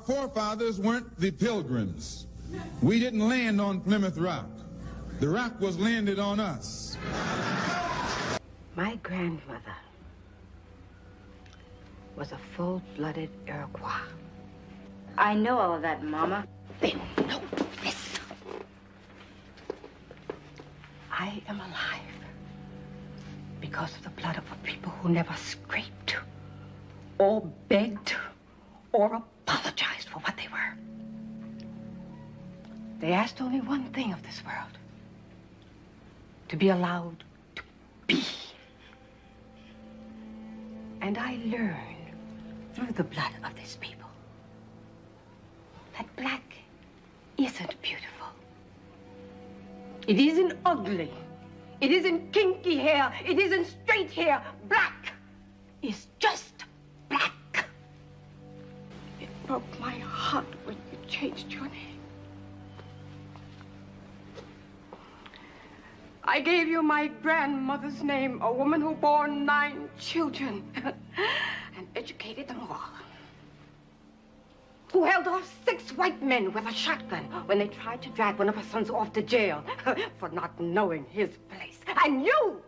forefathers weren't the Pilgrims. We didn't land on Plymouth Rock. The rock was landed on us. My grandmother was a full-blooded Iroquois. I know all of that, Mama. Then know this. I am alive because of the blood of a people who never scraped or begged or apologized for what they were. They asked only one thing of this world: to be allowed to be. And I learned through the blood of this people that black isn't beautiful. It isn't ugly. It isn't kinky hair. It isn't straight hair. Black is just black. It broke my heart when you changed your name. I gave you my grandmother's name, a woman who bore 9 children and educated them all. Who held off 6 white men with a shotgun when they tried to drag one of her sons off to jail for not knowing his place. And you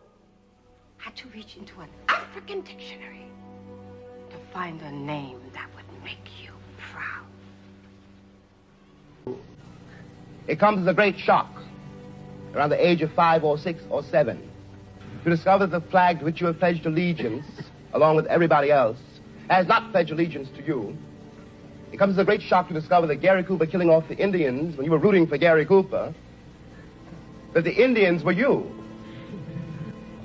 had to reach into an African dictionary to find a name that would make you proud. It comes as a great shock around the age of 5 or 6 or 7 to discover that the flag to which you have pledged allegiance, along with everybody else, has not pledged allegiance to you. It comes as a great shock to discover that Gary Cooper killing off the Indians when you were rooting for Gary Cooper, that the Indians were you.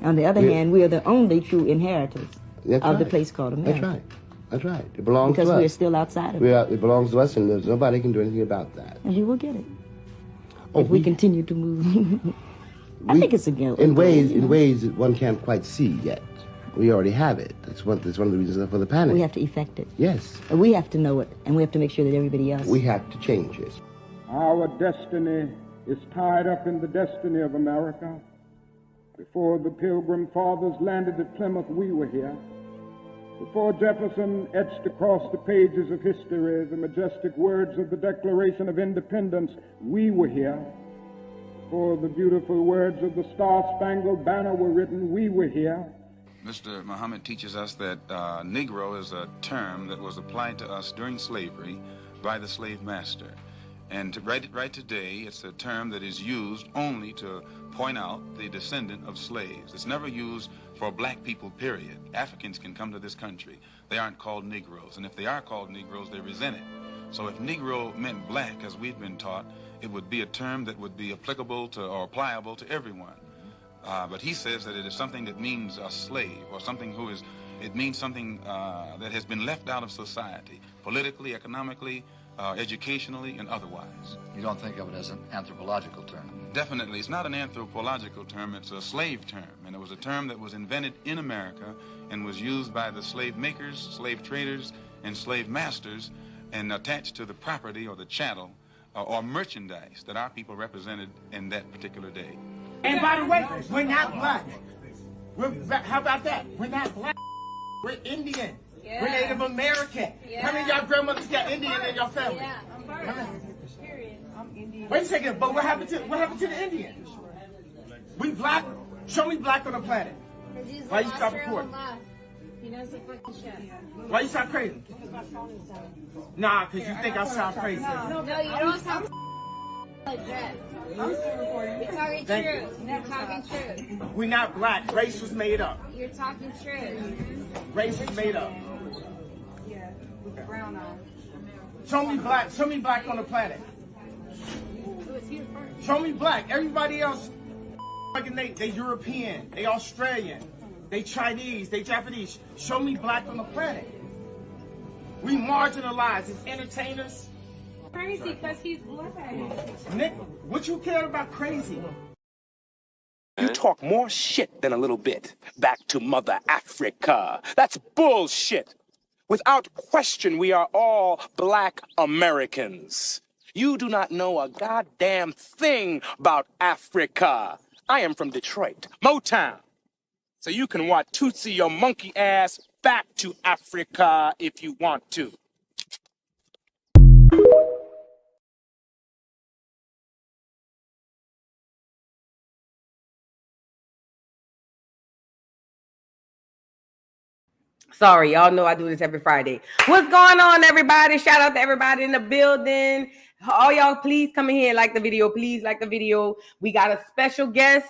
On the other hand, we are the only true inheritors of the place called America. That's right. That's right. It belongs to us. Because we're still outside of it. It belongs to us, and there's nobody can do anything about that. And we will get it. If we continue to move. I think it's a guilt. In ways that one can't quite see yet. We already have it. That's one of the reasons for the panic. We have to effect it. Yes. And we have to know it, and we have to make sure that everybody else... We have to change it. Our destiny is tied up in the destiny of America. Before the Pilgrim Fathers landed at Plymouth, we were here. Before Jefferson etched across the pages of history the majestic words of the Declaration of Independence, we were here. Before the beautiful words of the Star-Spangled Banner were written, we were here. Mr. Muhammad teaches us that Negro is a term that was applied to us during slavery by the slave master. And right today, it's a term that is used only to point out the descendant of slaves. It's never used for black people, period. Africans can come to this country. They aren't called Negroes. And if they are called Negroes, they resent it. So if Negro meant black, as we've been taught, it would be a term that would be applicable to or pliable to everyone. But he says that it is something that means a slave, or something who is, it means something that has been left out of society, politically, economically, educationally, and otherwise. You don't think of it as an anthropological term? Definitely. It's not an anthropological term, it's a slave term. And it was a term that was invented in America and was used by the slave makers, slave traders, and slave masters, and attached to the property or the chattel or merchandise that our people represented in that particular day. And by the way, we're not black. How about that? We're not black. We're Indian. Yeah. We're Native American. Yeah. How many of y'all grandmothers got Indian in your family? Yeah, I'm Period. I'm Indian. Wait a second, but what happened to the Indians? We black. Show me black on the planet. Why you stop recording? He knows the fucking shit. Why you sound crazy? Nah, because you think I sound crazy. No, you don't sound like that. You're talking true. You're talking true. We're not black. Race was made up. You're talking true. Race was made up. Yeah, with brown eyes. Show me black. Show me black on the planet. Show me black. Everybody else, they European, they Australian, they Chinese, they Japanese. Show me black on the planet. We marginalized as entertainers. Crazy because he's black. Nick, what you care about crazy? You talk more shit than a little bit. Back to Mother Africa. That's bullshit. Without question, we are all black Americans. You do not know a goddamn thing about Africa. I am from Detroit, Motown. So you can watch Tootsie your monkey ass back to Africa if you want to. Sorry, y'all know I do this every Friday. What's going on, everybody? Shout out to everybody in the building. All y'all, please come in here and like the video. Please like the video. We got a special guest,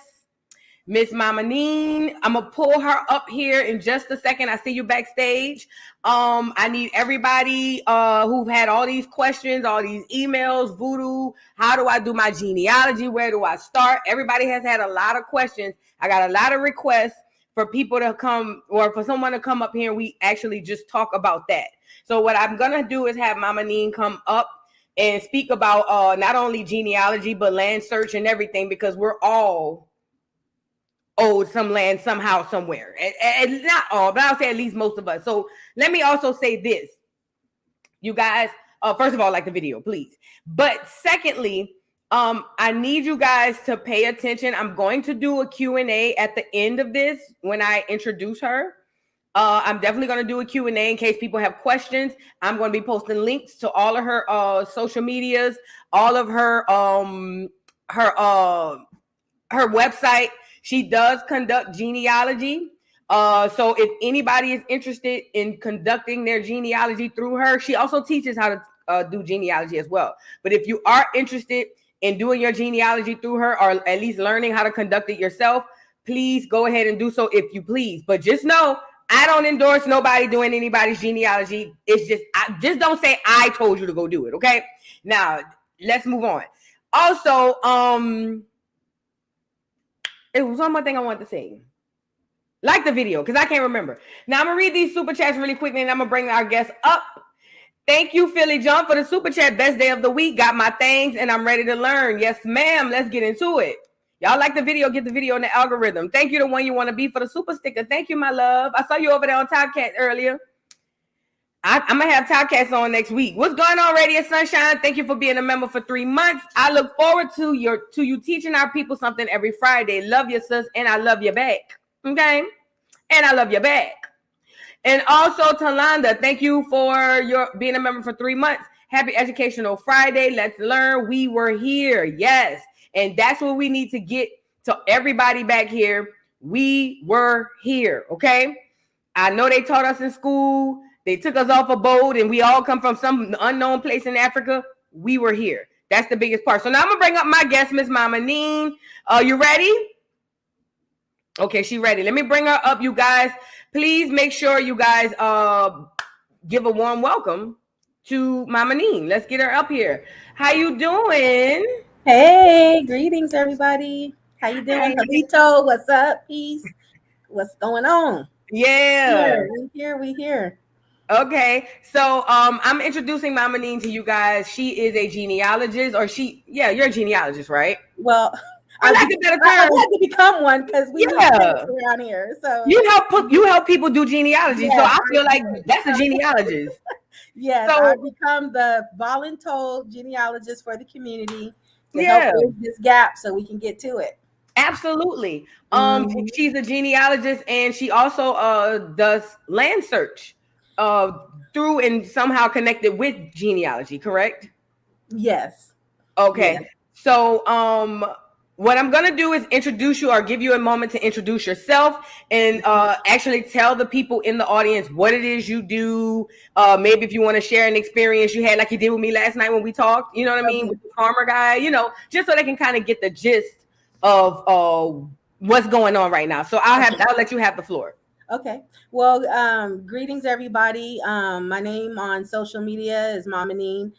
Miss MamaNeen. I'm gonna pull her up here in just a second. I see you backstage. I need everybody who've had all these questions, all these emails, voodoo. How do I do my genealogy? Where do I start? Everybody has had a lot of questions. I got a lot of requests for people to come or for someone to come up here and we actually just talk about that. So what I'm gonna do is have MamaNeen come up and speak about not only genealogy but land search and everything, because we're all owed some land somehow, somewhere. And not all, but I'll say at least most of us. So let me also say this. You guys, first of all, like the video, please. But secondly, I need you guys to pay attention. I'm going to do a Q&A at the end of this when I introduce her. I'm definitely going to do a Q&A in case people have questions. I'm going to be posting links to all of her social medias, all of her website. She does conduct genealogy. So if anybody is interested in conducting their genealogy through her, she also teaches how to do genealogy as well. But if you are interested in doing your genealogy through her, or at least learning how to conduct it yourself, please go ahead and do so if you please. But just know, I don't endorse nobody doing anybody's genealogy. It's just don't say I told you to go do it, okay? Now, let's move on. Also, it was one more thing I wanted to say. Like the video, because I can't remember. Now, I'm going to read these super chats really quickly, and I'm going to bring our guests up. Thank you, Philly John, for the super chat. Best day of the week. Got my things, and I'm ready to learn. Yes, ma'am. Let's get into it. Y'all like the video, get the video in the algorithm. Thank you to One You Want to Be for the super sticker. Thank you, my love. I saw you over there on Top Cat earlier. I'm going to have Top Cats on next week. What's going on, Radiant Sunshine? Thank you for being a member for 3 months. I look forward to you teaching our people something every Friday. Love you, sis, and I love you back. Okay? And I love you back. And also, Talanda, thank you for your being a member for 3 months. Happy Educational Friday. Let's learn. We were here. Yes. And that's what we need to get to everybody back here. We were here. Okay? I know they taught us in school. They took us off a boat and we all come from some unknown place in Africa. We were here. That's the biggest part. So now I'm going to bring up my guest, Miss MamaNeen. You ready? Okay, she ready. Let me bring her up, you guys. Please make sure you guys give a warm welcome to MamaNeen. Let's get her up here. How you doing? Hey, greetings, everybody. How you doing? Habito, what's up? Peace. What's going on? Yeah. We here. Okay, so I'm introducing MamaNeen to you guys. She is a genealogist, you're a genealogist, right? Well, I like a better term. I had to become one because we around here. So you help people do genealogy. So I feel like that's a genealogist. Yes, so I become the voluntold genealogist for the community to help bridge this gap so we can get to it. Absolutely. She's a genealogist and she also does land search through and somehow connected with genealogy, correct? Yes. Okay. Yes. So what I'm going to do is introduce you or give you a moment to introduce yourself and actually tell the people in the audience what it is you do. Maybe if you want to share an experience you had like you did with me last night when we talked, you know what I mean, with the farmer guy, just so they can kind of get the gist of what's going on right now. So I'll let you have the floor. Okay. Well, greetings, everybody. My name on social media is MamaNeen.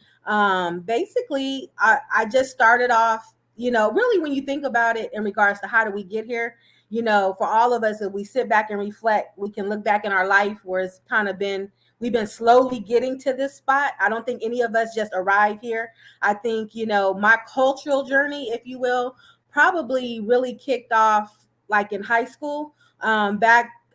Basically, I just started off, really when you think about it in regards to how do we get here, for all of us, if we sit back and reflect, we can look back in our life where it's kind of we've been slowly getting to this spot. I don't think any of us just arrived here. I think, my cultural journey, if you will, probably really kicked off like in high school.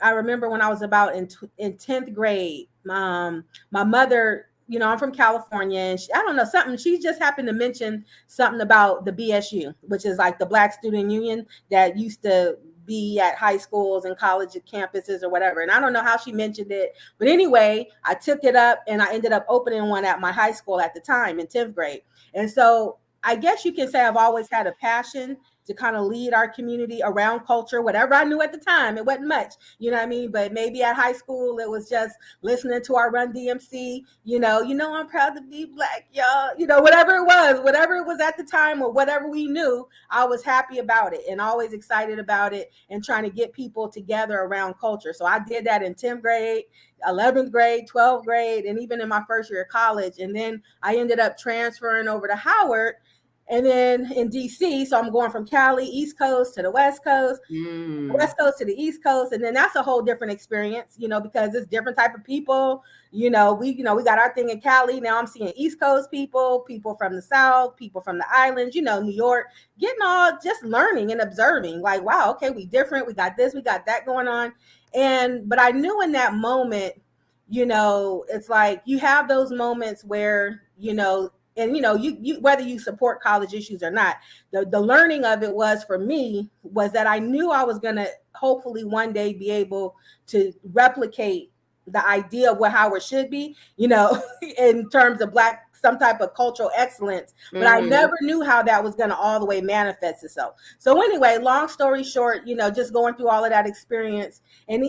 I remember when I was about in 10th grade, my mother, I'm from California, and she just happened to mention something about the BSU, which is like the Black Student Union that used to be at high schools and college campuses or whatever. And I don't know how she mentioned it, but anyway, I took it up and I ended up opening one at my high school at the time in 10th grade. And so I guess you can say I've always had a passion to kind of lead our community around culture, whatever I knew at the time. It wasn't much, you know what I mean? But maybe at high school, it was just listening to our Run DMC, I'm proud to be Black, y'all, whatever it was at the time or whatever we knew, I was happy about it and always excited about it and trying to get people together around culture. So I did that in 10th grade, 11th grade, 12th grade, and even in my first year of college. And then I ended up transferring over to Howard and then in DC. So I'm going from Cali, East Coast to the West Coast, West Coast to the East Coast. And then that's a whole different experience, because it's different type of people. We got our thing in Cali. Now I'm seeing East Coast people from the South, people from the islands, New York, getting all just learning and observing like, wow, okay, we different. We got this, we got that going on. But I knew in that moment, it's like you have those moments where, and you whether you support college issues or not, the learning of it was for me was that I knew I was going to hopefully one day be able to replicate the idea of what Howard should be, in terms of Black, some type of cultural excellence, but I never knew how that was going to all the way manifest itself. So anyway, long story short, just going through all of that experience and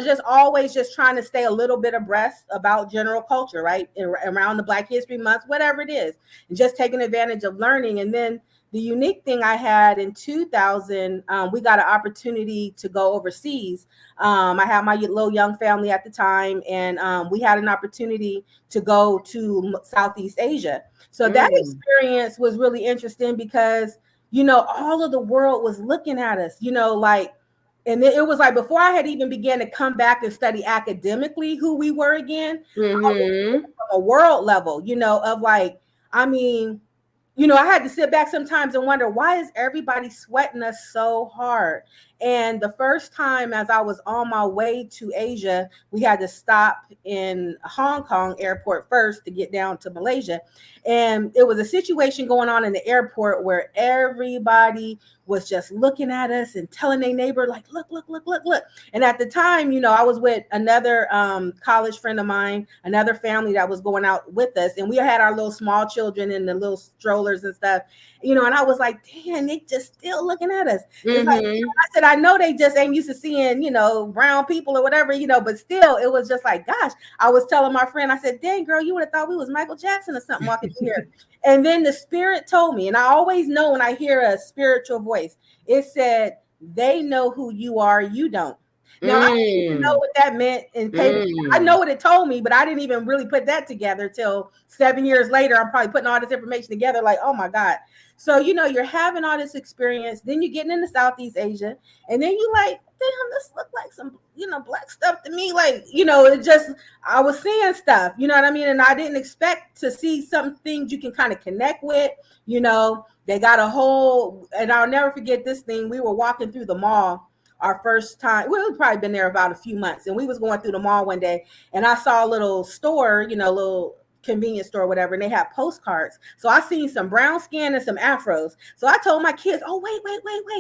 just always just trying to stay a little bit abreast about general culture, right? Around the Black History Month, whatever it is, and just taking advantage of learning. And then the unique thing I had in 2000, we got an opportunity to go overseas. I had my little young family at the time, and we had an opportunity to go to Southeast Asia. So that experience was really interesting because, all of the world was looking at us, and it was like before I had even began to come back and study academically who we were again, from a world level, of like, I had to sit back sometimes and wonder, why is everybody sweating us so hard? And the first time as I was on my way to Asia, we had to stop in Hong Kong airport first to get down to Malaysia. And it was a situation going on in the airport where everybody was just looking at us and telling their neighbor, like, look. And at the time, I was with another college friend of mine, another family that was going out with us. And we had our little small children in the little strollers and stuff, and I was like, damn, they just still looking at us. It's like, I said, I know they just ain't used to seeing, brown people or whatever, but still, it was just like, gosh, I was telling my friend, I said, dang, girl, you would have thought we was Michael Jackson or something walking through here. And then the spirit told me, and I always know when I hear a spiritual voice, it said, they know who you are, you don't. Now, I didn't even know what that meant. I know what it told me, but I didn't even really put that together till 7 years later. I'm probably putting all this information together like, oh my God. So, you're having all this experience, then you're getting into Southeast Asia, and then you like, damn, this look like some, Black stuff to me. Like, it just, I was seeing stuff, you know what I mean? And I didn't expect to see some things you can kind of connect with, they got a whole, and I'll never forget this thing. We were walking through the mall our first time. We've probably been there about a few months, and we was going through the mall one day, and I saw a little store, little convenience store or whatever, and they had postcards. So I seen some brown skin and some afros. So I told my kids, oh, wait,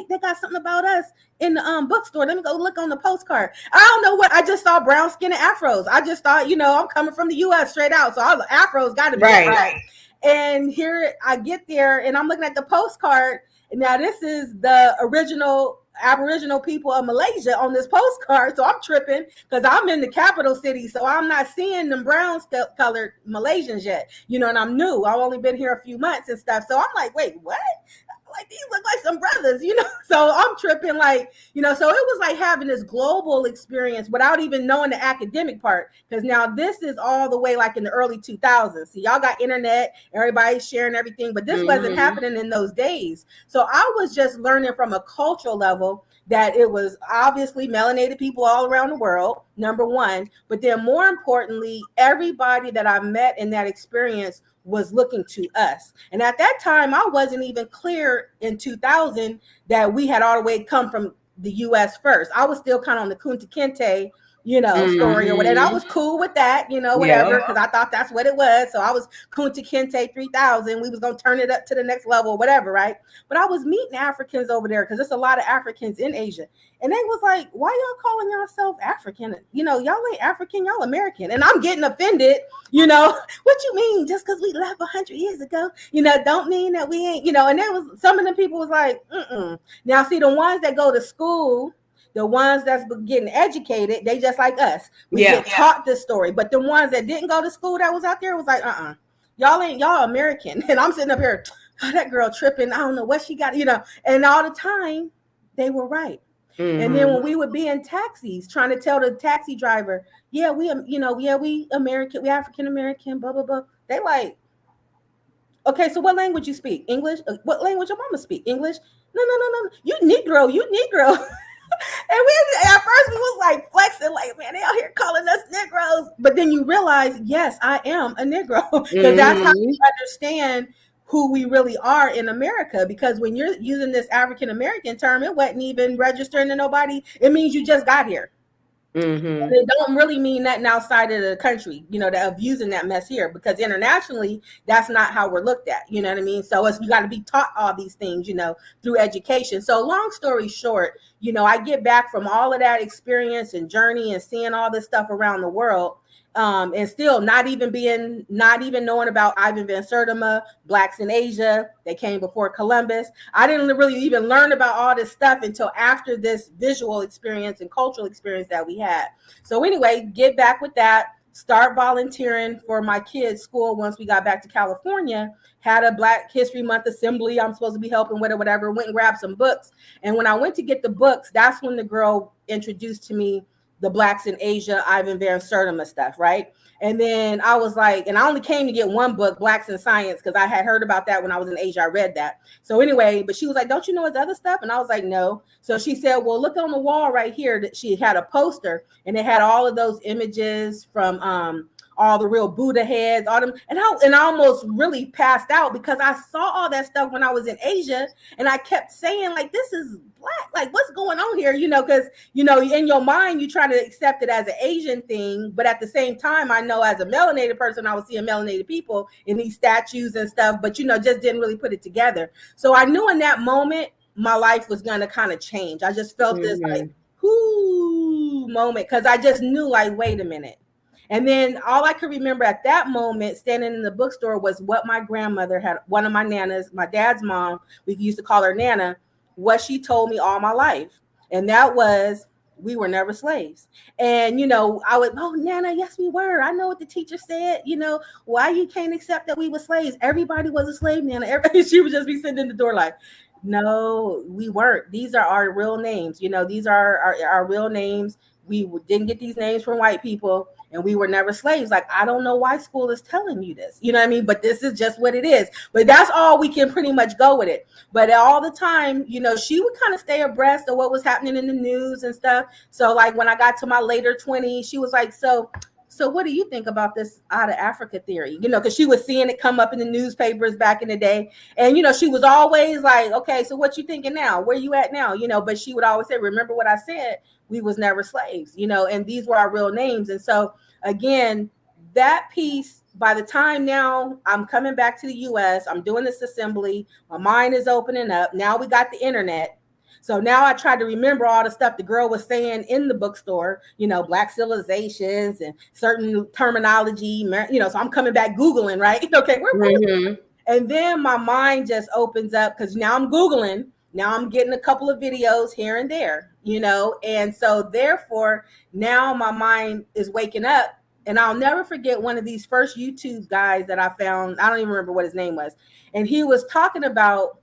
they got something about us in the bookstore. Let me go look on the postcard. I don't know what, I just saw brown skin and afros. I just thought, I'm coming from the US straight out, so all the afros got to be right. And here I get there, and I'm looking at the postcard. Now this is the original Aboriginal people of Malaysia on this postcard. So I'm tripping because I'm in the capital city. So I'm not seeing them brown colored Malaysians yet, and I'm new. I've only been here a few months and stuff. So I'm like, wait, what? Like, these look like some brothers, so I'm tripping like, so it was like having this global experience without even knowing the academic part. Because now this is all the way like in the early 2000s. See, y'all got internet, everybody's sharing everything, but this wasn't happening in those days. So I was just learning from a cultural level that it was obviously melanated people all around the world, number one. But then more importantly, everybody that I met in that experience was looking to us. And at that time, I wasn't even clear in 2000 that we had all the way come from the US first. I was still kind of on the Kunta Kinte, story or whatever. And I was cool with that, whatever, because I thought that's what it was. So I was Kunta Kinte 3000. We was going to turn it up to the next level or whatever, right? But I was meeting Africans over there because there's a lot of Africans in Asia. And they was like, why y'all calling yourself African? Y'all ain't African, y'all American. And I'm getting offended, what you mean? Just because we left 100 years ago, don't mean that we ain't, and there was some of the people was like, Now, see, the ones that go to school, the ones that's getting educated, they just like us. We get taught this story. But the ones that didn't go to school that was out there was like, y'all American. And I'm sitting up here, that girl tripping. I don't know what she got, and all the time they were right. And then when we would be in taxis trying to tell the taxi driver, we American, we African American, blah, blah, blah. They like, okay, so what language you speak? English? What language your mama speak? English? No. You Negro. And at first we was like flexing, like, man, they out here calling us Negroes. But then you realize, yes, I am a Negro. Because that's how you understand who we really are in America. Because when you're using this African American term, it wasn't even registering to nobody. It means you just got here. It don't really mean nothing outside of the country, of using that mess here, because internationally, that's not how we're looked at. You know what I mean? So you got to be taught all these things, through education. So long story short, I get back from all of that experience and journey and seeing all this stuff around the world. And still not even knowing about Ivan Van Sertima, blacks in Asia. They came before Columbus. I didn't really even learn about all this stuff until after this visual experience and cultural experience that we had. So anyway, get back with that. Start volunteering for my kids' school once we got back to California. Had a Black History Month assembly I'm supposed to be helping with or whatever. Went and grabbed some books. And when I went to get the books, that's when the girl introduced to me the Blacks in Asia, Ivan Van Sertima stuff, right? And then I was like, and I only came to get one book, Blacks in Science, because I had heard about that when I was in Asia. I read that. So anyway, but she was like, don't you know his other stuff? And I was like, no. So she said, well, look on the wall right here. That she had a poster, and it had all of those images from all the real Buddha heads, all them, and I almost really passed out because I saw all that stuff when I was in Asia, and I kept saying, like, this is Black, like, what's going on here? Because in your mind you try to accept it as an Asian thing, but at the same time, I know as a melanated person, I was seeing melanated people in these statues and stuff, but just didn't really put it together. So I knew in that moment my life was going to kind of change. I just felt this like whoo moment, because I just knew, like, wait a minute. And then all I could remember at that moment, standing in the bookstore, was what my grandmother had, one of my nanas, my dad's mom, we used to call her Nana, what she told me all my life. And that was, we were never slaves. And, I would, oh, Nana, yes, we were. I know what the teacher said. Why you can't accept that we were slaves? Everybody was a slave, Nana. She would just be sitting in the door like, no, we weren't. These are our real names. These are our real names. We didn't get these names from white people, and we were never slaves. Like, I don't know why school is telling you this, you know what I mean? But this is just what it is. But that's all we can pretty much go with it. But all the time, she would kind of stay abreast of what was happening in the news and stuff. So like when I got to my later 20s, she was like, so what do you think about this out of Africa theory? Because she was seeing it come up in the newspapers back in the day. And, she was always like, okay, so what you thinking now? Where you at now? But she would always say, remember what I said? We was never slaves, and these were our real names. And so again, that piece, by the time now I'm coming back to the US, I'm doing this assembly, my mind is opening up. Now we got the internet. So now I try to remember all the stuff the girl was saying in the bookstore, Black civilizations and certain terminology, so I'm coming back Googling, right? Okay, and then my mind just opens up because now I'm Googling. Now I'm getting a couple of videos here and there, and so therefore now my mind is waking up. And I'll never forget one of these first YouTube guys that I found. I don't even remember what his name was. And he was talking about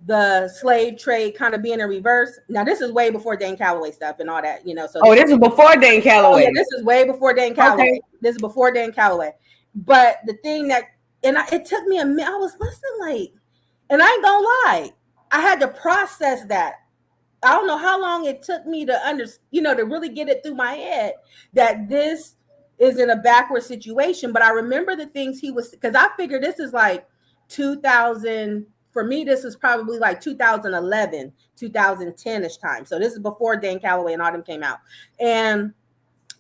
the slave trade kind of being in reverse. Now, this is way before Dane Calloway stuff and all that, So this is before Dane Calloway. Oh, yeah, this is way before Dane Calloway. Okay. This is before Dane Calloway. But the thing that, it took me a minute. I was listening like, and I ain't gonna lie, I had to process that. I don't know how long it took me to to really get it through my head that this is in a backward situation. But I remember the things he was, because I figured this is like 2000. For me, this is probably like 2011, 2010-ish time. So this is before Dane Calloway and all them came out. And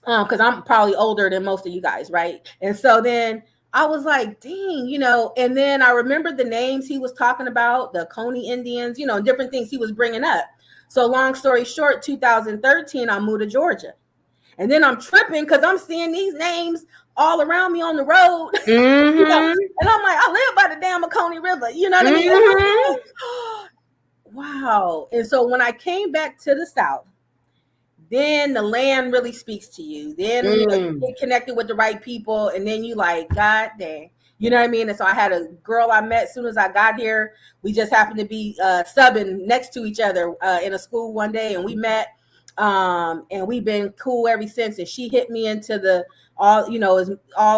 because I'm probably older than most of you guys, right? And so then I was like, dang, and then I remembered the names he was talking about, the Coney Indians, different things he was bringing up. So long story short, 2013, I moved to Georgia. And then I'm tripping because I'm seeing these names all around me on the road. Mm-hmm. And I'm like, I live by the damn Coney River. You know what I mean? Mm-hmm. Like, wow. And so when I came back to the South, then the land really speaks to you. Then you get connected with the right people, and then you like, God dang. You know what I mean? And so I had a girl I met as soon as I got here. We just happened to be subbing next to each other in a school one day, and we met. And we've been cool ever since. And she hit me into all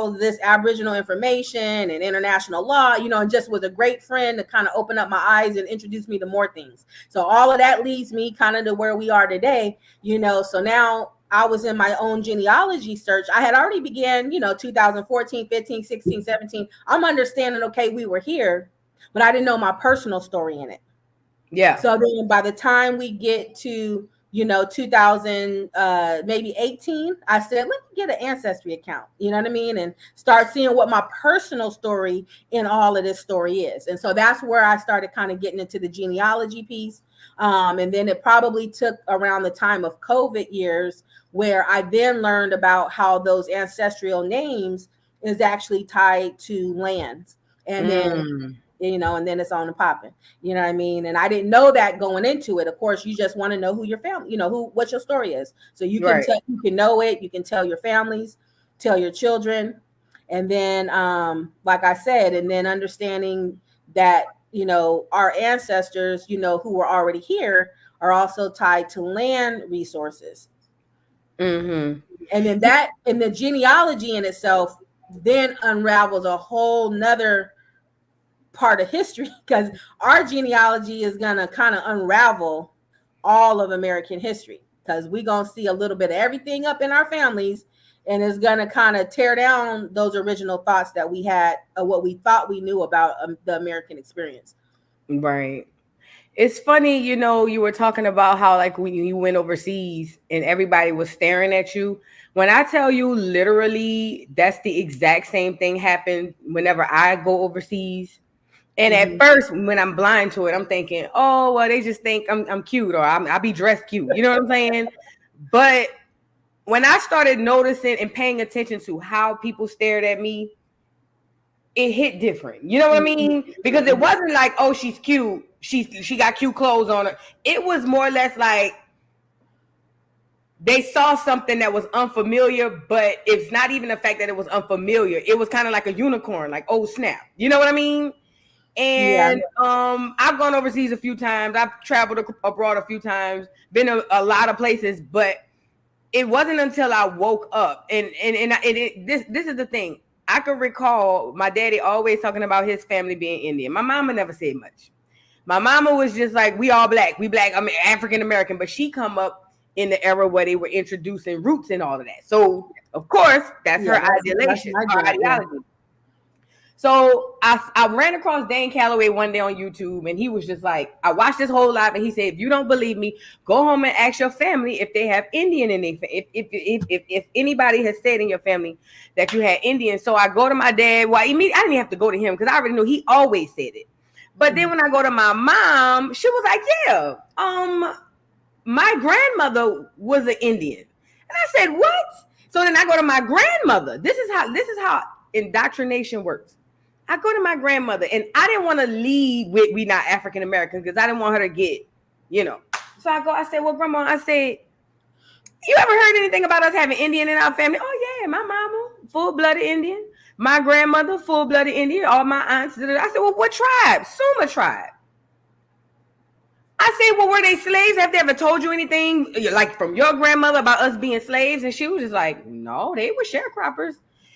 of this Aboriginal information and international law, and just was a great friend to kind of open up my eyes and introduce me to more things. So all of that leads me kind of to where we are today, So now I was in my own genealogy search. I had already began, 2014, 15, 16, 17. I'm understanding, okay, we were here, but I didn't know my personal story in it. Yeah. So then by the time we get to 2000 maybe 18, I said, let me get an ancestry account, you know what I mean, and start seeing what my personal story in all of this story is. And so that's where I started kind of getting into the genealogy piece. And then it probably took around the time of COVID years where I then learned about how those ancestral names is actually tied to lands. And then and then it's on and popping, you know what I mean? And I didn't know that going into it. Of course, you just want to know who your family, what your story is. So you can you can know it, you can tell your families, tell your children. And then, like I said, and then understanding that, our ancestors, who were already here are also tied to land resources. Mm-hmm. And then that, and the genealogy in itself then unravels a whole nother part of history, because our genealogy is going to kind of unravel all of American history, because we're going to see a little bit of everything up in our families, and it's going to kind of tear down those original thoughts that we had of what we thought we knew about the American experience. Right. It's funny, you were talking about how like when you went overseas and everybody was staring at you. When I tell you literally that's the exact same thing happened whenever I go overseas. And at first, when I'm blind to it, I'm thinking, oh, well, they just think I'm cute, or I'll be dressed cute. You know what I'm saying? But when I started noticing and paying attention to how people stared at me, it hit different. You know what I mean? Because it wasn't like, oh, she's cute. She got cute clothes on her. It was more or less like they saw something that was unfamiliar, but it's not even the fact that it was unfamiliar. It was kind of like a unicorn, like, oh, snap. You know what I mean? And I've gone overseas a few times. I've traveled abroad a few times, been a lot of places, but it wasn't until I woke up. And this is the thing. I could recall my daddy always talking about his family being Indian. My mama never said much. My mama was just like, we all black. We black. I'm African American. But she come up in the era where they were introducing roots and all of that. So, of course, that's her ideology. So I ran across Dan Calloway one day on YouTube, and he was just like, I watched this whole live, and he said, if you don't believe me, go home and ask your family if they have Indian in their family. If anybody has said in your family that you had Indian. So I go to my dad. Well, I didn't even have to go to him because I already knew he always said it. But then when I go to my mom, she was like, yeah, my grandmother was an Indian. And I said, what? So then I go to my grandmother. This is how indoctrination works. I go to my grandmother, and I didn't want to lead with we not African Americans because I didn't want her to get, So I said, well, grandma, I said, you ever heard anything about us having Indian in our family? Oh, yeah, my mama, full-blooded Indian. My grandmother, full-blooded Indian. All my aunts. I said, well, what tribe? Suma tribe. I said, well, were they slaves? Have they ever told you anything, like from your grandmother about us being slaves? And she was just like, no, they were sharecroppers.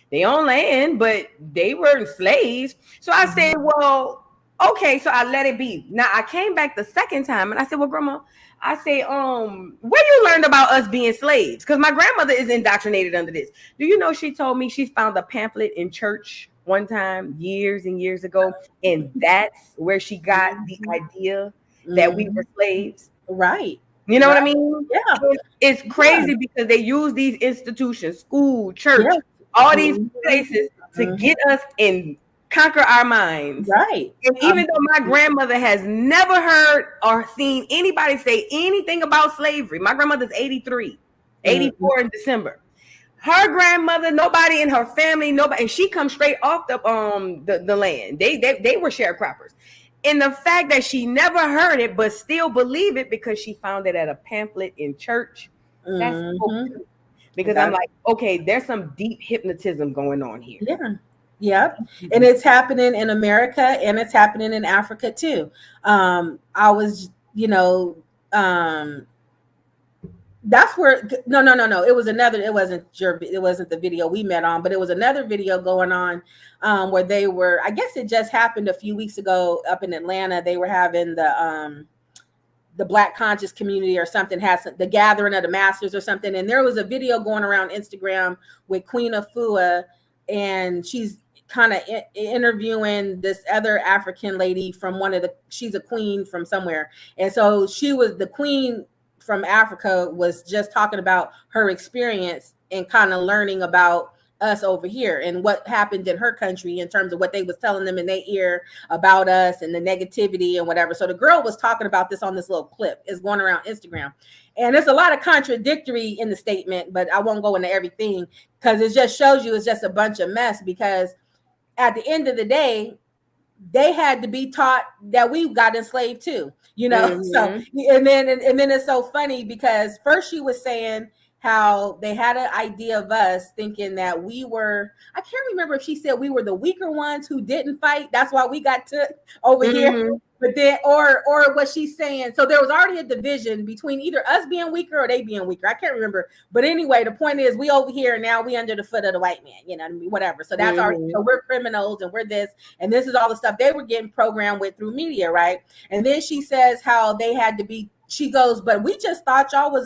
They own land, but they weren't slaves. So I said, well, okay. So I let it be. Now I came back the second time and I said, well, grandma, I said, where you learned about us being slaves? Because my grandmother is indoctrinated under this. Do you know she told me she found a pamphlet in church one time years and years ago, and that's where she got the idea that we were slaves. Right. You know what I mean? Yeah. It's crazy because they use these institutions, school, church, all these places to get us and conquer our minds. Right. And even though my grandmother has never heard or seen anybody say anything about slavery, my grandmother's 83, 84 in December. Her grandmother, nobody in her family, nobody, and she comes straight off the land. They were sharecroppers. And the fact that she never heard it, but still believe it because she found it at a pamphlet in church. That's so because I'm like, okay, there's some deep hypnotism going on here. Yeah. Yep. And it's happening in America and it's happening in Africa too. I was, that's where no. It wasn't the video we met on, but it was another video going on where they were, I guess it just happened a few weeks ago up in Atlanta. They were having the Black conscious community or something, has the gathering of the masters or something. And there was a video going around Instagram with Queen Afua, and she's kind of interviewing this other African lady from she's a queen from somewhere. And so she was the queen from Africa, was just talking about her experience and kind of learning about us over here and what happened in her country in terms of what they was telling them in their ear about us and the negativity and whatever. So the girl was talking about this on this little clip. It's going around Instagram. And there's a lot of contradictory in the statement, but I won't go into everything because it just shows you it's just a bunch of mess, because at the end of the day, they had to be taught that we got enslaved too, So and then it's so funny because first she was saying how they had an idea of us thinking that we were, I can't remember if she said we were the weaker ones who didn't fight, that's why we got took over here. But then or what she's saying, so there was already a division between either us being weaker or they being weaker. I can't remember. But anyway, the point is we over here and now we under the foot of the white man, whatever. So that's already, so we're criminals and we're this, and this is all the stuff they were getting programmed with through media, right? And then she says how they had to be, she goes, but we just thought y'all was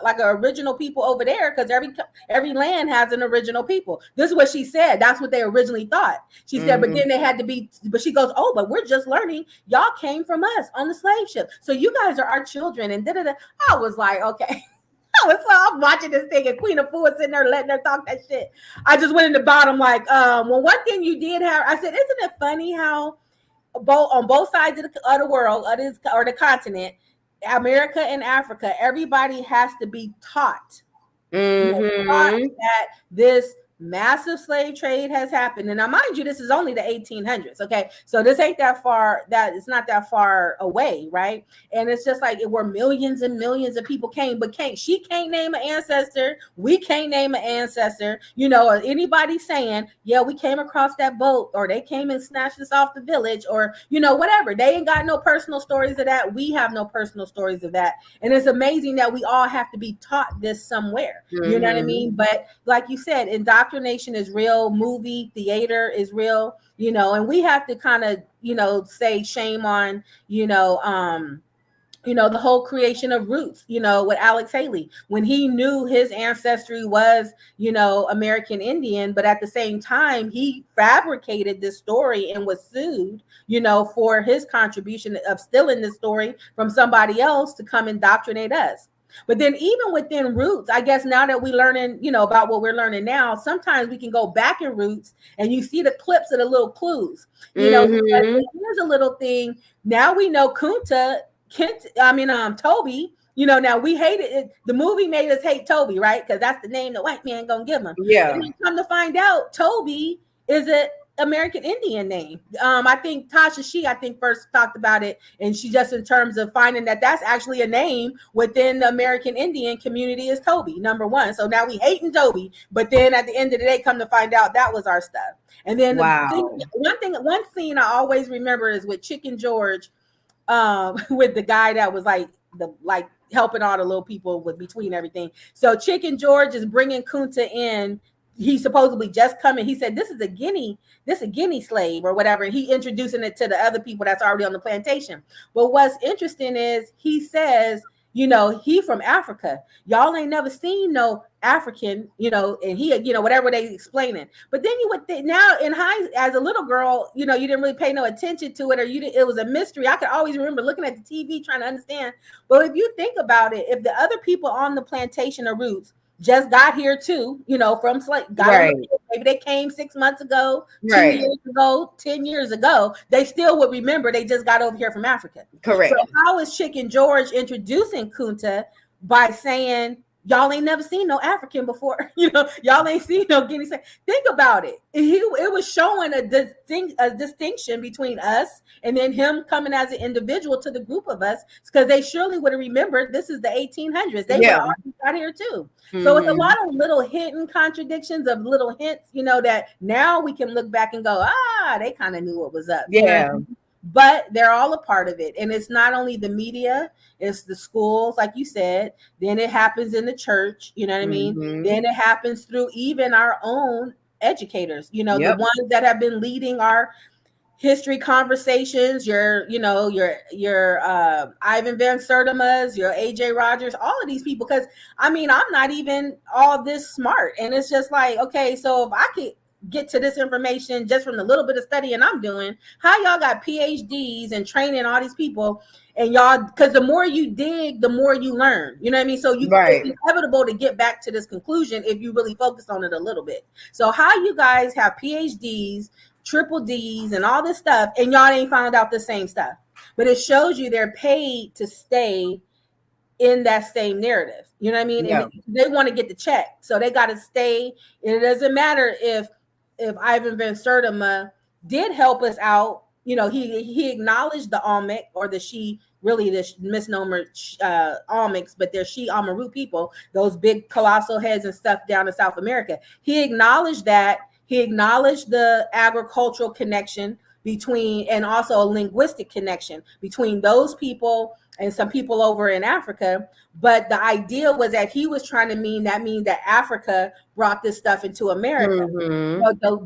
like an original people over there, because every land has an original people. This is what she said. That's what they originally thought. She said, but then they had to be, but she goes, oh, but we're just learning. Y'all came from us on the slave ship. So you guys are our children. And da-da-da. I was like, okay. I'm watching this thing and Queen Afua sitting there letting her talk that shit. I just went in the bottom like, well, one thing you did have, I said, isn't it funny how on both sides of the world, or the continent, America and Africa, everybody has to be taught, taught that this massive slave trade has happened. And now, mind you, this is only the 1800s. Okay. So this ain't that far, it's not that far away. Right. And it's just like where millions and millions of people came, but she can't name an ancestor. We can't name an ancestor, or anybody saying, yeah, we came across that boat, or they came and snatched us off the village, or, whatever. They ain't got no personal stories of that. We have no personal stories of that. And it's amazing that we all have to be taught this somewhere. You know what I mean? But like you said, indoctrination is real, movie theater is real, and we have to kind of, say shame on, the whole creation of Roots, with Alex Haley, when he knew his ancestry was, American Indian, but at the same time, he fabricated this story and was sued, for his contribution of stealing this story from somebody else to come indoctrinate us. But then even within Roots, I guess now that we're learning, about what we're learning now, sometimes we can go back in Roots and you see the clips of the little clues, here's a little thing. Now we know Toby, now we hated it. The movie made us hate Toby, right? Because that's the name the white man gonna give him. Yeah. And come to find out, Toby is an American Indian name. I think Tasha first talked about it, and she just in terms of finding that that's actually a name within the American Indian community is Toby, number one. So now we hating Toby, but then at the end of the day, come to find out that was our stuff. And then one scene I always remember is with Chicken George, with the guy that was like helping all the little people with between everything. So Chicken George is bringing Kunta in. He's supposedly just coming. He said, this is a Guinea slave or whatever. And he introducing it to the other people that's already on the plantation. But what's interesting is he says, he from Africa. Y'all ain't never seen no African, and he, whatever they explaining. But then you would think now in high, as a little girl, you didn't really pay no attention to it, or it was a mystery. I could always remember looking at the TV trying to understand. But if you think about it, if the other people on the plantation of roots just got here too, from slave, maybe they came 6 months ago, 2 years ago, 10 years ago, they still would remember they just got over here from Africa. Correct. So how is Chicken George introducing Kunta by saying, y'all ain't never seen no African before? Y'all ain't seen no Guinea. Think about it. It was showing a distinction between us and then him coming as an individual to the group of us, because they surely would have remembered this is the 1800s. They would have already got here too. So it's a lot of little hidden contradictions of little hints, that now we can look back and go, they kind of knew what was up. Yeah. But they're all a part of it. And it's not only the media, it's the schools, like you said. Then it happens in the church, you know what I mean? Then it happens through even our own educators, the ones that have been leading our history conversations, your Ivan Van Sertima's, your AJ Rogers, all of these people. Because I'm not even all this smart. And it's just like, okay, so if I could get to this information just from the little bit of studying I'm doing, how y'all got PhDs and training all these people, and y'all, because the more you dig, the more you learn, you know what I mean? So it's inevitable to get back to this conclusion if you really focus on it a little bit. So how you guys have PhDs, triple Ds, and all this stuff, and y'all ain't found out the same stuff, but it shows you they're paid to stay in that same narrative, you know what I mean? And they want to get the check, so they got to stay. And it doesn't matter if Ivan Van Sertima did help us out, he acknowledged the Olmec, or the misnomer Olmecs, but they're Amaru people, those big colossal heads and stuff down in South America. He acknowledged that. He acknowledged the agricultural connection between, and also a linguistic connection between those people and some people over in Africa. But the idea was that he was trying to mean that Africa brought this stuff into America.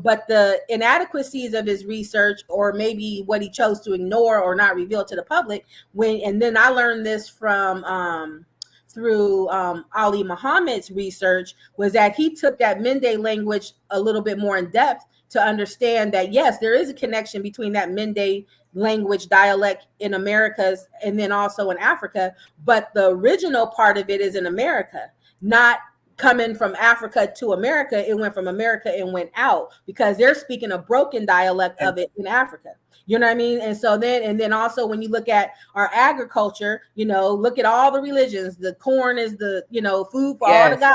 But the inadequacies of his research, or maybe what he chose to ignore or not reveal to the public, and then I learned this from through Ali Muhammad's research, was that he took that Mende language a little bit more in depth to understand that, yes, there is a connection between that Mende language dialect in Americas and then also in Africa, but the original part of it is in America, not coming from Africa to America. It went from America and went out, because they're speaking a broken dialect of it in Africa. You know what I mean? And so then also when you look at our agriculture, look at all the religions, the corn is the, food for all the gods.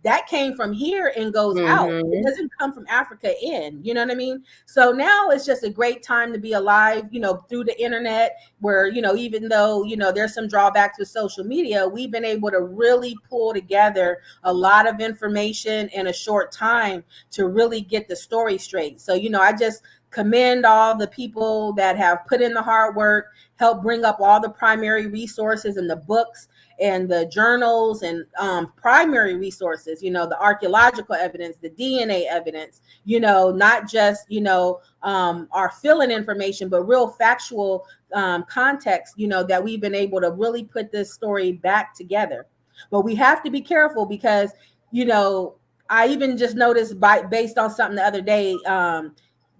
That came from here and goes out. It doesn't come from Africa in, you know what I mean? So now it's just a great time to be alive, through the internet, where, even though, there's some drawbacks with social media, we've been able to really pull together a lot of information in a short time to really get the story straight. So, I just commend all the people that have put in the hard work, help bring up all the primary resources and the books and the journals and primary resources, the archaeological evidence, the DNA evidence, not just, our fill-in information, but real factual context, that we've been able to really put this story back together. But we have to be careful, because, I even just noticed based on something the other day,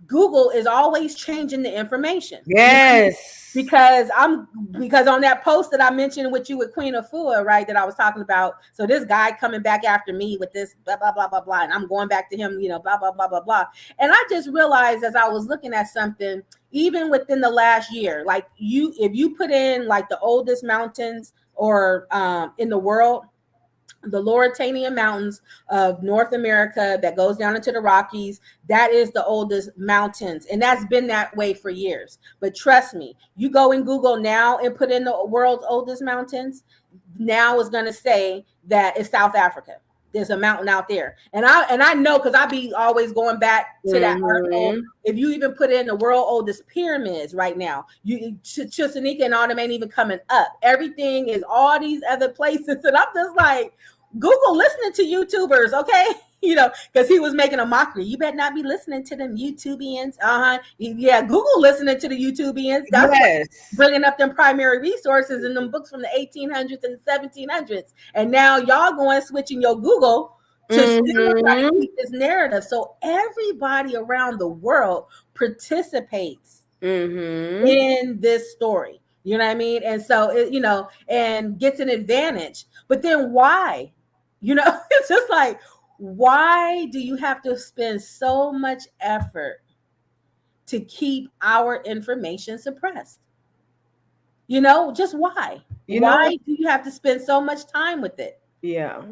Google is always changing the information. Yes. Because on that post that I mentioned with you with Queen Afua, right, that I was talking about. So this guy coming back after me with this blah, blah, blah, blah, blah. And I'm going back to him, blah, blah, blah, blah, blah. And I just realized as I was looking at something, even within the last year, like if you put in like the oldest mountains or in the world, the Lauritania Mountains of North America that goes down into the Rockies, that is the oldest mountains. And that's been that way for years. But trust me, you go in Google now and put in the world's oldest mountains, now it's going to say that it's South Africa. There's a mountain out there. And I know, because I be always going back to that article. If you even put in the world oldest pyramids right now, Chichinika and all them ain't even coming up. Everything is all these other places. And I'm just like, Google listening to YouTubers, okay? you know, because he was making a mockery. You better not be listening to them YouTubians. Yeah, Google listening to the YouTubians. That's what bringing up them primary resources and them books from the 1800s and 1700s. And now y'all going switching your Google to still try to keep this narrative. So everybody around the world participates in this story. You know what I mean? And so, you know, and gets an advantage. But then why? You know, it's just like, why do you have to spend so much effort to keep our information suppressed? You know, just why? Why do you have to spend so much time with it? Yeah.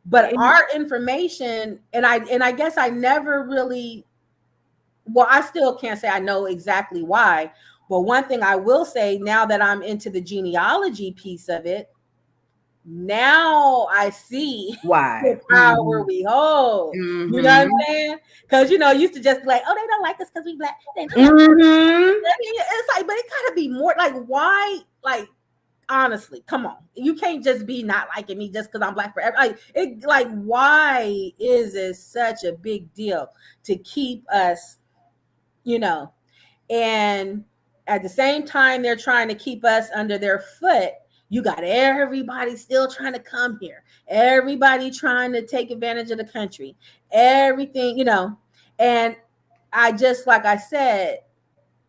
But our information, and I guess I never really, well, I still can't say I know exactly why. But one thing I will say, now that I'm into the genealogy piece of it, now I see why the power we hold. You know what I'm saying? Because, you know, used to just be like, oh, they don't like us because we black. It's like, but it gotta be more like, why? Like, honestly, come on. You can't just be not liking me just because I'm black forever. Like, why is it such a big deal to keep us, you know? And at the same time, they're trying to keep us under their foot. You got everybody still trying to come here. Everybody trying to take advantage of the country. Everything, you know. And I just, like I said,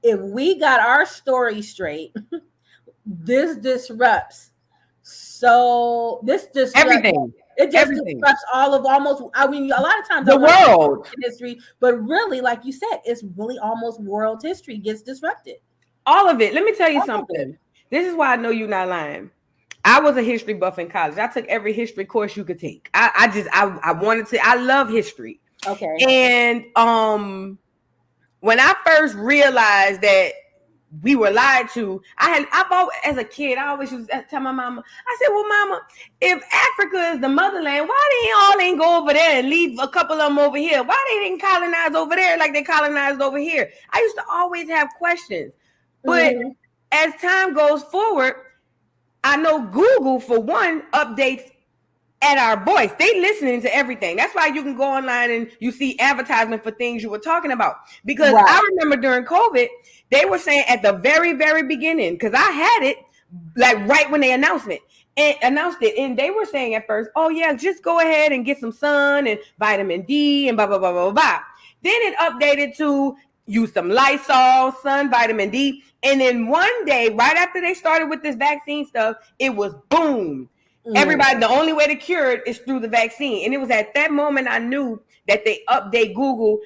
if we got our story straight, this disrupts. So this disrupts everything. It just disrupts all of almost, I mean, a lot of times the world history, but really, like you said, it's really almost world history gets disrupted. All of it. Let me tell you something. This is why I know you're not lying. I was a history buff in college. I took every history course you could take. I wanted to. I love history. Okay. And when I first realized that we were lied to, I've always, as a kid, I always used to tell my mama, I said, well, mama, if Africa is the motherland, why they ain't go over there and leave a couple of them over here? Why they didn't colonize over there like they colonized over here? I used to always have questions. But as time goes forward, I know Google, for one, updates at our voice. They listening to everything. That's why you can go online and you see advertisement for things you were talking about. Because I remember during COVID, they were saying at the very, very beginning, because I had it like right when they announced it, and they were saying at first, oh yeah, just go ahead and get some sun and vitamin D and blah, blah, blah, blah, blah. Then it updated to use some Lysol, sun, vitamin D. And then one day, right after they started with this vaccine stuff, it was boom. Everybody, the only way to cure it is through the vaccine. And it was at that moment I knew that they update Google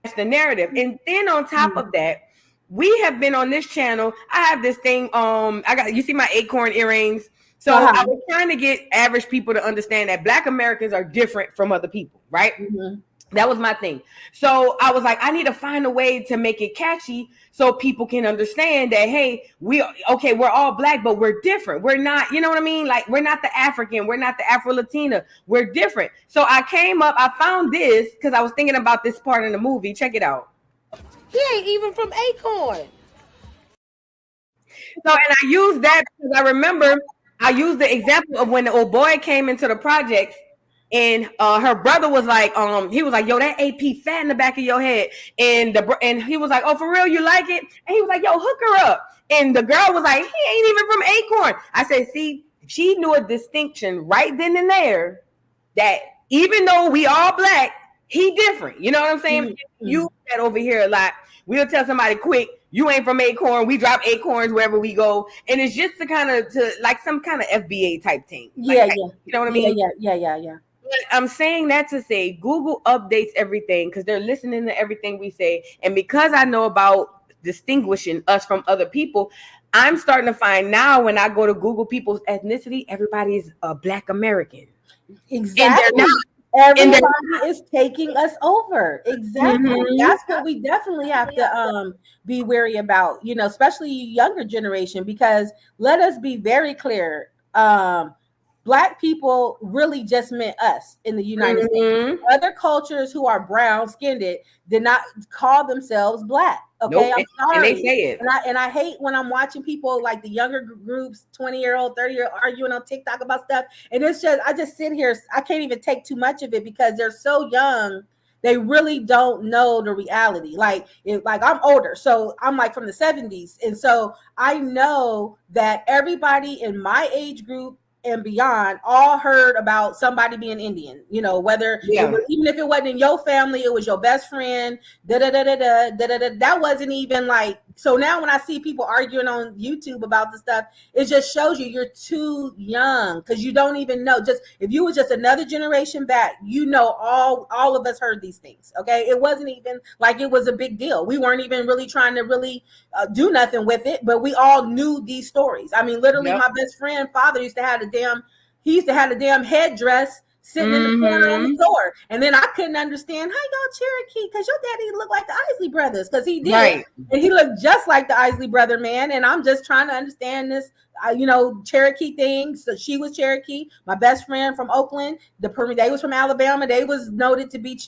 as the narrative. And then on top of that, we have been on this channel. I have this thing. You see my acorn earrings. So I was trying to get average people to understand that Black Americans are different from other people, right? That was my thing. So I was like, I need to find a way to make it catchy so people can understand that, hey, we're all Black, but we're different. We're not, you know what I mean? Like, we're not the African. We're not the Afro-Latina. We're different. So I found this because I was thinking about this part in the movie. Check it out. He ain't even from Acorn. So, and I used that because I remember I used the example of when the old boy came into the projects. And her brother was like, he was like, yo, that AP fat in the back of your head. And he was like, oh, for real, you like it? And he was like, yo, hook her up. And the girl was like, he ain't even from Acorn. I said, see, she knew a distinction right then and there that even though we all Black, he different. You know what I'm saying? You that over here a lot. We'll tell somebody quick, you ain't from Acorn. We drop acorns wherever we go. And it's just to like some kind of FBA type thing. You know what I mean? Yeah. I'm saying that to say Google updates everything because they're listening to everything we say. And because I know about distinguishing us from other people, I'm starting to find now when I go to Google people's ethnicity, everybody's a Black American. Exactly. Everybody is taking us over. Exactly. That's what we definitely have to be wary about, you know, especially younger generation, because let us be very clear. Black people really just meant us in the United States. Other cultures who are brown skinned did not call themselves Black. Okay, nope. I'm sorry. And they say it. And I hate when I'm watching people like the younger groups, 20-year-old, 30-year-old, arguing on TikTok about stuff. And it's just, I just sit here, I can't even take too much of it because they're so young. They really don't know the reality. Like I'm older, so I'm like from the 70s. And so I know that everybody in my age group and beyond all heard about somebody being Indian, you know, whether it was, even if it wasn't in your family, it was your best friend, that wasn't even like, so now when I see people arguing on YouTube about the stuff, it just shows you're too young because you don't even know. Just if you were just another generation back, you know, all of us heard these things. Okay, it wasn't even like it was a big deal. We weren't even really trying to really do nothing with it, but we all knew these stories. I mean, literally, my best friend father used to have a damn headdress sitting in the corner on the floor. And then I couldn't understand, how y'all Cherokee? Because your daddy looked like the Isley brothers, because he did. Right. And he looked just like the Isley brother, man. And I'm just trying to understand this, Cherokee thing. So she was Cherokee. My best friend from Oakland, they was from Alabama. They was noted to be,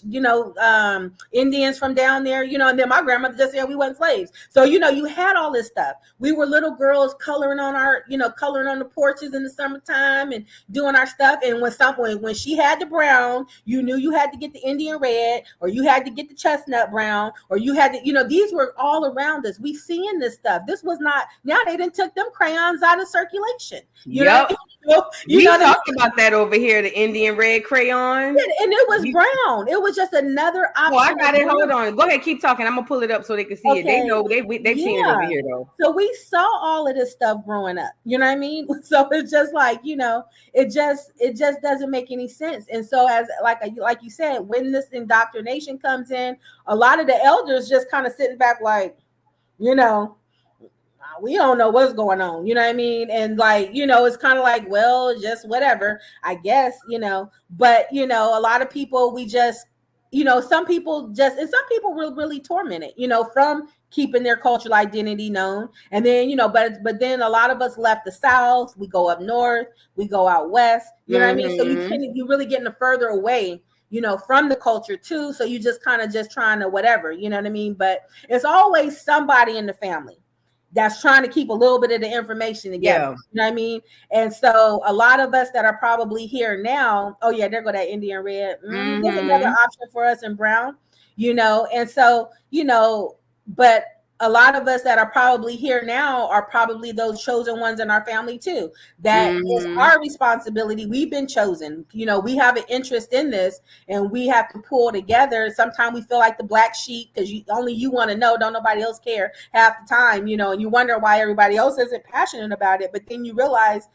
Indians from down there, and then my grandmother just said we weren't slaves. So, you had all this stuff. We were little girls coloring on the porches in the summertime and doing our stuff. And when she had the brown, you knew you had to get the Indian red, or you had to get the chestnut brown, or you had to, these were all around us. We seeing this stuff. This was not, now they didn't took them crayons out of circulation. You know we talked about that over here, the Indian red crayon. And it was brown. It was just another option. Oh, I got it. Hold on. Go ahead, keep talking. I'm gonna pull it up so they can see it. They know they've seen it over here though. So we saw all of this stuff growing up. You know what I mean? So it's just like, it just doesn't make any sense. And so as like you said, when this indoctrination comes in, a lot of the elders just kind of sitting back like, we don't know what's going on, you know what I mean? And it's kind of like, well, just whatever, I guess, but a lot of people, we just, some people were really tormented, from keeping their cultural identity known. And then, but then a lot of us left the South, we go up north, we go out west, you know what I mean? So you really getting further away, from the culture too. So you just kind of just trying to whatever, you know what I mean? But it's always somebody in the family that's trying to keep a little bit of the information together. You know what I mean? And so a lot of us that are probably here now, oh yeah, there go that Indian red. There's another option for us in brown, and so, but a lot of us that are probably here now are probably those chosen ones in our family too. That is our responsibility. We've been chosen. We have an interest in this, and we have to pull together. Sometimes we feel like the black sheep because only you want to know. Don't nobody else care half the time. And you wonder why everybody else isn't passionate about it. But then you realize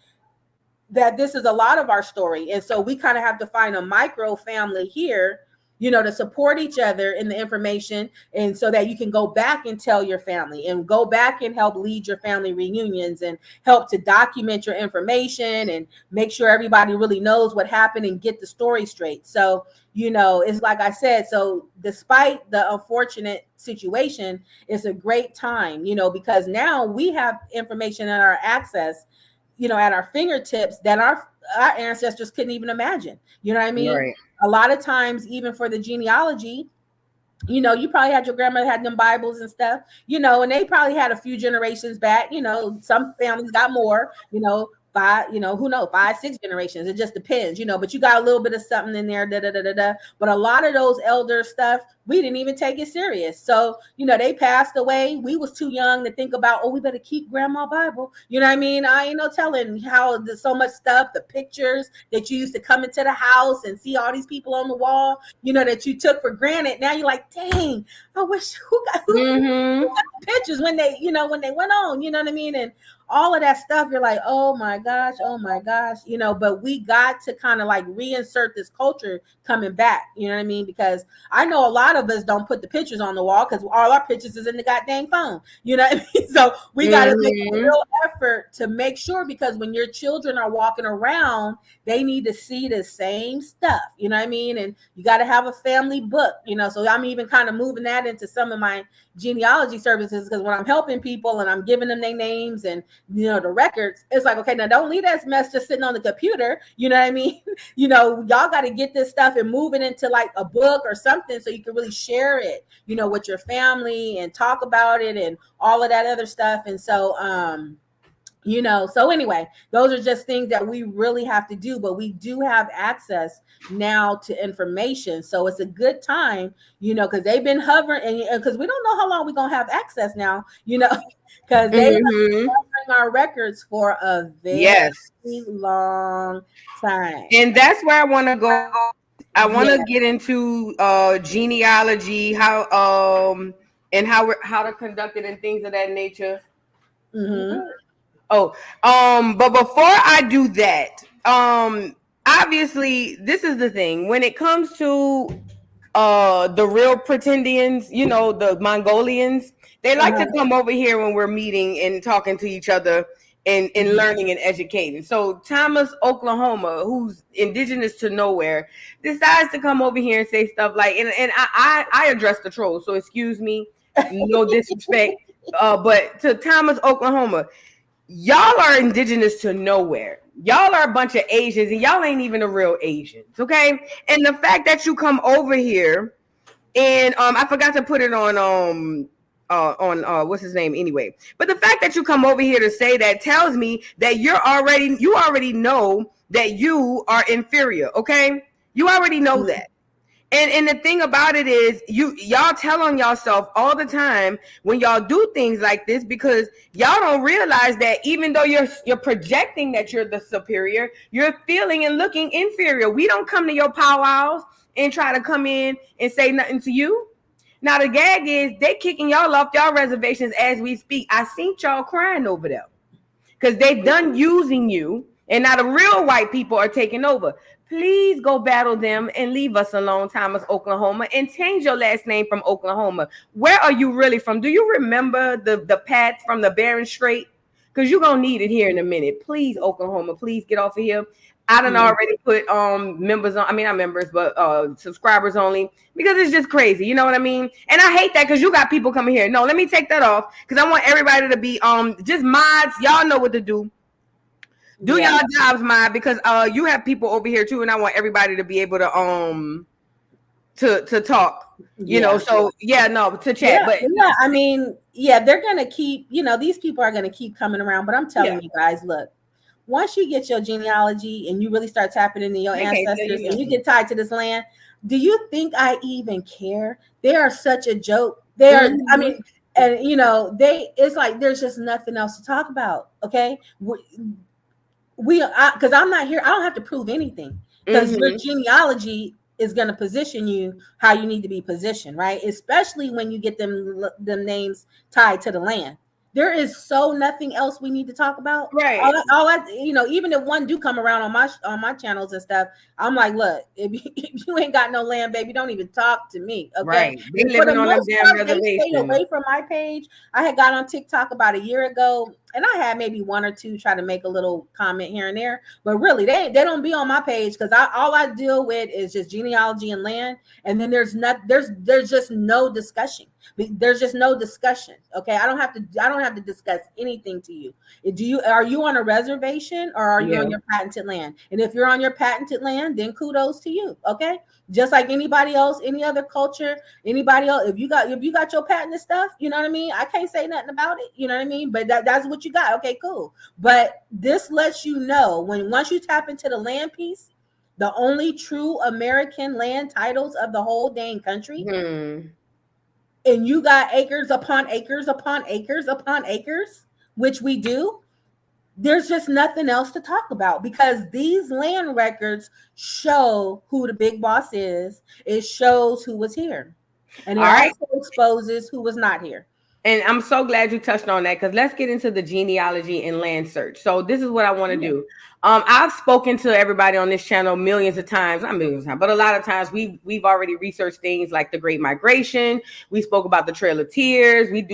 that this is a lot of our story, and so we kind of have to find a micro family here, to support each other in the information, and so that you can go back and tell your family and go back and help lead your family reunions and help to document your information and make sure everybody really knows what happened and get the story straight. So, it's like I said, so despite the unfortunate situation, it's a great time, because now we have information at our access, at our fingertips that our ancestors couldn't even imagine. You know what I mean? Right. A lot of times, even for the genealogy, you probably had your grandmother had them Bibles and stuff, and they probably had a few generations back. Some families got more, 5, who knows, 5, 6 generations. It just depends, but you got a little bit of something in there, But a lot of those elder stuff, we didn't even take it serious. So, they passed away. We was too young to think about, we better keep grandma Bible. You know what I mean? I ain't no telling how there's so much stuff, the pictures that you used to come into the house and see all these people on the wall, that you took for granted. Now you're like, dang, I wish who got the pictures when they, when they went on, you know what I mean? And all of that stuff, you're like, oh my gosh, but we got to kind of like reinsert this culture coming back, you know what I mean? Because I know a lot of us don't put the pictures on the wall because all our pictures is in the goddamn phone, you know what I mean? So we got to make a real effort to make sure, because when your children are walking around, they need to see the same stuff, you know what I mean? And you got to have a family book, so I'm even kind of moving that into some of my genealogy services, because when I'm helping people and I'm giving them their names and the records. It's like, okay, now don't leave that mess just sitting on the computer. You know what I mean? Y'all got to get this stuff and move it into like a book or something so you can really share it, with your family and talk about it and all of that other stuff. And so, so anyway, those are just things that we really have to do, but we do have access now to information. So it's a good time, because they've been hovering, and because we don't know how long we're going to have access now, because they have been hovering our records for a very long time. And that's where I want to go. I want to get into genealogy, how and how to conduct it and things of that nature. But before I do that, obviously this is the thing when it comes to the real pretendians, the Mongolians, they like to come over here when we're meeting and talking to each other and learning and educating. So Thomas, Oklahoma, who's indigenous to nowhere, decides to come over here and say stuff like, and I address the trolls, so excuse me, no disrespect, but to Thomas, Oklahoma, y'all are indigenous to nowhere. Y'all are a bunch of Asians, and y'all ain't even the real Asians, okay? And the fact that you come over here, and I forgot to put it on what's his name anyway. But the fact that you come over here to say that tells me that you already know that you are inferior, okay? You already know that. And the thing about it is y'all tell on yourself all the time when y'all do things like this, because y'all don't realize that even though you're projecting that you're the superior, you're feeling and looking inferior. We don't come to your powwows and try to come in and say nothing to you. Now the gag is they kicking y'all off y'all reservations as we speak. I seen y'all crying over them because they done using you, and now the real white people are taking over. Please go battle them and leave us alone, Thomas, Oklahoma, and change your last name from Oklahoma. Where are you really from? Do you remember the path from the Bering Strait? Because you're going to need it here in a minute. Please, Oklahoma, please get off of here. I done already put members on, not members, but subscribers only, because it's just crazy. You know what I mean? And I hate that because you got people coming here. No, let me take that off because I want everybody to be just mods. Y'all know what to do. Do y'all jobs, Mod, because you have people over here too, and I want everybody to be able to talk. To chat. But they're gonna keep. These people are gonna keep coming around. But I'm telling you guys, look. Once you get your genealogy and you really start tapping into your ancestors and you get tied to this land, do you think I even care? They are such a joke. They are. And it's like there's just nothing else to talk about. Okay. Because I'm not here, I don't have to prove anything because your genealogy is going to position you how you need to be positioned, right? Especially when you get them names tied to the land. There is nothing else we need to talk about, right? Even if one do come around on my channels and stuff, I'm like, look, if you ain't got no land, baby, don't even talk to me, okay? Right. They living on them damn reservations. Stay away from my page. I had got on TikTok about a year ago, and I had maybe one or two try to make a little comment here and there, but really, they don't be on my page because all I deal with is just genealogy and land, and then there's just no discussion. There's just no discussion. Okay, I don't have to discuss anything to you. Are you on a reservation or are you on your patented land? And if you're on your patented land, then kudos to you. Okay, just like anybody else, any other culture, anybody else. If you got your patented stuff, you know what I mean. I can't say nothing about it. You know what I mean. But that's what you got. Okay, cool. But this lets you know once you tap into the land piece, the only true American land titles of the whole dang country. And you got acres upon acres upon acres upon acres, which we do, there's just nothing else to talk about because these land records show who the big boss is. It shows who was here. And it also exposes who was not here. And I'm so glad you touched on that because let's get into the genealogy and land search. So this is what I want to do. I've spoken to everybody on this channel millions of times, not millions of times, but a lot of times we've already researched things like the Great Migration. We spoke about the Trail of Tears. We've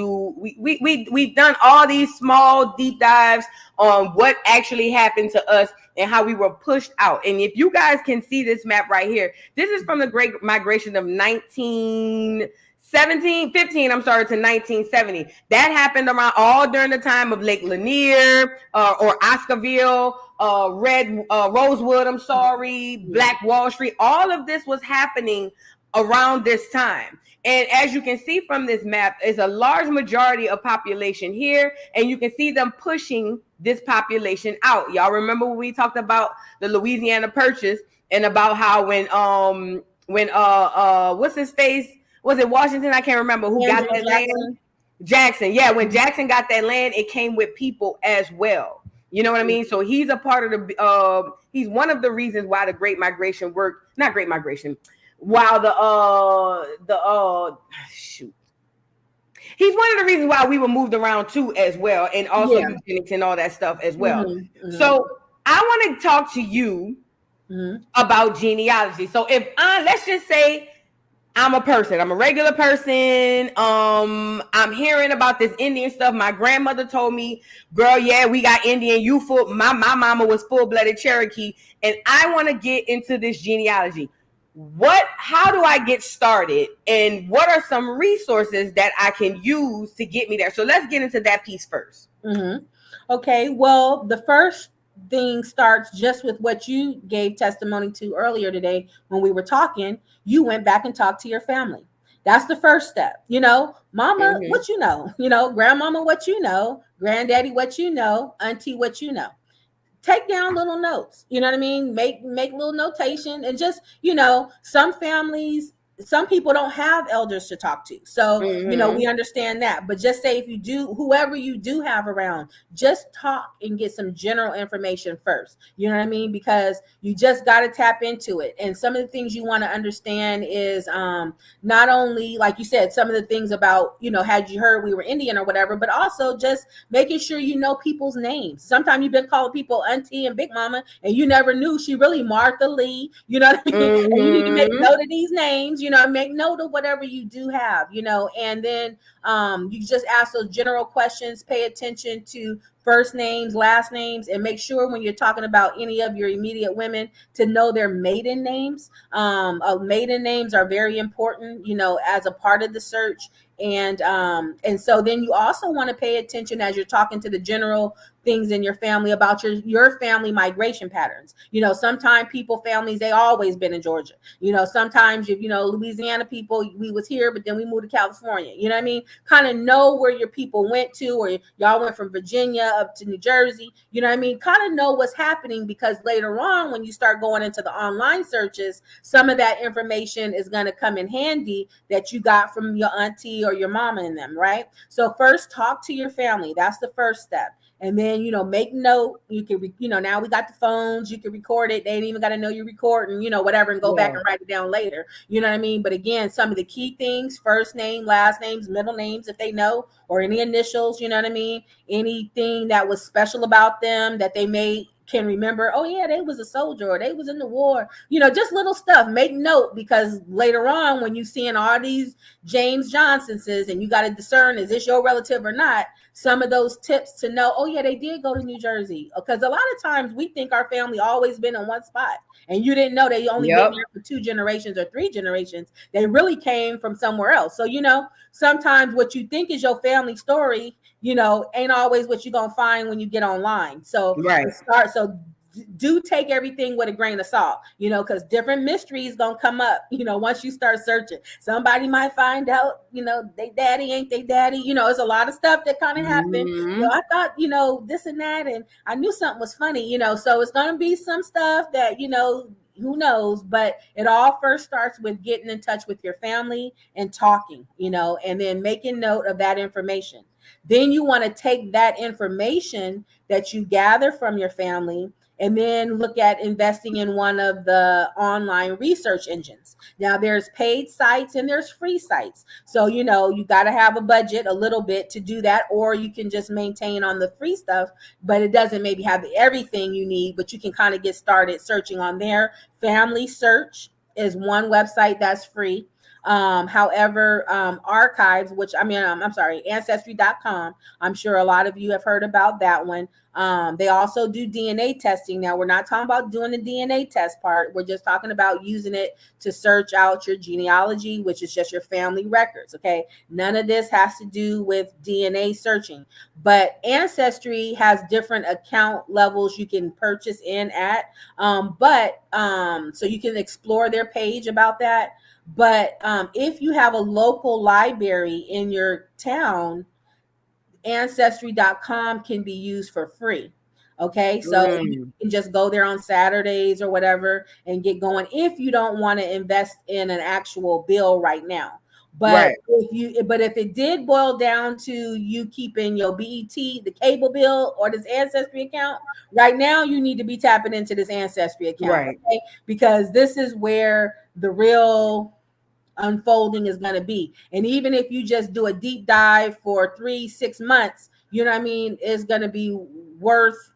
done all these small deep dives on what actually happened to us and how we were pushed out. And if you guys can see this map right here, this is from the Great Migration of 19 15, I'm sorry, to 1970. That happened around all during the time of Lake Lanier or Oscarville, Rosewood, I'm sorry, Black Wall Street. All of this was happening around this time. And as you can see from this map, is a large majority of population here, and you can see them pushing this population out. Y'all remember when we talked about the Louisiana Purchase and about how when what's his face? Was it Washington? I can't remember who got that land. Jackson. Yeah, when Jackson got that land, it came with people as well. You know what I mean? So he's a part of the he's one of the reasons why the Great Migration worked, not Great Migration, while shoot. He's one of the reasons why we were moved around too as well, and also eugenics and all that stuff as well. So I want to talk to you about genealogy. So if let's just say I'm a person, I'm a regular person. I'm hearing about this Indian stuff. My grandmother told me, girl, yeah, we got Indian. You full. My mama was full-blooded Cherokee, and I want to get into this genealogy. How do I get started, and what are some resources that I can use to get me there? So let's get into that piece first. Okay, well, the first thing starts just with what you gave testimony to earlier today when we were talking. You went back and talked to your family. That's the first step. Mama, what you know? Grandmama, what you know? Granddaddy, what you know? Auntie, what you know? Take down little notes. You know what I mean? Make little notation, and just, some families, some people don't have elders to talk to. So, we understand that. But just say if you do, whoever you do have around, just talk and get some general information first. You know what I mean? Because you just got to tap into it. And some of the things you want to understand is not only, like you said, some of the things about, had you heard we were Indian or whatever, but also just making sure you know people's names. Sometimes you've been calling people auntie and big mama, and you never knew she really Martha Lee. You know what I mean? And you need to make note of these names. Make note of whatever you do have, and then you just ask those general questions, pay attention to first names, last names, and make sure when you're talking about any of your immediate women to know their maiden names. Maiden names are very important, as a part of the search. And so then you also want to pay attention as you're talking to the general things in your family about your family migration patterns. Sometimes families, they always been in Georgia. Sometimes Louisiana people, we was here, but then we moved to California. You know what I mean? Kind of know where your people went to, or y'all went from Virginia up to New Jersey. You know what I mean? Kind of know what's happening, because later on when you start going into the online searches, some of that information is going to come in handy that you got from your auntie or your mama and them, right? So first, talk to your family. That's the first step. And then, make note. You can, now we got the phones, you can record it. They ain't even got to know you're recording, whatever, and go back and write it down later. You know what I mean? But again, some of the key things: first name, last names, middle names, if they know, or any initials, you know what I mean? Anything that was special about them that they can remember. Oh yeah, they was a soldier, or they was in the war, just little stuff. Make note, because later on when you seeing all these James Johnsons and you got to discern, is this your relative or not? Some of those tips to know, oh yeah, they did go to New Jersey. Because a lot of times we think our family always been in one spot, and you didn't know they only been there for 2 generations or 3 generations. They really came from somewhere else. So sometimes what you think is your family story, ain't always what you're gonna find when you get online. So do take everything with a grain of salt, because different mysteries gonna come up, once you start searching. Somebody might find out, they daddy ain't they daddy. It's a lot of stuff that kind of happened. I thought, this and that, and I knew something was funny, so it's gonna be some stuff that, who knows, but it all first starts with getting in touch with your family and talking, and then making note of that information. Then you want to take that information that you gather from your family and then look at investing in one of the online research engines. Now there's paid sites and there's free sites. So, you got to have a budget a little bit to do that, or you can just maintain on the free stuff, but it doesn't maybe have everything you need, but you can kind of get started searching on there. Family Search is one website that's free. However, Archives, which Ancestry.com, I'm sure a lot of you have heard about that one. They also do DNA testing. Now, we're not talking about doing the DNA test part. We're just talking about using it to search out your genealogy, which is just your family records. Okay. None of this has to do with DNA searching, but Ancestry has different account levels you can purchase in at. So you can explore their page about that. But if you have a local library in your town, Ancestry.com can be used for free. Okay, so you can just go there on Saturdays or whatever and get going if you don't want to invest in an actual bill right now. But if it did boil down to you keeping your BET, the cable bill, or this Ancestry account, right now you need to be tapping into this Ancestry account, okay? Because this is where the real unfolding is going to be. And even if you just do a deep dive for 3-6 months, you know what I mean, it's going to be worth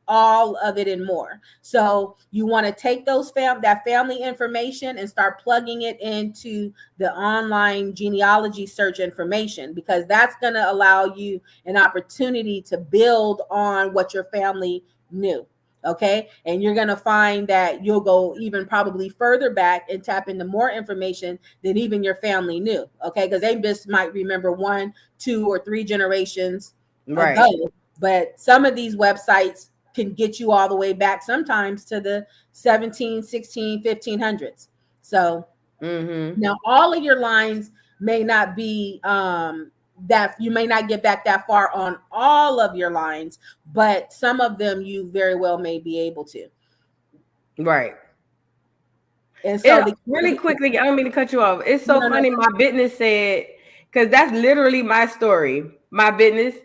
all of it and more. So you want to take that family information and start plugging it into the online genealogy search information, because that's going to allow you an opportunity to build on what your family knew. Okay. And you're going to find that you'll go even probably further back and tap into more information than even your family knew. Okay. Because they just might remember 1, 2, or 3 generations ago. But some of these websites can get you all the way back sometimes to the 17, 16, 1500s. So now all of your lines may not be that you may not get back that far on all of your lines, but some of them you very well may be able to. Right. And so really quickly, I don't mean to cut you off. It's so funny. My business said, because that's literally my story. My business,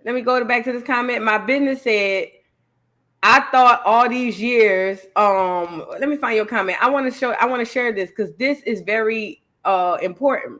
let me go back to this comment. My business said, I thought all these years, let me find your comment. I want to share this because this is very important.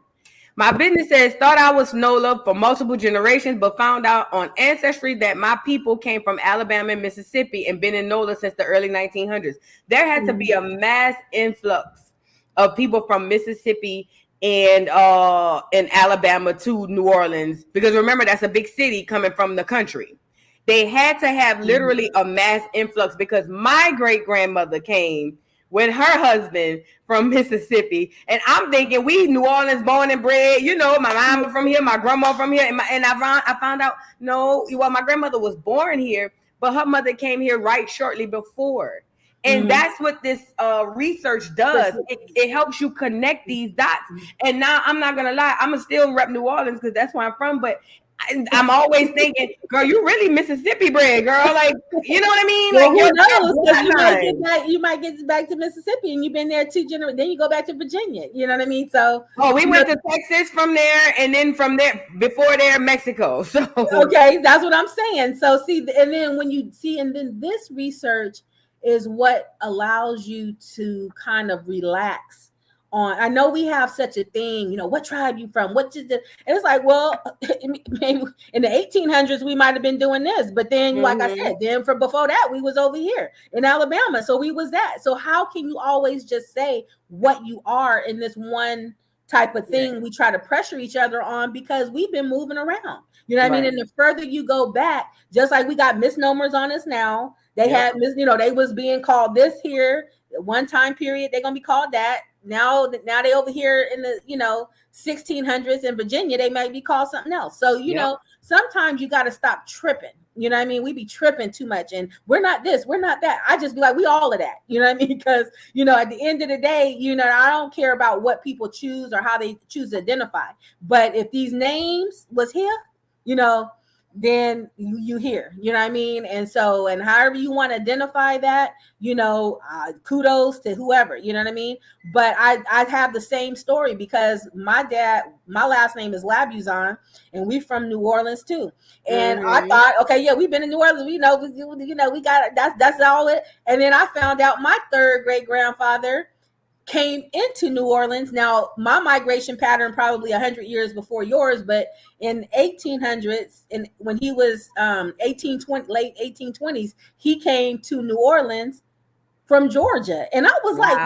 My business says, thought I was NOLA for multiple generations, but found out on Ancestry that my people came from Alabama and Mississippi and been in NOLA since the early 1900s. There had to be a mass influx of people from Mississippi and Alabama to New Orleans, because remember, that's a big city coming from the country. They had to have literally a mass influx because my great grandmother came with her husband from Mississippi. And I'm thinking, we New Orleans born and bred, you know, my mama from here, my grandma from here. And I found out, no, well, my grandmother was born here, but her mother came here right shortly before. And that's what this research does. It helps you connect these dots. And now I'm not going to lie, I'm going to still rep New Orleans because that's where I'm from. But I'm always thinking, girl, you really Mississippi bred, girl. Like, you know what I mean? Well, like, who knows? You might get back to Mississippi and you've been there 2 generations. Then you go back to Virginia. You know what I mean? So, we went to Texas from there, and then from there, before there, Mexico. So, okay, that's what I'm saying. So, see, and then and then this research is what allows you to kind of relax. I know we have such a thing, you know, what tribe you from? What you did? And it's like, well, maybe in the 1800s we might have been doing this, but then, like I said, then from before that we was over here in Alabama, so we was that. So how can you always just say what you are in this one type of thing? We try to pressure each other on because we've been moving around. You know what I mean? And the further you go back, just like we got misnomers on us now, they had, you know, they was being called this here one time period, they're gonna be called that. Now they over here in the, you know, 1600s in Virginia, they might be called something else. So, you know, sometimes you got to stop tripping. You know what I mean? We be tripping too much and we're not this, we're not that. I just be like, we all of that. You know what I mean? Because, you know, at the end of the day, you know, I don't care about what people choose or how they choose to identify. But if these names was here, you know, then you hear, you know what I mean? And so, and however you want to identify that, you know, kudos to whoever, you know what I mean? But I have the same story because my last name is Labuzon and we from New Orleans too. And I thought, okay, yeah, we've been in New Orleans, we got that's all it. And then I found out my 3rd great grandfather came into New Orleans. Now, my migration pattern probably 100 years before yours, but in 1800s, and when he was late 1820s, he came to New Orleans from Georgia, and I was like,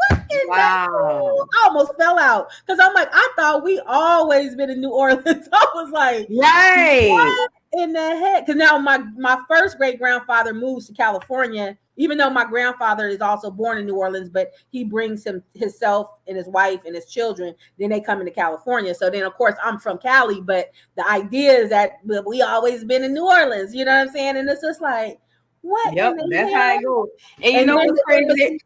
what in that? I almost fell out because I'm like, I thought we always been in New Orleans. I was like, right. What? in the heck? Because now my first great grandfather moves to California, even though my grandfather is also born in New Orleans, but he brings himself and his wife and his children. Then they come into California. So then, of course, I'm from Cali, but the idea is that we always been in New Orleans. You know what I'm saying? And it's just like, what? Yep, that's how it goes. And you know what's crazy?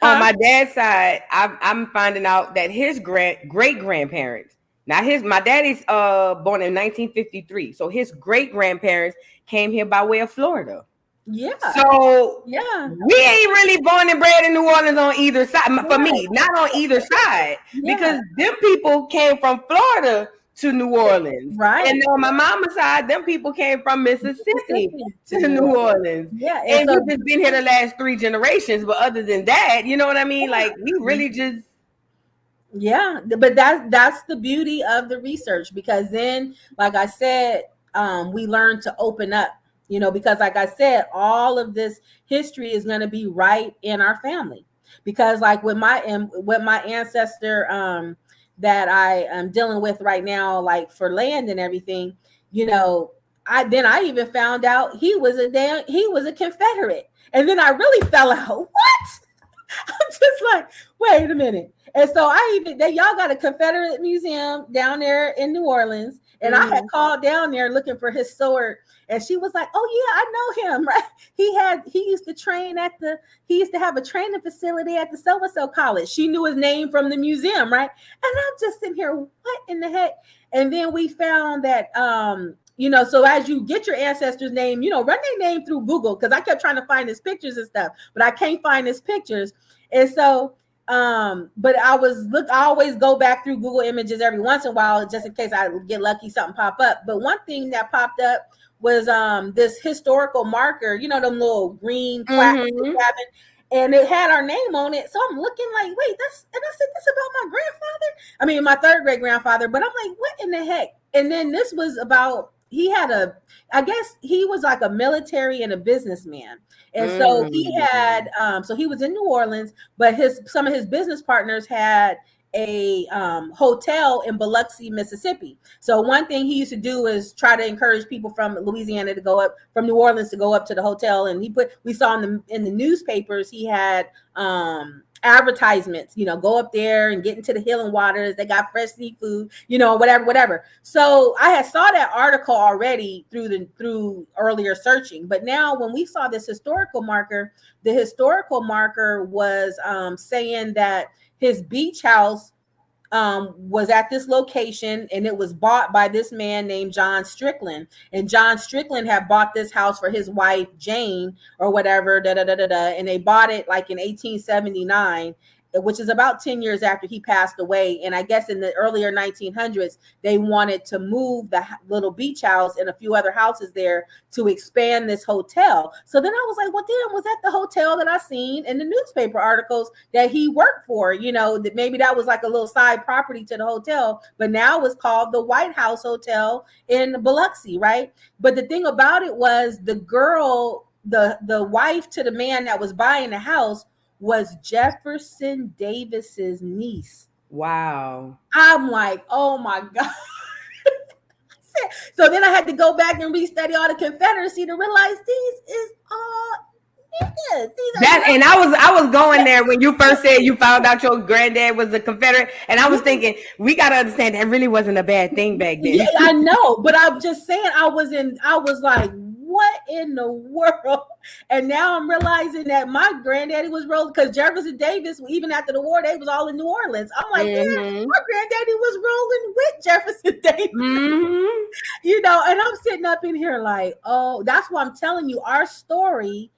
On my dad's side, I'm finding out that his great grandparents. Now my daddy's born in 1953, so his great grandparents came here by way of Florida. Yeah. So yeah, we ain't really born and bred in New Orleans on either side. For me, not on either side, because them people came from Florida to New Orleans, right? And on my mama's side, them people came from Mississippi to New Orleans. Yeah, and we've just been here the last 3 generations. But other than that, you know what I mean? Like we really just. Yeah, but that's the beauty of the research, because then, like I said, we learn to open up, you know, because like I said, all of this history is going to be right in our family, because like with my ancestor that I am dealing with right now, like for land and everything, you know, I even found out he was a Confederate, and then I really fell out. What? I'm just like, wait a minute. And so y'all got a Confederate museum down there in New Orleans. And I had called down there looking for his sword. And she was like, oh yeah, I know him, right? He used to have a training facility at the so-and-so college. She knew his name from the museum, right? And I'm just sitting here, what in the heck? And then we found that you know, so as you get your ancestor's name, you know, run their name through Google, because I kept trying to find his pictures and stuff, but I can't find his pictures. And so, but I always go back through Google Images every once in a while, just in case I get lucky, something pop up. But one thing that popped up was this historical marker, you know, them little green plaques, and it had our name on it. So I'm looking like, wait, and I said, this about my grandfather? I mean, my third great grandfather, but I'm like, what in the heck? And then this was about, I guess he was like a military and a businessman. And so he had, so he was in New Orleans, but some of his business partners had a hotel in Biloxi, Mississippi. So one thing he used to do is try to encourage people from Louisiana to go up, from New Orleans to go up to the hotel. And we saw in the newspapers, he had advertisements, you know, go up there and get into the Healing Waters. They got fresh seafood, you know, whatever. So I had saw that article already through earlier searching. But now when we saw this historical marker, the historical marker was saying that his beach house was at this location, and it was bought by this man named John Strickland. And John Strickland had bought this house for his wife, Jane, or whatever, and they bought it like in 1879, which is about 10 years after he passed away. And I guess in the earlier 1900s, they wanted to move the little beach house and a few other houses there to expand this hotel. So then I was like, well, damn, was that the hotel that I seen in the newspaper articles that he worked for? You know, that maybe that was like a little side property to the hotel, but now it's called the White House Hotel in Biloxi, right? But the thing about it was the girl, the wife to the man that was buying the house, was Jefferson Davis's niece. Wow. I'm like, oh my God. So then I had to go back and restudy all the Confederacy to realize these is all niggas. And I was going there when you first said you found out your granddad was a Confederate, and I was thinking, we got to understand that really wasn't a bad thing back then. Yeah, I know, but I'm just saying, I was like, what in the world? And now I'm realizing that my granddaddy was rolling, because Jefferson Davis, even after the war, they was all in New Orleans. I'm like, yeah, my granddaddy was rolling with Jefferson Davis. You know, and I'm sitting up in here like, oh, that's why I'm telling you, our story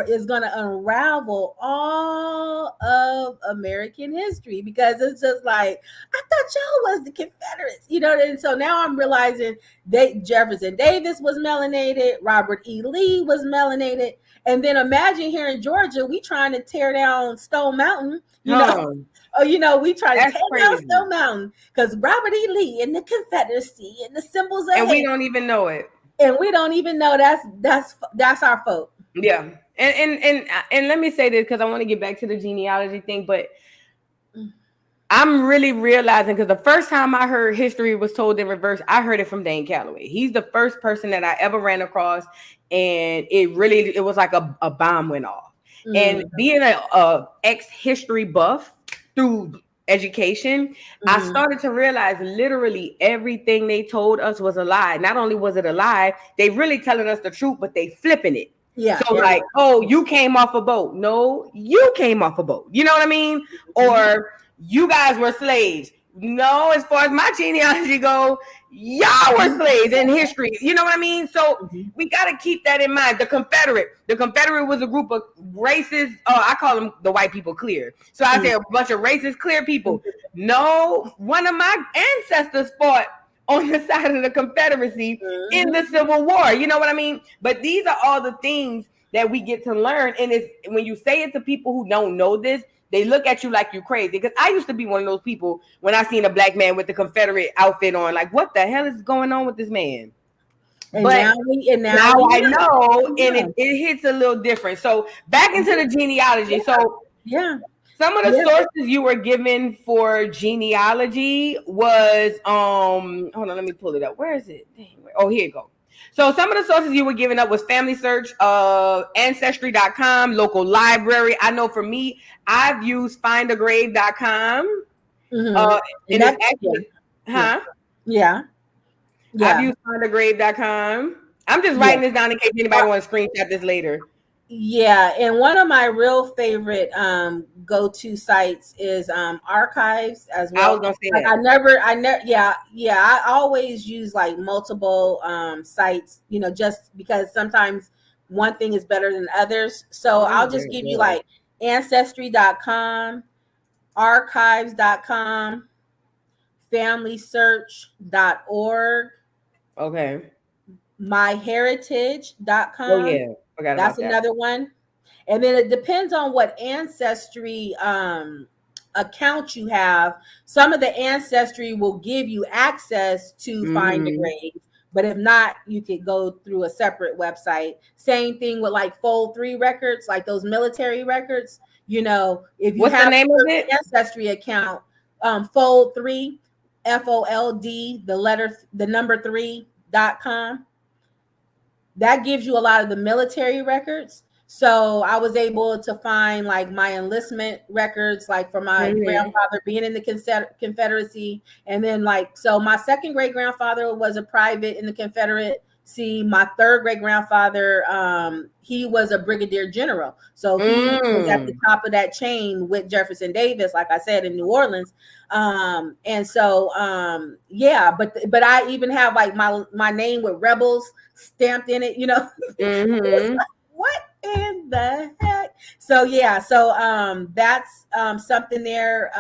is going to unravel all of American history, because it's just like, I thought y'all was the Confederates, you know. And so now I'm realizing that Jefferson Davis was melanated, Robert E. Lee was melanated, and then imagine here in Georgia, we trying to tear down Stone Mountain, you know. Oh, you know, we try to tear down Stone Mountain because Robert E. Lee and the Confederacy and the symbols of and we don't even know it. And we don't even know that's our fault. Yeah. And let me say this, because I want to get back to the genealogy thing, but I'm really realizing, because the first time I heard history was told in reverse, I heard it from Dane Calloway. He's the first person that I ever ran across, and it was like a bomb went off. And being a ex-history buff through education, I started to realize literally everything they told us was a lie. Not only was it a lie, they really telling us the truth, but they flipping it. Yeah. So like, oh, you came off a boat. No, you came off a boat. You know what I mean? Or you guys were slaves. No, as far as my genealogy go, y'all were slaves in history. You know what I mean? So we got to keep that in mind. The Confederate was a group of racist. Oh, I call them the white people clear. So I say a bunch of racist clear people. No, one of my ancestors fought on the side of the Confederacy in the Civil War. You know what I mean? But these are all the things that we get to learn. And it's when you say it to people who don't know this, they look at you like you're crazy. Because I used to be one of those people when I seen a black man with the Confederate outfit on, like, what the hell is going on with this man? And but now I know, and it hits a little different. So back into the genealogy. So some of the sources you were given for genealogy was hold on, let me pull it up. Where is it? Oh, here you go. So some of the sources you were giving up was Family Search, Ancestry.com, local library. I know for me, I've used findagrave.com. And it's actually, I've used findagrave.com. I'm just writing this down in case anybody wants to screenshot this later. Yeah, and one of my real favorite go-to sites is archives as well. I was gonna say that. I always use like multiple sites, you know, just because sometimes one thing is better than others. So I'll just give you like ancestry.com, archives.com, familysearch.org. Okay. myheritage.com. Oh yeah. That's another one. And then it depends on what ancestry account you have. Some of the ancestry will give you access to find a grave, but if not, you could go through a separate website. Same thing with like Fold 3 records, like those military records. You know, if you have the name of it? Ancestry account, Fold 3, FOLD, the number 3.com. That gives you a lot of the military records. So I was able to find like my enlistment records, like for my grandfather being in the Confederacy. And then so my second great grandfather was a private in the Confederacy. My third great grandfather, he was a brigadier general. So he was at the top of that chain with Jefferson Davis, like I said, in New Orleans. And so, but I even have like my name with rebels stamped in it, you know. What in the heck? So that's something there.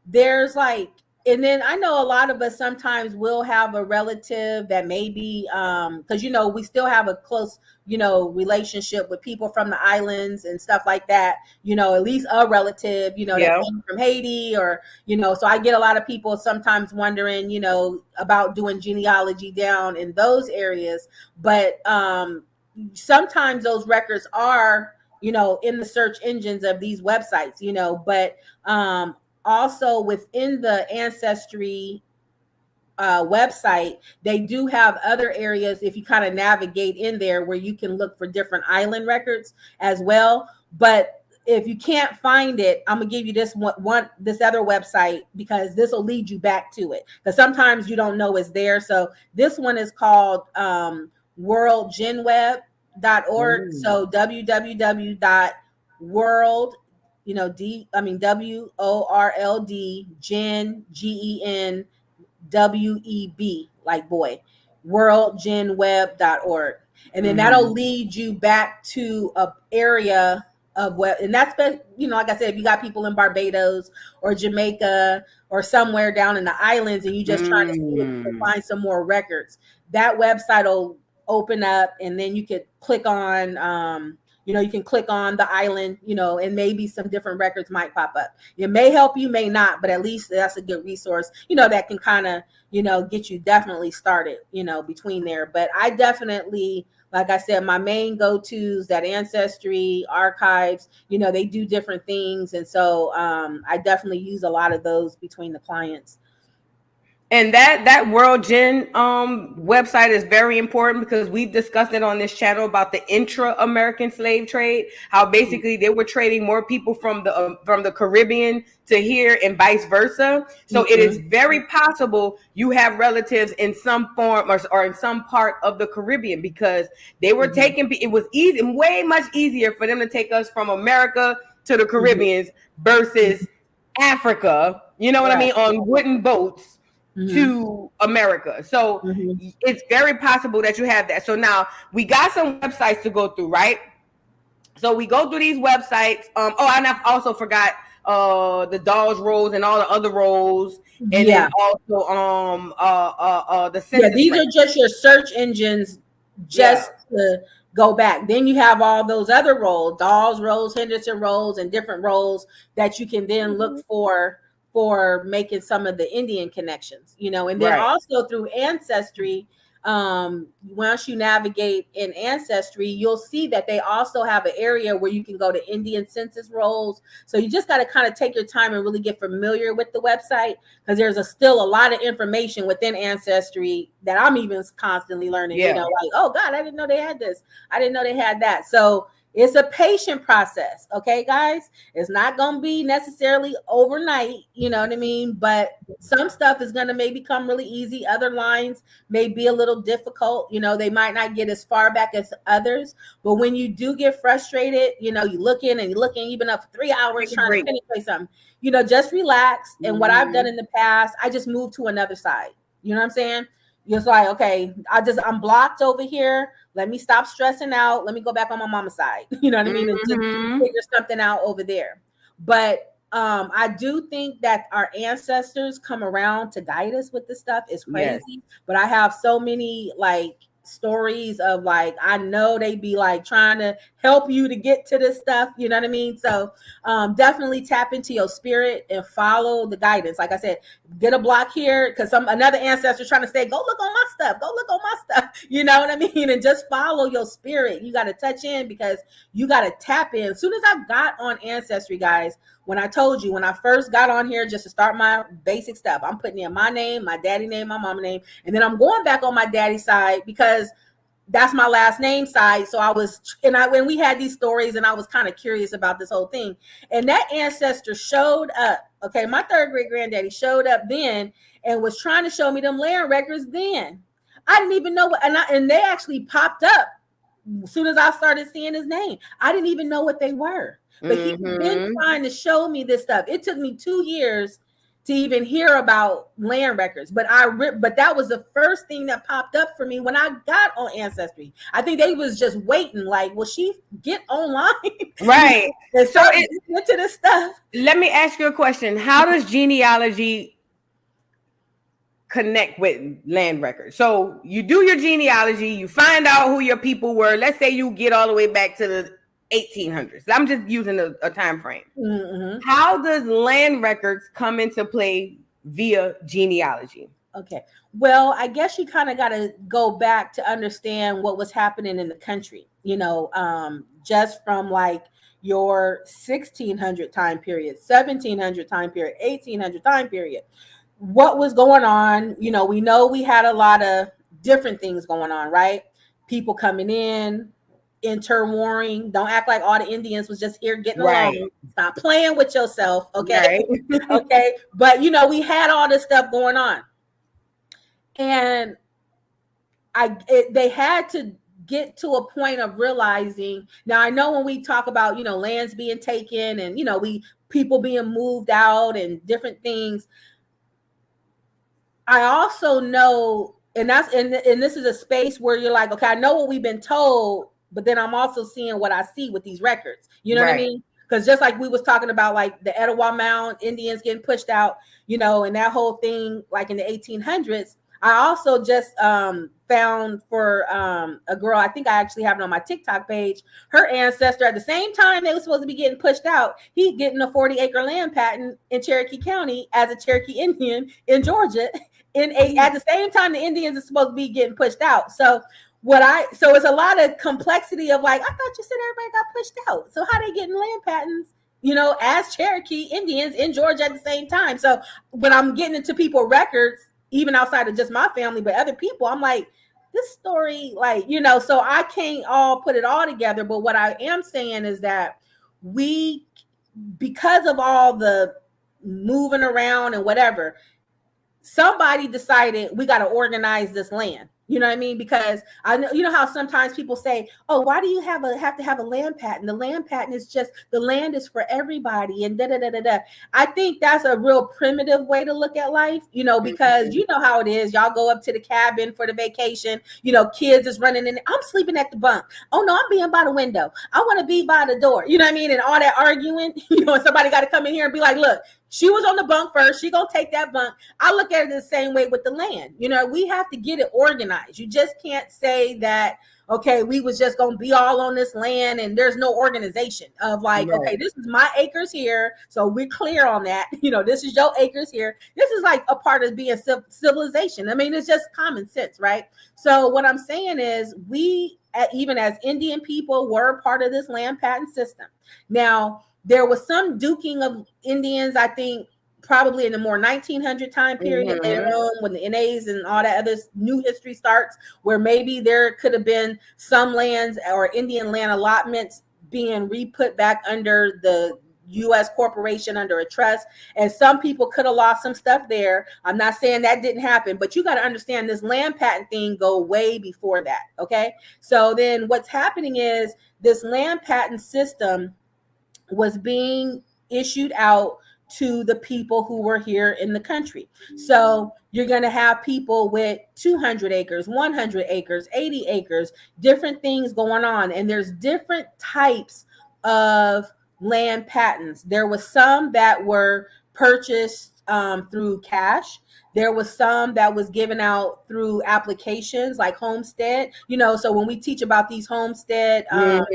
There's like, and then I know a lot of us sometimes will have a relative that maybe because you know we still have a close relationship with people from the islands and stuff like that, you know, at least a relative, you know, that came from Haiti, or so I get a lot of people sometimes wondering, about doing genealogy down in those areas. But sometimes those records are in the search engines of these websites, but also within the Ancestry website, they do have other areas, if you kind of navigate in there, where you can look for different island records as well. But if you can't find it, I'm gonna give you this this other website, because this will lead you back to it, because sometimes you don't know it's there. So this one is called worldgenweb.org. So www.world WORLD gen GENWEB, like boy, worldgenweb.org. And then that'll lead you back to a area of web. And that's been, like I said, if you got people in Barbados or Jamaica or somewhere down in the islands and you just trying to see if you can find some more records, that website will open up, and then you could click on you can click on the island, and maybe some different records might pop up. It may help you, may not, but at least that's a good resource, that can kind of, get you definitely started, between there. But I definitely, like I said, my main go-tos, that Ancestry, Archives, they do different things. And so I definitely use a lot of those between the clients. And that World Gen website is very important because we've discussed it on this channel about the intra-American slave trade, how basically they were trading more people from the Caribbean to here and vice versa. So it is very possible you have relatives in some form or in some part of the Caribbean, because they were taking, it was easy, way much easier for them to take us from America to the Caribbeans versus Africa, what I mean, on wooden boats to America. So it's very possible that you have that. So now we got some websites to go through, right? So we go through these websites. And I also forgot the Dawes rolls and all the other rolls, and then also the census. These are just your search engines, just to go back. Then you have all those other rolls, Dawes rolls, Henderson rolls, and different rolls that you can then look for making some of the Indian connections, and then also through Ancestry. Once you navigate in Ancestry, you'll see that they also have an area where you can go to Indian census rolls. So you just got to kind of take your time and really get familiar with the website, because there's still a lot of information within Ancestry that I'm even constantly learning, like, oh God, I didn't know they had this. I didn't know they had that. So it's a patient process. Okay, guys, it's not going to be necessarily overnight, you know what I mean? But some stuff is going to maybe come really easy. Other lines may be a little difficult. They might not get as far back as others. But when you do get frustrated, you looking even up for 3 hours trying to penetrate something, just relax. And what I've done in the past, I just moved to another side. You know what I'm saying? It's like, okay, I'm blocked over here. Let me stop stressing out. Let me go back on my mama's side. You know what I mean? And just figure something out over there. But I do think that our ancestors come around to guide us with this stuff. It's crazy. But I have so many stories of I know they be trying to help you to get to this stuff, you know what I mean? So definitely tap into your spirit and follow the guidance. Like I said, get a block here because another ancestor trying to say, go look on my stuff, you know what I mean? And just follow your spirit. You got to touch in because you got to tap in. As soon as I got on Ancestry, guys, when I told you, when I first got on here just to start my basic stuff, I'm putting in my name, my daddy name, my mama name, and then I'm going back on my daddy's side because that's my last name side. So when we had these stories and I was kind of curious about this whole thing, and that ancestor showed up. Okay, my third great granddaddy showed up then and was trying to show me them land records then. I didn't even know what, and they actually popped up as soon as I started seeing his name. I didn't even know what they were. But he's been trying to show me this stuff. It took me 2 years to even hear about land records, but that was the first thing that popped up for me when I got on Ancestry. I think they was just waiting, will she get online? Right. And so into this stuff. Let me ask you a question. How does genealogy connect with land records? So you do your genealogy, you find out who your people were. Let's say you get all the way back to the 1800s. I'm just using a time frame. How does land records come into play via genealogy? Okay. Well, I guess you kind of got to go back to understand what was happening in the country, just from your 1600 time period, 1700 time period, 1800 time period. What was going on? We know we had a lot of different things going on, right? People coming in, interwarring. Don't act like all the Indians was just here getting along. Stop playing with yourself, okay? Okay. But we had all this stuff going on, and they had to get to a point of realizing. Now I know when we talk about lands being taken and people being moved out and different things, I also know, and this is a space where you're like, okay, I know what we've been told, but then I'm also seeing what I see with these records. You know what I mean? Because just like we was talking about, the Etowah Mound Indians getting pushed out, and that whole thing, in the 1800s, I also just found found for a girl. I think I actually have it on my TikTok page. Her ancestor, at the same time they were supposed to be getting pushed out, he getting a 40-acre land patent in Cherokee County as a Cherokee Indian in Georgia. At the same time the Indians are supposed to be getting pushed out. So it's a lot of complexity of like, I thought you said everybody got pushed out. So how they getting land patents, as Cherokee Indians in Georgia at the same time? So when I'm getting into people records, even outside of just my family, but other people, I'm like, this story, like, so I can't all put it all together. But what I am saying is that because of all the moving around and whatever, somebody decided we got to organize this land. You know what I mean? Because I know, how sometimes people say, oh, why do you have to have a land patent? The land patent is just, the land is for everybody and da da da da da. I think that's a real primitive way to look at life, because you know how it is. Y'all go up to the cabin for the vacation, kids is running in. I'm sleeping at the bunk. Oh no, I'm being by the window. I want to be by the door. You know what I mean? And all that arguing, and somebody got to come in here and be like, look, she was on the bunk first. She gonna take that bunk. I look at it the same way with the land. We have to get it organized. You just can't say that, okay, we was just gonna be all on this land and there's no organization of like, right. Okay, this is my acres here, so we're clear on that. This is your acres here. This is like a part of being civilization. I mean, it's just common sense, right? So what I'm saying is, we, even as Indian people, were part of this land patent system. Now, there was some duking of Indians, I think, probably in the more 1900 time period, when the NAs and all that other new history starts, where maybe there could have been some lands or Indian land allotments being re-put back under the U.S. corporation under a trust, and some people could have lost some stuff there. I'm not saying that didn't happen, but you got to understand this land patent thing go way before that. Okay, so then what's happening is this land patent system was being issued out to the people who were here in the country. So you're going to have people with 200 acres, 100 acres, 80 acres, different things going on. And there's different types of land patents. There was some that were purchased through cash. There was some that was given out through applications like homestead, so when we teach about these homestead, but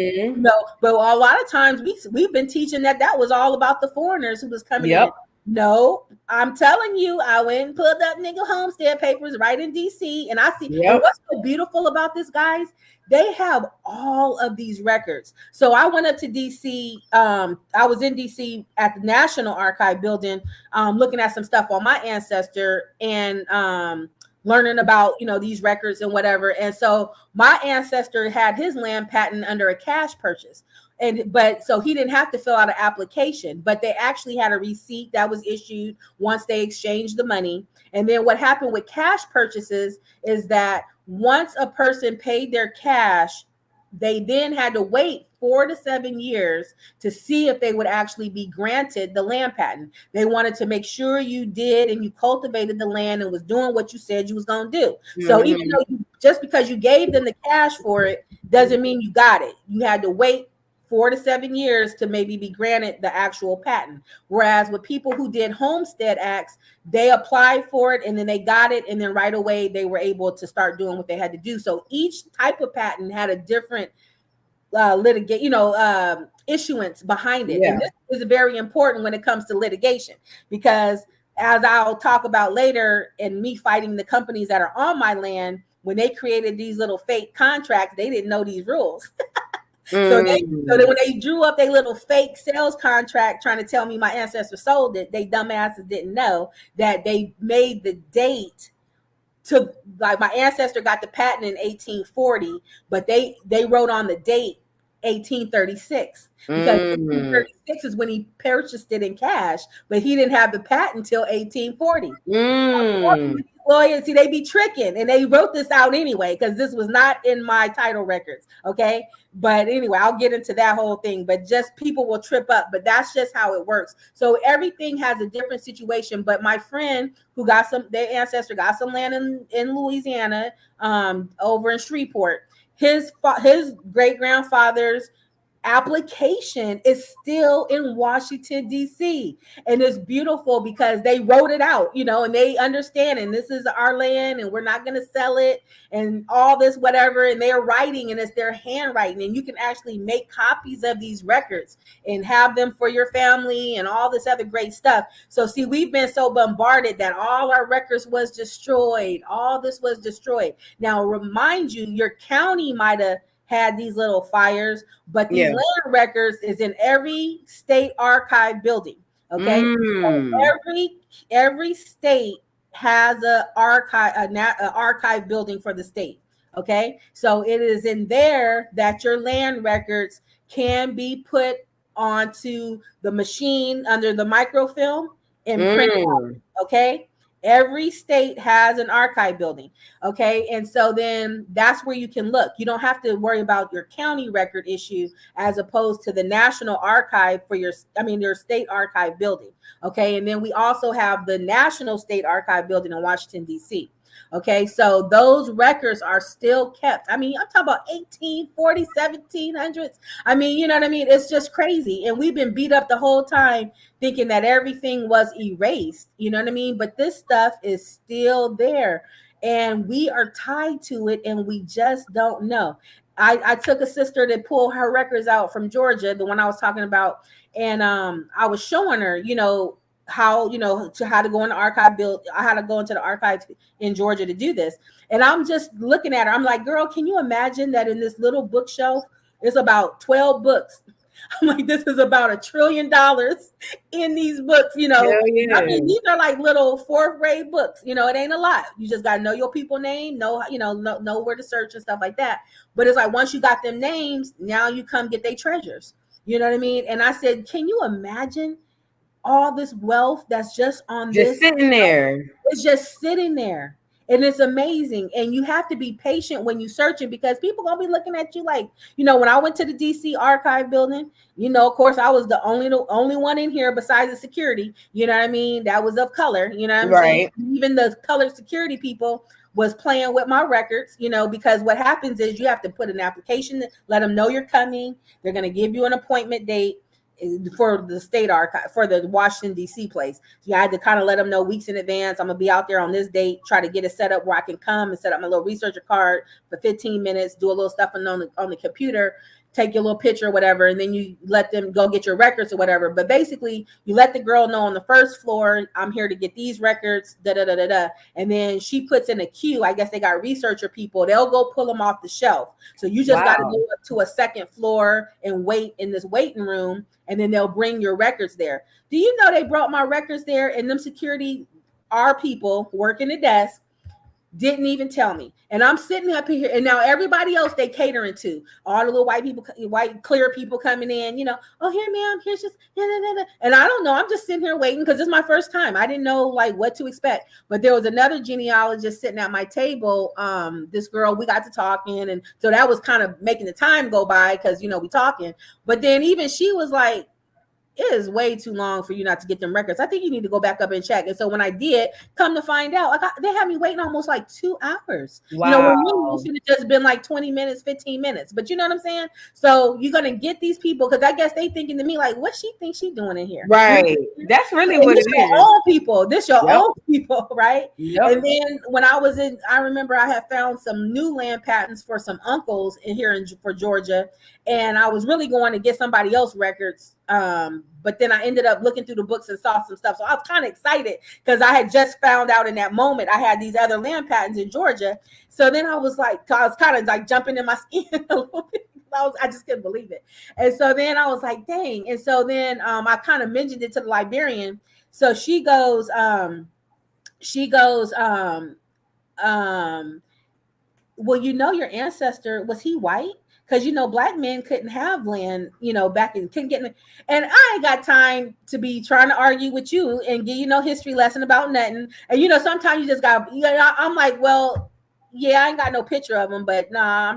a lot of times we've been teaching that was all about the foreigners who was coming in. No, I'm telling you, I went and pulled up nigga homestead papers right in DC, and I see. And what's so beautiful about this, guys, they have all of these records. So I went up to DC. I was in DC at the National Archive building, looking at some stuff on my ancestor and learning about, these records and whatever. And so my ancestor had his land patent under a cash purchase. But so he didn't have to fill out an application, but they actually had a receipt that was issued once they exchanged the money. And then what happened with cash purchases is that once a person paid their cash, they then had to wait 4 to 7 years to see if they would actually be granted the land patent. They wanted to make sure you did and you cultivated the land and was doing what you said you was going to do. So even though just because you gave them the cash for it doesn't mean you got it. You had to wait 4 to 7 years to maybe be granted the actual patent. Whereas with people who did homestead acts, they applied for it and then they got it, and then right away they were able to start doing what they had to do. So each type of patent had a different issuance behind it. And this is very important when it comes to litigation, because as I'll talk about later, in me fighting the companies that are on my land, when they created these little fake contracts, they didn't know these rules. So then when they drew up their little fake sales contract trying to tell me my ancestor sold it, they dumbasses didn't know that they made the date to, like, my ancestor got the patent in 1840, but they wrote on the date 1836, because 1836 is when he purchased it in cash, but he didn't have the patent until 1840. Lawyers, see, they be tricking, and they wrote this out anyway because this was not in my title records. Okay, but anyway, I'll get into that whole thing. But just people will trip up, but that's just how it works. So everything has a different situation. But my friend who got their ancestor got some land in Louisiana, over in Shreveport. His great grandfather's application is still in Washington, D.C. And it's beautiful because they wrote it out, and they understand, and this is our land and we're not going to sell it and all this, whatever. And they're writing, and it's their handwriting. And you can actually make copies of these records and have them for your family and all this other great stuff. So see, we've been so bombarded that all our records was destroyed. All this was destroyed. Now, remind you, your county might have had these little fires, but these land records is in every state archive building. Okay, so every state has a archive building for the state. Okay, so it is in there that your land records can be put onto the machine under the microfilm and print out. Okay, every state has an archive building. Okay, and so then that's where you can look. You don't have to worry about your county record issue as opposed to the National Archive for your state archive building. Okay, and then we also have the National State Archive building in Washington, D.C. Okay, so those records are still kept. I mean, I'm talking about 1840s, 1700s. I mean, you know what I mean? It's just crazy. And we've been beat up the whole time thinking that everything was erased. You know what I mean? But this stuff is still there. And we are tied to it, and we just don't know. I took a sister to pull her records out from Georgia, the one I was talking about, and I was showing her, how to go in the archive how to go into the archives in Georgia to do this. And I'm just looking at her. I'm like, girl, can you imagine that in this little bookshelf is about 12 books? I'm like, this is about $1 trillion in these books, I mean, these are like little 4th grade books, it ain't a lot. You just got to know your people name, know where to search and stuff like that. But it's like, once you got them names, now you come get their treasures. You know what I mean? And I said, can you imagine all this wealth that's just on this sitting there? It's just sitting there. And it's amazing. And you have to be patient when you search it, because people gonna be looking at you like, when I went to the DC archive building, of course I was the only one in here besides the security, you know what I mean? That was of color, you know what I'm saying? Even the colored security people was playing with my records, because what happens is you have to put an application, let them know you're coming. They're going to give you an appointment date for the state archive, for the Washington, D.C. place. So I had to kind of let them know weeks in advance. I'm going to be out there on this date, try to get it set up where I can come and set up my little researcher card for 15 minutes, do a little stuff on the computer, take your little picture or whatever, and then you let them go get your records or whatever. But basically, you let the girl know on the first floor, I'm here to get these records, da-da-da-da-da. And then she puts in a queue. I guess they got researcher people. They'll go pull them off the shelf. So you just got to go up to a second floor and wait in this waiting room, and then they'll bring your records there. Do you know they brought my records there, and them security, our people working the desk, didn't even tell me. And I'm sitting up here, and now everybody else they catering to, all the little white people, white clear people coming in, oh, here, ma'am, here's just, and I don't know. I'm just sitting here waiting because it's my first time. I didn't know like what to expect. But there was another genealogist sitting at my table. This girl, we got to talking, and so that was kind of making the time go by because we talking. But then even she was like, it is way too long for you not to get them records. I think you need to go back up and check. And so when I did, come to find out, they had me waiting almost like 2 hours. Wow. It should have just been like 20 minutes, 15 minutes. But you know what I'm saying? So you're going to get these people, because I guess they thinking to me like, what she thinks she doing in here? Right. That's really what it is. Your own people. This your own people, right? Yep. And then when I remember I had found some new land patents for some uncles for Georgia. And I was really going to get somebody else's records. But then I ended up looking through the books and saw some stuff. So I was kind of excited because I had just found out in that moment I had these other land patents in Georgia. So then I was kind of like jumping in my skin a little bit. I just couldn't believe it. And so then I was like, dang. And so then I kind of mentioned it to the librarian. So she goes, well, your ancestor, was he white? Because black men couldn't have land, back in, couldn't get in. And I ain't got time to be trying to argue with you and give history lesson about nothing. And sometimes you just got. I'm like, well, yeah, I ain't got no picture of them, but nah,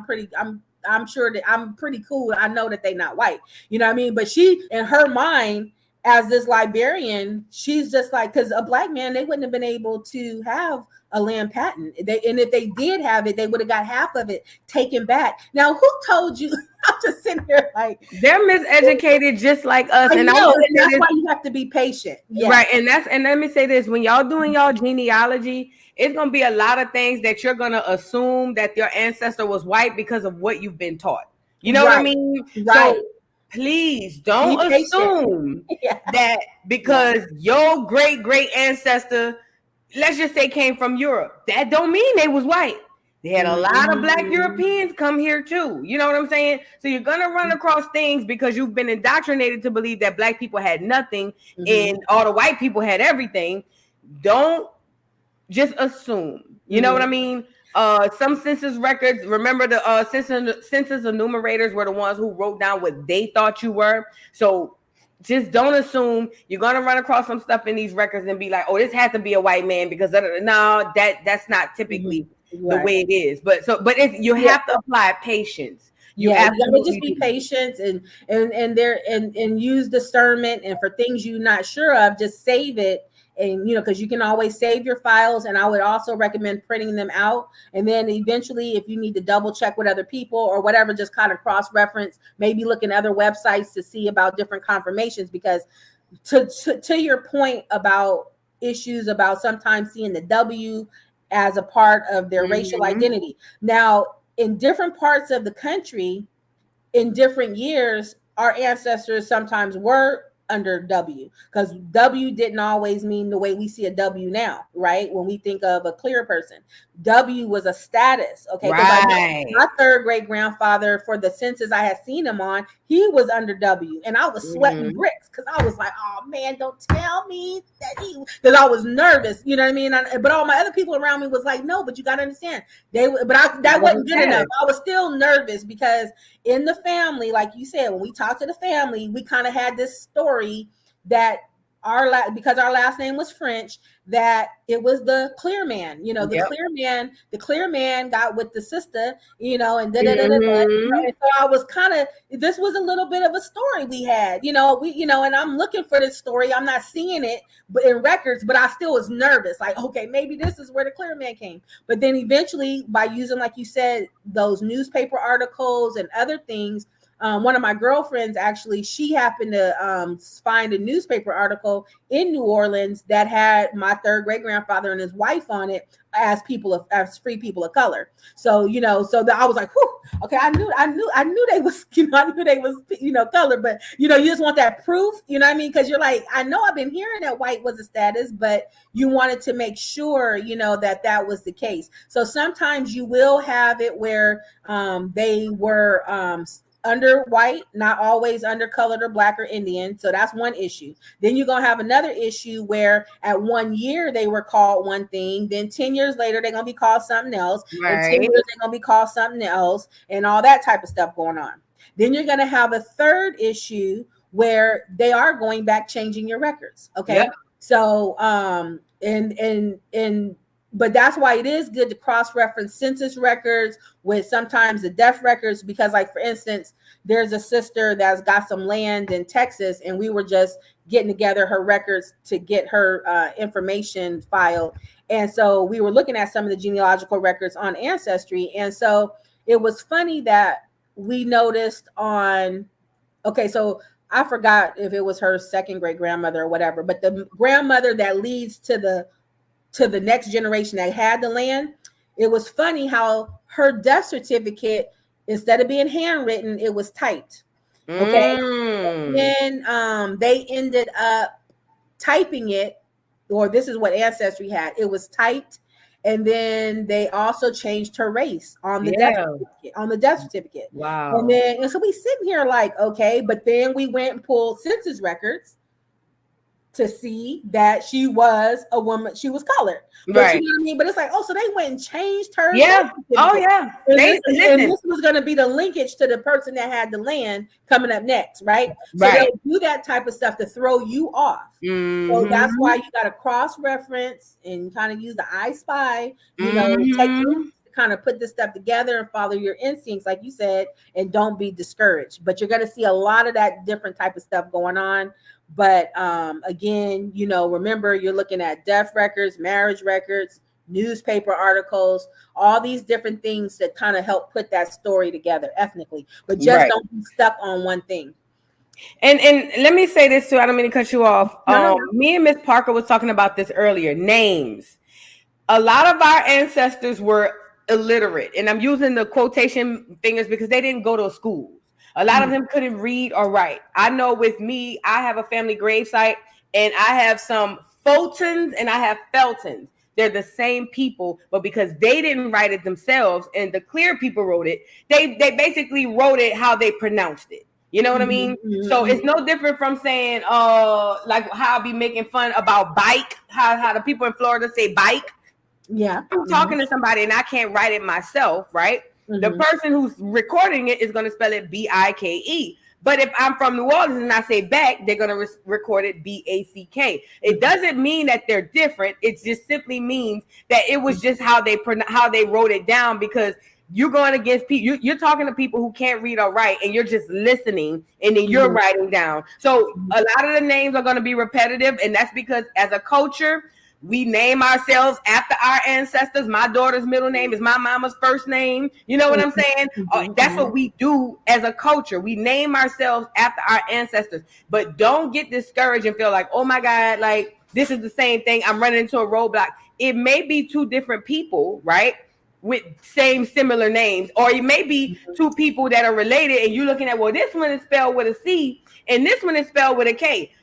I'm sure that I'm pretty cool. I know that they not white. You know what I mean? But she, in her mind, as this librarian, she's just like, because a black man, they wouldn't have been able to have a land patent. And if they did have it, they would have got half of it taken back. Now, who told you? I'm just sitting here like, they're miseducated just like us. I know, and that's why you have to be patient. Yes. Right. And let me say this, when y'all doing y'all genealogy, it's gonna be a lot of things that you're gonna assume that your ancestor was white because of what you've been taught. You know what I mean? Right. So please don't assume that because your great ancestor, let's just say, came from Europe, that don't mean they was white. They had a lot of black Europeans come here too. You know what I'm saying? So you're gonna run across things because you've been indoctrinated to believe that black people had nothing and all the white people had everything. Don't just assume. You know what I mean? Some census records, remember the census enumerators were the ones who wrote down what they thought you were. So just don't assume. You're gonna run across some stuff in these records and be like, oh, this has to be a white man because no, that's not typically the way it is. But if you have to apply patience. You gotta just be patient and use discernment, and for things you're not sure of, just save it. And because you can always save your files, and I would also recommend printing them out. And then eventually, if you need to double check with other people or whatever, just kind of cross-reference, maybe look in other websites to see about different confirmations. Because to your point about issues about sometimes seeing the W as a part of their racial identity. Now, in different parts of the country, in different years, our ancestors sometimes were under W, because W didn't always mean the way we see a W now, right? When we think of a clear person, W was a status. Okay, right. My third great grandfather, for the census I had seen him on, he was under W, and I was sweating bricks because I was like, oh man, don't tell me that because I was nervous. You know what I mean? But all my other people around me was like, no, but you got to understand, that wasn't good enough. I was still nervous because in the family, like you said, when we talked to the family, we kind of had this story that because our last name was French, that it was the clear man. The clear man got with the sister, and and so I was this was a little bit of a story we had, and I'm looking for this story. I'm not seeing it but in records, but I still was nervous, like, okay, maybe this is where the clear man came. But then eventually, by using, like you said, those newspaper articles and other things, one of my girlfriends, actually, she happened to find a newspaper article in New Orleans that had my third great grandfather and his wife on it as free people of color. So I was like, whew, okay, I knew they was, color, but you just want that proof, you know what I mean? Because you're like, I know I've been hearing that white was a status, but you wanted to make sure, that was the case. So sometimes you will have it where they were under white, not always under colored or black or Indian. So that's one issue. Then you're going to have another issue where at 1 year they were called one thing. Then 10 years later, they're going to be called something else. Right. And 10 years, they're going to be called something else, and all that type of stuff going on. Then you're going to have a third issue where they are going back, changing your records. Okay. Yep. So, but that's why it is good to cross-reference census records with sometimes the death records, because, like, for instance, there's a sister that's got some land in Texas, and we were just getting together her records to get her information filed. And so we were looking at some of the genealogical records on Ancestry. And so it was funny that we noticed so I forgot if it was her second great grandmother or whatever, but the grandmother that leads to the next generation that had the land, it was funny how her death certificate, instead of being handwritten, it was typed. Okay. And then they ended up typing it, or this is what Ancestry had. It was typed, and then they also changed her race on the death certificate. Wow. And so we sitting here like, okay, but then we went and pulled census records to see that she was a woman, she was colored. But you know what I mean? But it's like, so they went and changed her. Yeah. Oh, yeah. And this was going to be the linkage to the person that had the land coming up next, right? So they'll do that type of stuff to throw you off. Mm-hmm. So that's why you got to cross-reference and kind of use the I Spy, technique, kind of put this stuff together and follow your instincts, like you said, and don't be discouraged. But you're going to see a lot of that different type of stuff going on. But again, you know, remember, you're looking at death records, marriage records, newspaper articles, all these different things that kind of help put that story together ethnically, but just Right. don't be stuck on one thing. And let me say this too. I don't mean to cut you off. No. Me and Miss Parker was talking about this earlier. Names. A lot of our ancestors were illiterate, and I'm using the quotation fingers because they didn't go to school. A lot of them couldn't read or write. I know with me, I have a family gravesite, and I have some Fultons and I have Feltons. They're the same people, but because they didn't write it themselves and the clear people wrote it, they basically wrote it how they pronounced it. You know what I mean? So it's no different from saying, like how I be making fun about bike, how the people in Florida say bike. Yeah. I'm talking to somebody and I can't write it myself, right? The person who's recording it is going to spell it B-I-K-E. But if I'm from New Orleans and I say back, they're going to record it B-A-C-K. It doesn't mean that they're different. It just simply means that it was just how they wrote it down, because you're going against people. You're talking to people who can't read or write, and you're just listening, and then you're writing down. So a lot of the names are going to be repetitive, and that's because as a culture, we name ourselves after our ancestors. My daughter's middle name is my mama's first name. You know what I'm saying? That's what we do as a culture. We name ourselves after our ancestors. But don't get discouraged and feel like, oh my God, like this is the same thing. I'm running into a roadblock. It may be two different people, right? With similar names, or it may be two people that are related, and you're looking at, well, this one is spelled with a C and this one is spelled with a K.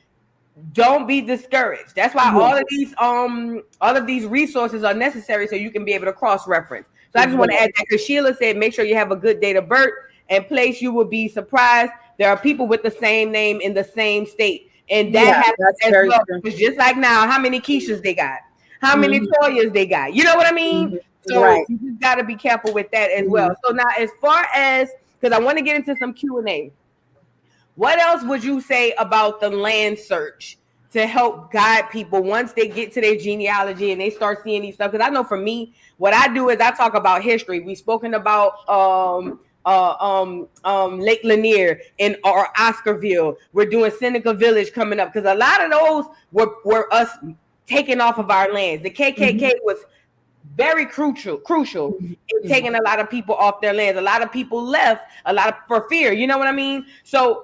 Don't be discouraged. That's why all of these resources are necessary, so you can be able to cross-reference. So I just want to add that, because Sheila said, make sure you have a good date of birth and place. You will be surprised. There are people with the same name in the same state, and that happens as well. It's just like now, how many Keishas they got, how many Toyas they got. You know what I mean? So you just got to be careful with that as well. So now, as far as, because I want to get into some Q&A. What else would you say about the land search to help guide people once they get to their genealogy and they start seeing these stuff? Because I know for me, what I do is I talk about history. We've spoken about Lake Lanier or Oscarville. We're doing Seneca Village coming up, because a lot of those were us taking off of our lands. The KKK was very crucial in taking a lot of people off their lands. A lot of people left, for fear. You know what I mean? So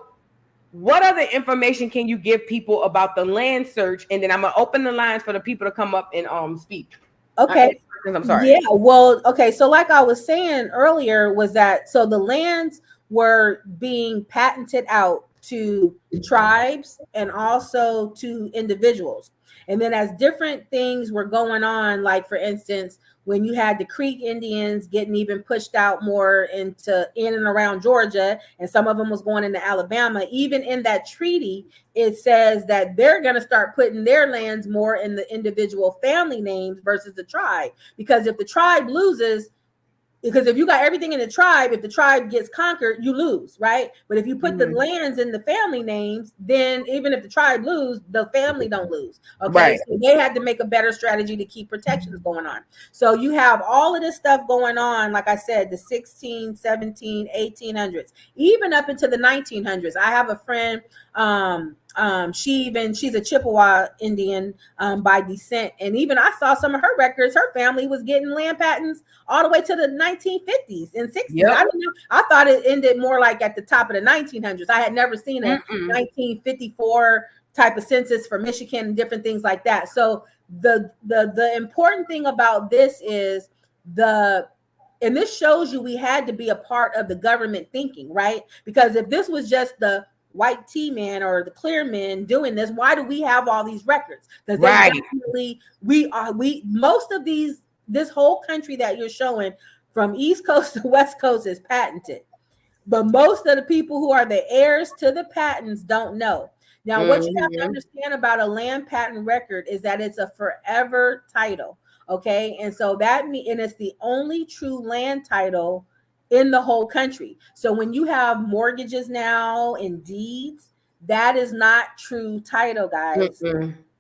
what other information can you give people about the land search? And then I'm going to open the lines for the people to come up and speak. Okay. I'm sorry. Yeah, well, okay. So like I was saying earlier, was that, so the lands were being patented out to tribes and also to individuals. And then as different things were going on, like for instance, when you had the Creek Indians getting even pushed out more in and around Georgia, and some of them was going into Alabama, even in that treaty, it says that they're going to start putting their lands more in the individual family names versus the tribe. Because if the tribe loses, because if you got everything in the tribe, if the tribe gets conquered, you lose, right? But if you put the lands in the family names, then even if the tribe lose, the family don't lose. Okay, right. So they had to make a better strategy to keep protections going on. So you have all of this stuff going on, like I said, the 16, 17, 1800s, even up into the 1900s. I have a friend, she's a Chippewa Indian by descent, and even I saw some of her records. Her family was getting land patents all the way to the 1950s and 60s. Yep. I thought it ended more like at the top of the 1900s. I had never seen a 1954 type of census for Michigan and different things like that. So the important thing about this is and this shows you we had to be a part of the government thinking, right? Because if this was just the white tea man or the clear men doing this, why do we have all these records? Because definitely most of this whole country that you're showing from East Coast to West Coast is patented, but most of the people who are the heirs to the patents don't know. Now, what you have to understand about a land patent record is that it's a forever title. Okay, and so and it's the only true land title in the whole country. So when you have mortgages now and deeds, that is not true title, guys.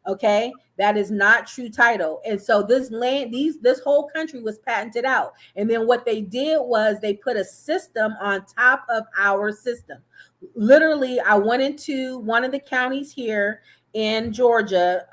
Okay, that is not true title. And so this land, this whole country was patented out. And then what they did was they put a system on top of our system. Literally, I went into one of the counties here in Georgia,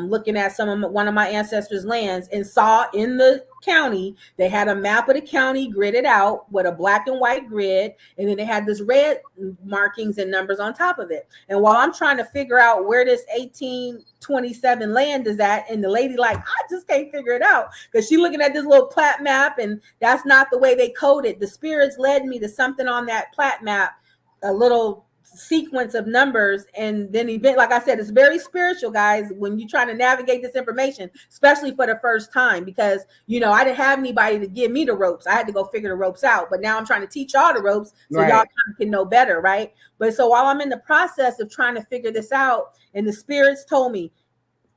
looking at one of my ancestors' lands, and saw in the county they had a map of the county gridded out with a black and white grid, and then they had this red markings and numbers on top of it. And while I'm trying to figure out where this 1827 land is at, and the lady like, I just can't figure it out, because she looking at this little plat map, and that's not the way they coded. The spirits led me to something on that plat map, a little sequence of numbers, and then like I said, it's very spiritual, guys, when you try to navigate this information, especially for the first time, because I didn't have anybody to give me the ropes. I had to go figure the ropes out, but now I'm trying to teach y'all the ropes so y'all can know better, right? But so while I'm in the process of trying to figure this out, and the spirits told me,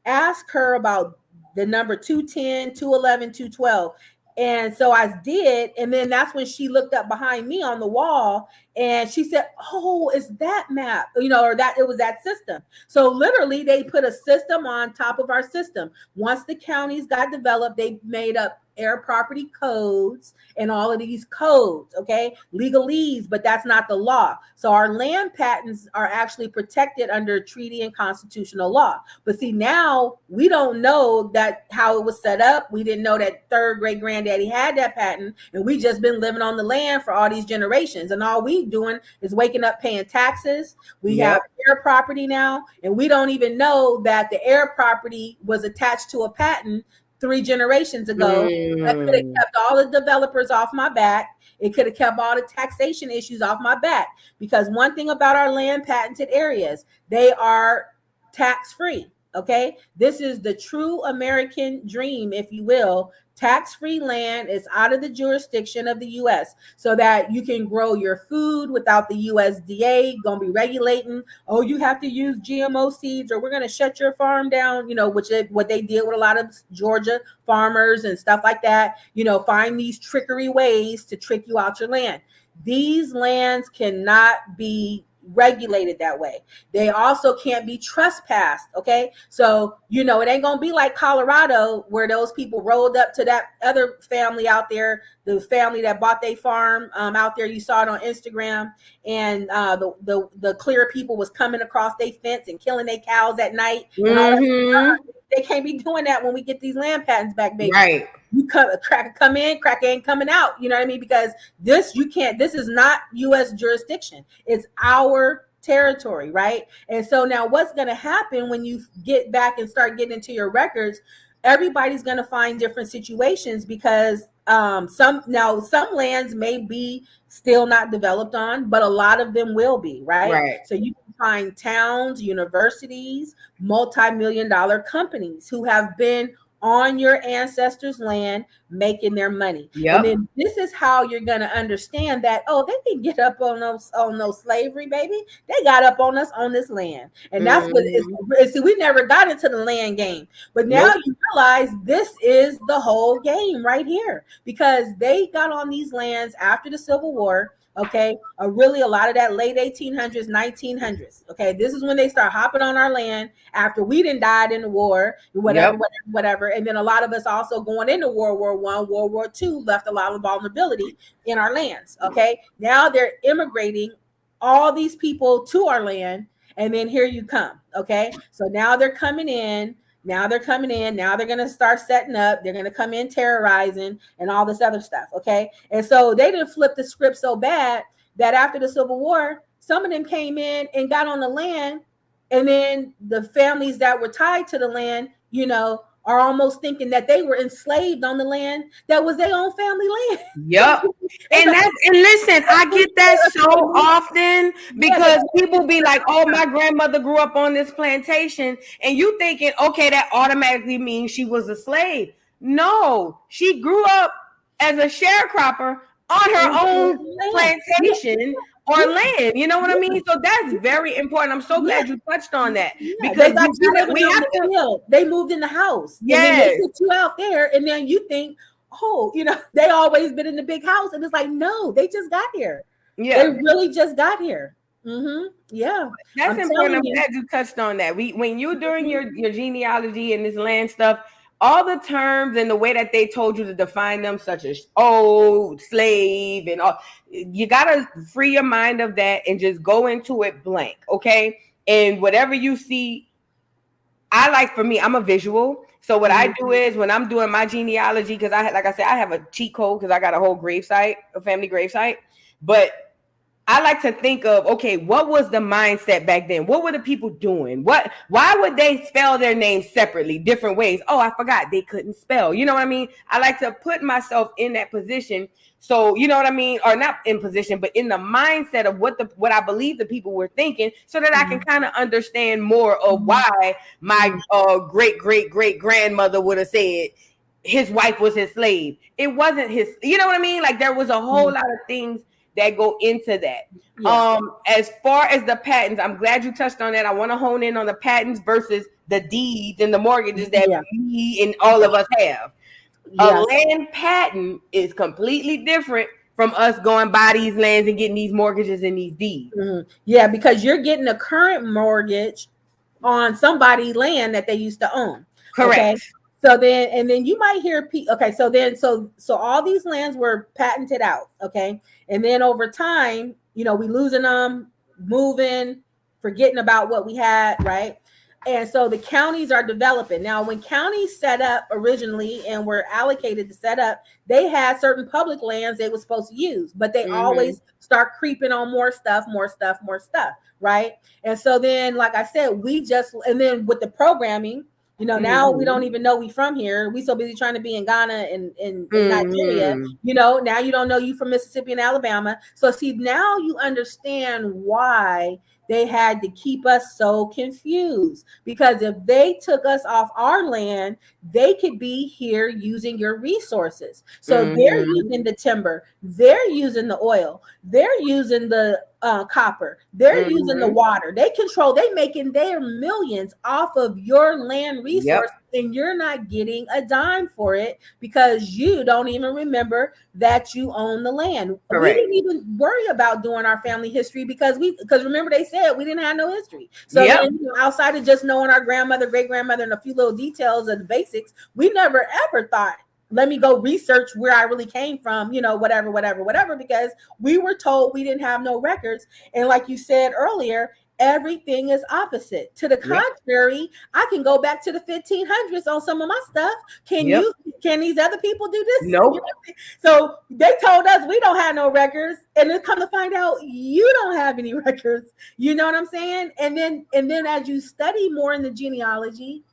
ask her about the number 210, 211, 212. And so I did. And then that's when she looked up behind me on the wall, and she said, oh, it's that map, or that it was that system. So literally they put a system on top of our system. Once the counties got developed, they made up air property codes and all of these codes, okay, legalese, but that's not the law. So our land patents are actually protected under treaty and constitutional law. But see, now we don't know that how it was set up. We didn't know that third great granddaddy had that patent, and we just been living on the land for all these generations, and all we doing is waking up paying taxes. We have air property now, and we don't even know that the air property was attached to a patent 3 generations ago. That could have kept all the developers off my back. It could have kept all the taxation issues off my back, because one thing about our land patented areas, they are tax-free. Okay, this is the true American dream, if you will. Tax-free land is out of the jurisdiction of the U.S. so that you can grow your food without the USDA gonna be regulating. Oh, you have to use GMO seeds, or we're gonna shut your farm down. Which is what they did with a lot of Georgia farmers and stuff like that. Find these trickery ways to trick you out your land. These lands cannot be regulated that way. They also can't be trespassed. Okay, so it ain't gonna be like Colorado, where those people rolled up to that other family out there, the family that bought their farm out there. You saw it on Instagram, and the clear people was coming across their fence and killing their cows at night. And all that. They can't be doing that when we get these land patents back, baby. Right. You come in, crack ain't coming out. You know what I mean? Because this is not U.S. jurisdiction. It's our territory, right? And so now what's going to happen when you get back and start getting into your records? Everybody's going to find different situations, because some lands may be still not developed on, but a lot of them will be, right? So you can find towns, universities, multi-million-dollar companies who have been on your ancestors' land making their money. And then this is how you're going to understand that, they can get up on no slavery, baby. They got up on us on this land. And that's what it is. See, we never got into the land game. But now you realize this is the whole game right here, because they got on these lands after the Civil War. Okay, really a lot of that late 1800s, 1900s. Okay, this is when they start hopping on our land after we done died in the war, whatever. And then a lot of us also going into World War I, World War II left a lot of vulnerability in our lands. Okay, now they're immigrating all these people to our land, and then here you come. Okay, so now they're coming in. Now they're going to start setting up. They're going to come in terrorizing and all this other stuff. Okay. And so they didn't flip the script so bad that after the Civil War, some of them came in and got on the land. And then the families that were tied to the land, are almost thinking that they were enslaved on the land that was their own family land. And listen, I get that so often, because people be like, oh, my grandmother grew up on this plantation, and you thinking, okay, that automatically means she was a slave. No, she grew up as a sharecropper on her own plantation or land. You know what I mean? So that's very important. I'm so glad you touched on that, because they moved in the house. They put you out there, and then you think, they always been in the big house, and it's like, no, they just got here. They really just got here. Yeah, that's I'm important. I'm telling you. glad you touched on that. When you're doing your genealogy and this land stuff, all the terms and the way that they told you to define them, such as slave, and all, you gotta free your mind of that and just go into it blank, okay? And whatever you see, for me, I'm a visual. So what I do is when I'm doing my genealogy, because like I said, I have a cheat code because I got a whole gravesite, a family gravesite, but I like to think of, okay, what was the mindset back then? What were the people doing? Why would they spell their names separately, different ways? Oh, I forgot they couldn't spell. You know what I mean? I like to put myself in that position. So, you know what I mean? Or not in position, but in the mindset of what I believe the people were thinking, so that I can kind of understand more of why my great grandmother would have said his wife was his slave. It wasn't his, you know what I mean? Like there was a whole lot of things that go into that. Yeah. As far as the patents, I'm glad you touched on that. I want to hone in on the patents versus the deeds and the mortgages that we and all of us have. A land patent is completely different from us going by these lands and getting these mortgages and these deeds. Yeah, because you're getting a current mortgage on somebody's land that they used to own. Correct. Okay? So then you might hear okay, so all these lands were patented out, okay? And then over time, we losing them, moving, forgetting about what we had, right? And so the counties are developing. Now, when counties set up originally and were allocated to set up, they had certain public lands they were supposed to use, but they always start creeping on more stuff, right? And so then, like I said, and then with the programming, now we don't even know we from here. We so busy trying to be in Ghana and in Nigeria. Now you don't know you from Mississippi and Alabama. So see, now you understand why they had to keep us so confused, because if they took us off our land, they could be here using your resources. So they're using the timber, they're using the oil, they're using the copper, they're using the water. They making their millions off of your land resource, and you're not getting a dime for it because you don't even remember that you own the land. Correct. We didn't even worry about doing our family history because remember they said we didn't have no history. So then, outside of just knowing our grandmother, great grandmother, and a few little details of the basics, we never ever thought, let me go research where I really came from, whatever, because we were told we didn't have no records. And like you said earlier, everything is opposite. To the contrary, I can go back to the 1500s on some of my stuff. Can these other people do this? Nope. So they told us we don't have no records, and then come to find out you don't have any records. You know what I'm saying? And then as you study more in the genealogy,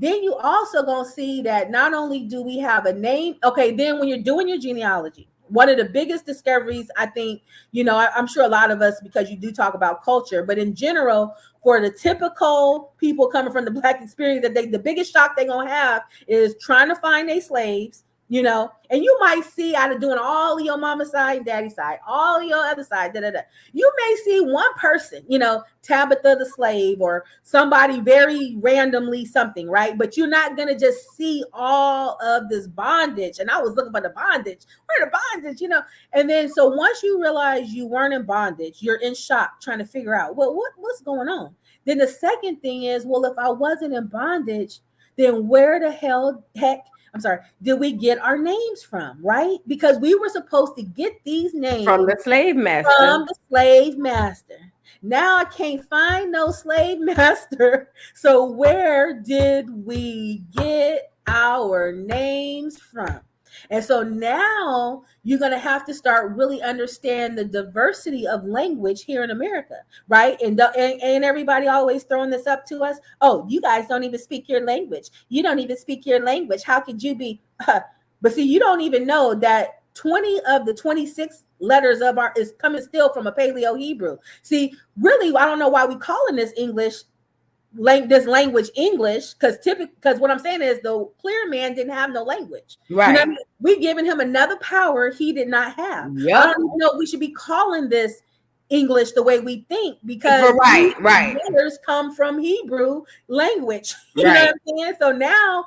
then you also gonna see that not only do we have a name, okay, then when you're doing your genealogy, one of the biggest discoveries, I think, I'm sure a lot of us, because you do talk about culture, but in general, for the typical people coming from the Black experience, that the biggest shock they're gonna have is trying to find their slaves, and you might see out of doing all of your mama's side and daddy's side, all of your other side, you may see one person, Tabitha the slave, or somebody very randomly something, right? But you're not gonna just see all of this bondage. And I was looking for the bondage. Where the bondage, And then so once you realize you weren't in bondage, you're in shock trying to figure out, well, what's going on? Then the second thing is, well, if I wasn't in bondage, then where the heck did we get our names from, right? Because we were supposed to get these names from the slave master. Now I can't find no slave master. So where did we get our names from? And so now you're going to have to start really understand the diversity of language here in America, right? And everybody always throwing this up to us. Oh, you guys don't even speak your language. You don't even speak your language. How could you be? But see, you don't even know that 20 of the 26 letters of is coming still from a Paleo Hebrew. See, really, I don't know why we calling this language English, because what I'm saying is the clear man didn't have no language, right? We giving him another power he did not have. I don't know if we should be calling this English the way we think, because right. letters come from Hebrew language. You Right. know what I'm saying? So now,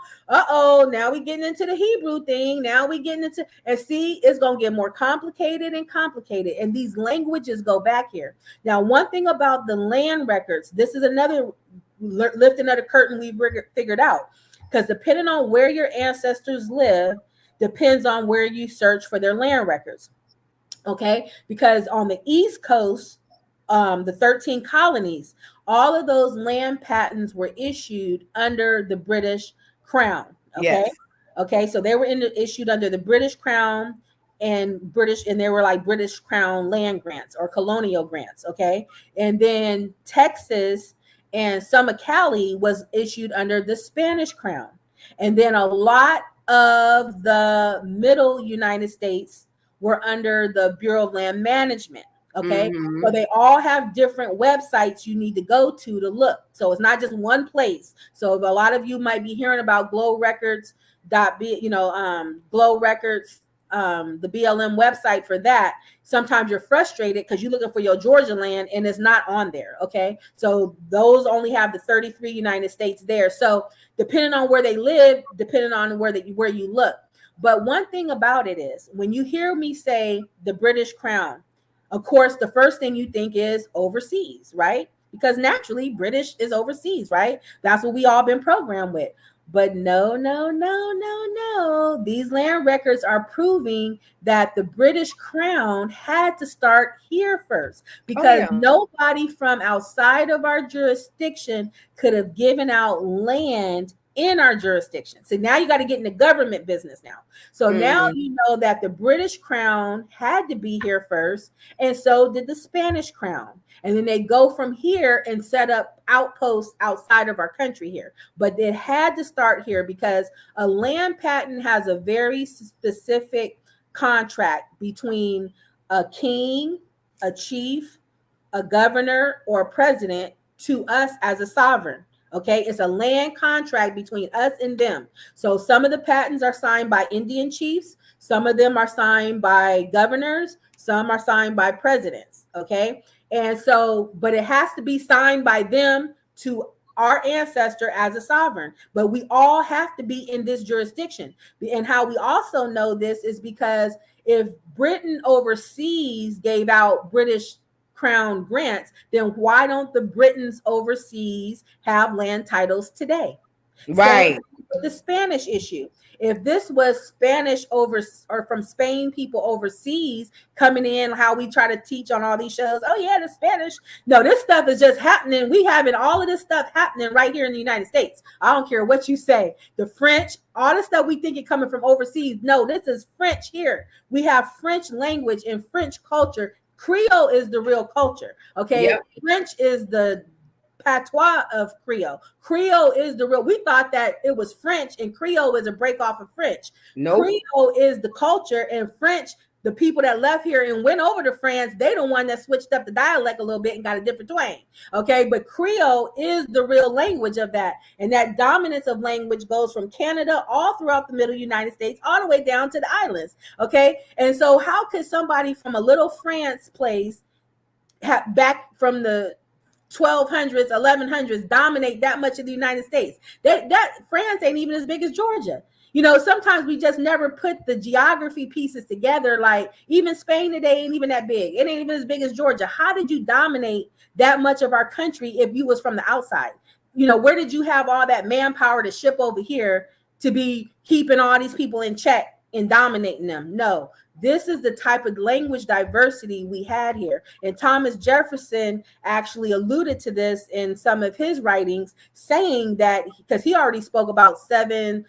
now we getting into the Hebrew thing. Now we getting into, and see, it's gonna get more complicated and complicated. And these languages go back here. Now, one thing about the land records, this is another lifting of the curtain we've figured out, because depending on where your ancestors live, depends on where you search for their land records. Okay, because on the East Coast, the 13 colonies, all of those land patents were issued under the British Crown. Okay, okay, so they were issued under the British Crown, and they were like British Crown land grants or colonial grants. Okay, and then Texas and some of Cali was issued under the Spanish Crown, and then a lot of the middle United States were under the Bureau of Land Management. Okay, so they all have different websites you need to go to look. So it's not just one place. So a lot of you might be hearing about Glow Records, Glow Records, the BLM website for that. Sometimes you're frustrated because you're looking for your Georgia land and it's not on there. Okay, so those only have the 33 United States there. So depending on where they live, depending on where you look. But one thing about it is, when you hear me say the British Crown, of course, the first thing you think is overseas, right? Because naturally, British is overseas, right? That's what we all been programmed with. But no. These land records are proving that the British Crown had to start here first, because nobody from outside of our jurisdiction could have given out land in our jurisdiction. So now you got to get in the government business now. So now you know that the British Crown had to be here first, and so did the Spanish Crown. And then they go from here and set up outposts outside of our country here. But it had to start here because a land patent has a very specific contract between a king, a chief, a governor, or a president to us as a sovereign. Okay, it's a land contract between us and them. So some of the patents are signed by Indian chiefs, some of them are signed by governors, some are signed by presidents. Okay, and so, but it has to be signed by them to our ancestor as a sovereign. But we all have to be in this jurisdiction. And how we also know this is because if Britain overseas gave out British Crown grants, then why don't the Britons overseas have land titles today? Right. The Spanish issue. If this was Spanish or from Spain people overseas coming in, how we try to teach on all these shows, oh yeah, the Spanish. No, this stuff is just happening. We having all of this stuff happening right here in the United States. I don't care what you say. The French, all the stuff we think is coming from overseas. No, this is French here. We have French language and French culture. Creole is the real culture. Okay. Yep. French is the patois of Creole. Creole is the real. We thought that it was French and Creole is a break off of French. Nope. Creole is the culture, and French, the people that left here and went over to France, they the one that switched up the dialect a little bit and got a different twang. Okay, but Creole is the real language of that. And that dominance of language goes from Canada all throughout the middle United States, all the way down to the islands. Okay, and so how could somebody from a little France place back from the 1200s, 1100s dominate that much of the United States? That France ain't even as big as Georgia. You know, sometimes we just never put the geography pieces together. Like even Spain today ain't even that big. It ain't even as big as Georgia. How did you dominate that much of our country if you was from the outside? You know, where did you have all that manpower to ship over here to be keeping all these people in check and dominating them? No. This is the type of language diversity we had here. And Thomas Jefferson actually alluded to this in some of his writings, saying that because he already spoke about seven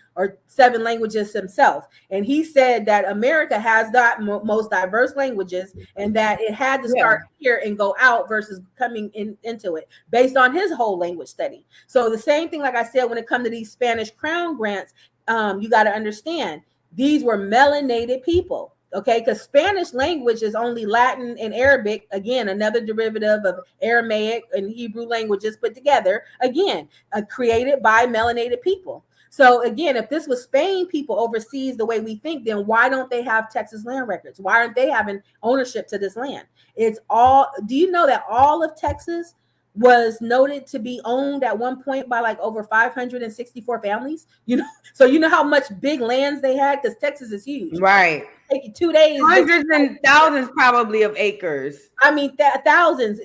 languages himself. And he said that America has the most diverse languages and that it had to start here and go out versus coming into it based on his whole language study. So the same thing, like I said, when it comes to these Spanish Crown grants, you got to understand these were melanated people. Okay, because Spanish language is only Latin and Arabic, again, another derivative of Aramaic and Hebrew languages put together, again, created by melanated people. So again, if this was Spain people overseas the way we think, then why don't they have Texas land records? Why aren't they having ownership to this land? It's all, do you know that all of Texas was noted to be owned at one point by like over 564 families? You know, so you know how much big lands they had, because Texas is huge. Right. Take you 2 days. Hundreds and thousands probably of acres. I mean, thousands.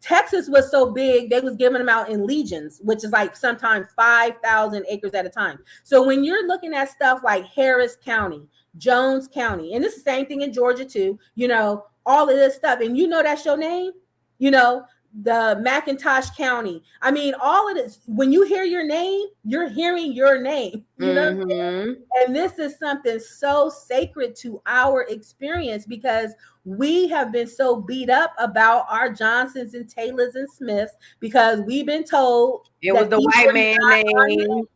Texas was so big, they was giving them out in legions, which is like sometimes 5,000 acres at a time. So when you're looking at stuff like Harris County, Jones County, and it's the same thing in Georgia too, you know, all of this stuff, and you know that's your name, you know, the McIntosh County. I mean, all of this, when you hear your name, you're hearing your name, you know what I'm saying? And this is something so sacred to our experience, because we have been so beat up about our Johnsons and Taylors and Smiths, because we've been told it was the white man name.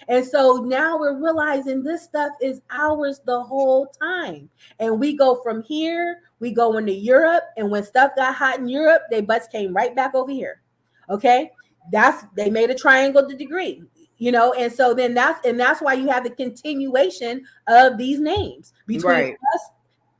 And so now we're realizing this stuff is ours the whole time. And we go from here, we go into Europe, and when stuff got hot in Europe, they butts came right back over here. Okay, they made a triangle degree, you know, and so then that's why you have the continuation of these names between us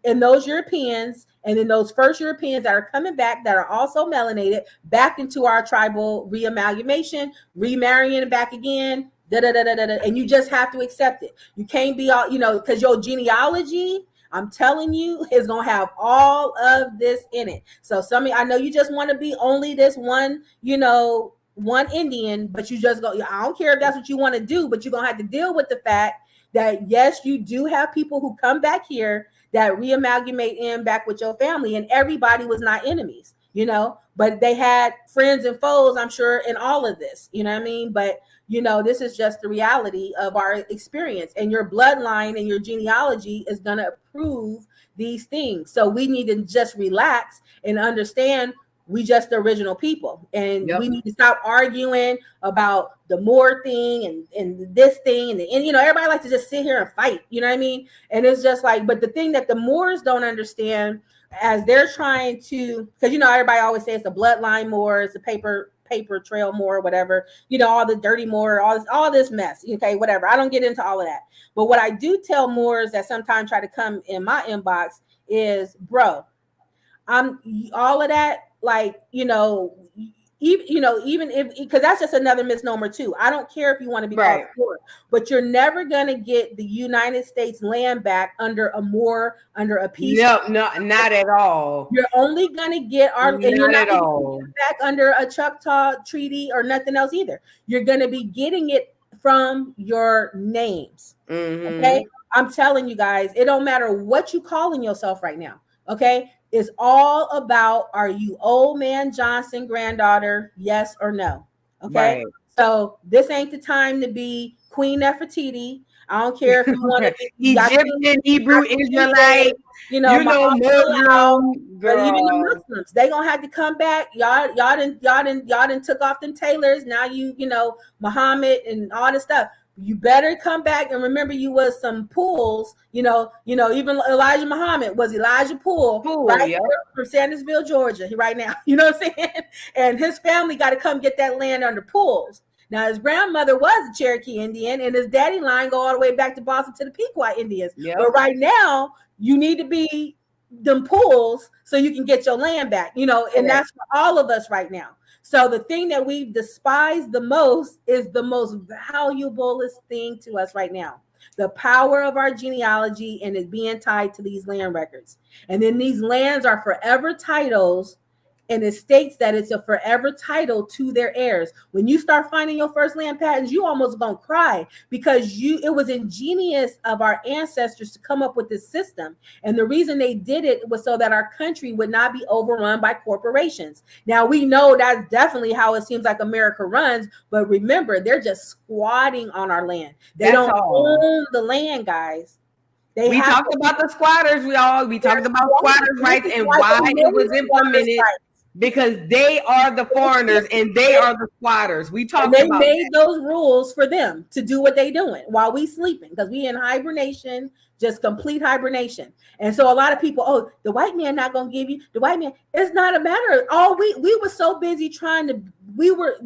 and those Europeans, and then those first Europeans that are coming back that are also melanated back into our tribal reamalgamation, remarrying back again. And you just have to accept it. You can't be all, you know, because your genealogy, I'm telling you, is gonna have all of this in it. So I know you just want to be only this one, you know, one Indian, but you just go, I don't care if that's what you want to do, but you're gonna have to deal with the fact that yes, you do have people who come back here that reamalgamate in back with your family, and everybody was not enemies, you know, but they had friends and foes, I'm sure, in all of this, you know what I mean? But you know, this is just the reality of our experience, and your bloodline and your genealogy is going to prove these things. So we need to just relax and understand we just the original people, and we need to stop arguing about the Moor thing and this thing. And you know, everybody likes to just sit here and fight, you know what I mean? And it's just like, but the thing that the Moors don't understand, as they're trying to, because you know, everybody always says the bloodline Moor, it's a paper trail Moor, whatever, you know, all the dirty Moor, all this mess. Okay, whatever. I don't get into all of that. But what I do tell Moors that sometimes try to come in my inbox is, bro, I'm all of that, like, you know, even if, because that's just another misnomer too. I don't care if you want to be called Moor, but you're never gonna get the United States land back under a Moor, under a peace. No, not at all. You're only gonna get and you're not at all back under a Choctaw treaty or nothing else either. You're gonna be getting it from your names. Okay, I'm telling you guys, it don't matter what you calling yourself right now. Okay. It's all about, are you old man Johnson granddaughter, yes or no? Okay. So this ain't the time to be Queen Nefertiti. I don't care if you want to be Egyptian, Hebrew, Israelite, you know Muslim, but even the Muslims, they gonna have to come back. Y'all done took off them tailors. Now you know, Muhammad and all this stuff. You better come back and remember you was some pools, you know, even Elijah Muhammad was Elijah Poole, right here from Sandusville, Georgia, right now, you know what I'm saying? And his family got to come get that land under pools. Now, his grandmother was a Cherokee Indian, and his daddy line go all the way back to Boston to the Pequot Indians. But right now, you need to be them pools so you can get your land back, you know, and that's for all of us right now. So the thing that we despise the most is the most valuablest thing to us right now. The power of our genealogy and it being tied to these land records. And then these lands are forever titles, and it states that it's a forever title to their heirs. When you start finding your first land patents, you almost gonna cry, because it was ingenious of our ancestors to come up with this system. And the reason they did it was so that our country would not be overrun by corporations. Now we know that's definitely how it seems like America runs, but remember, they're just squatting on our land. They don't own the land, guys. We talked about the squatters. We talked about squatters' rights and why it was implemented. Because they are the foreigners and they are the squatters. We talked about they made those rules for them to do what they doing while we sleeping, because we in hibernation, just complete hibernation. And so a lot of people, oh, the white man not gonna give you the white man. It's not a matter. We were so busy trying to we were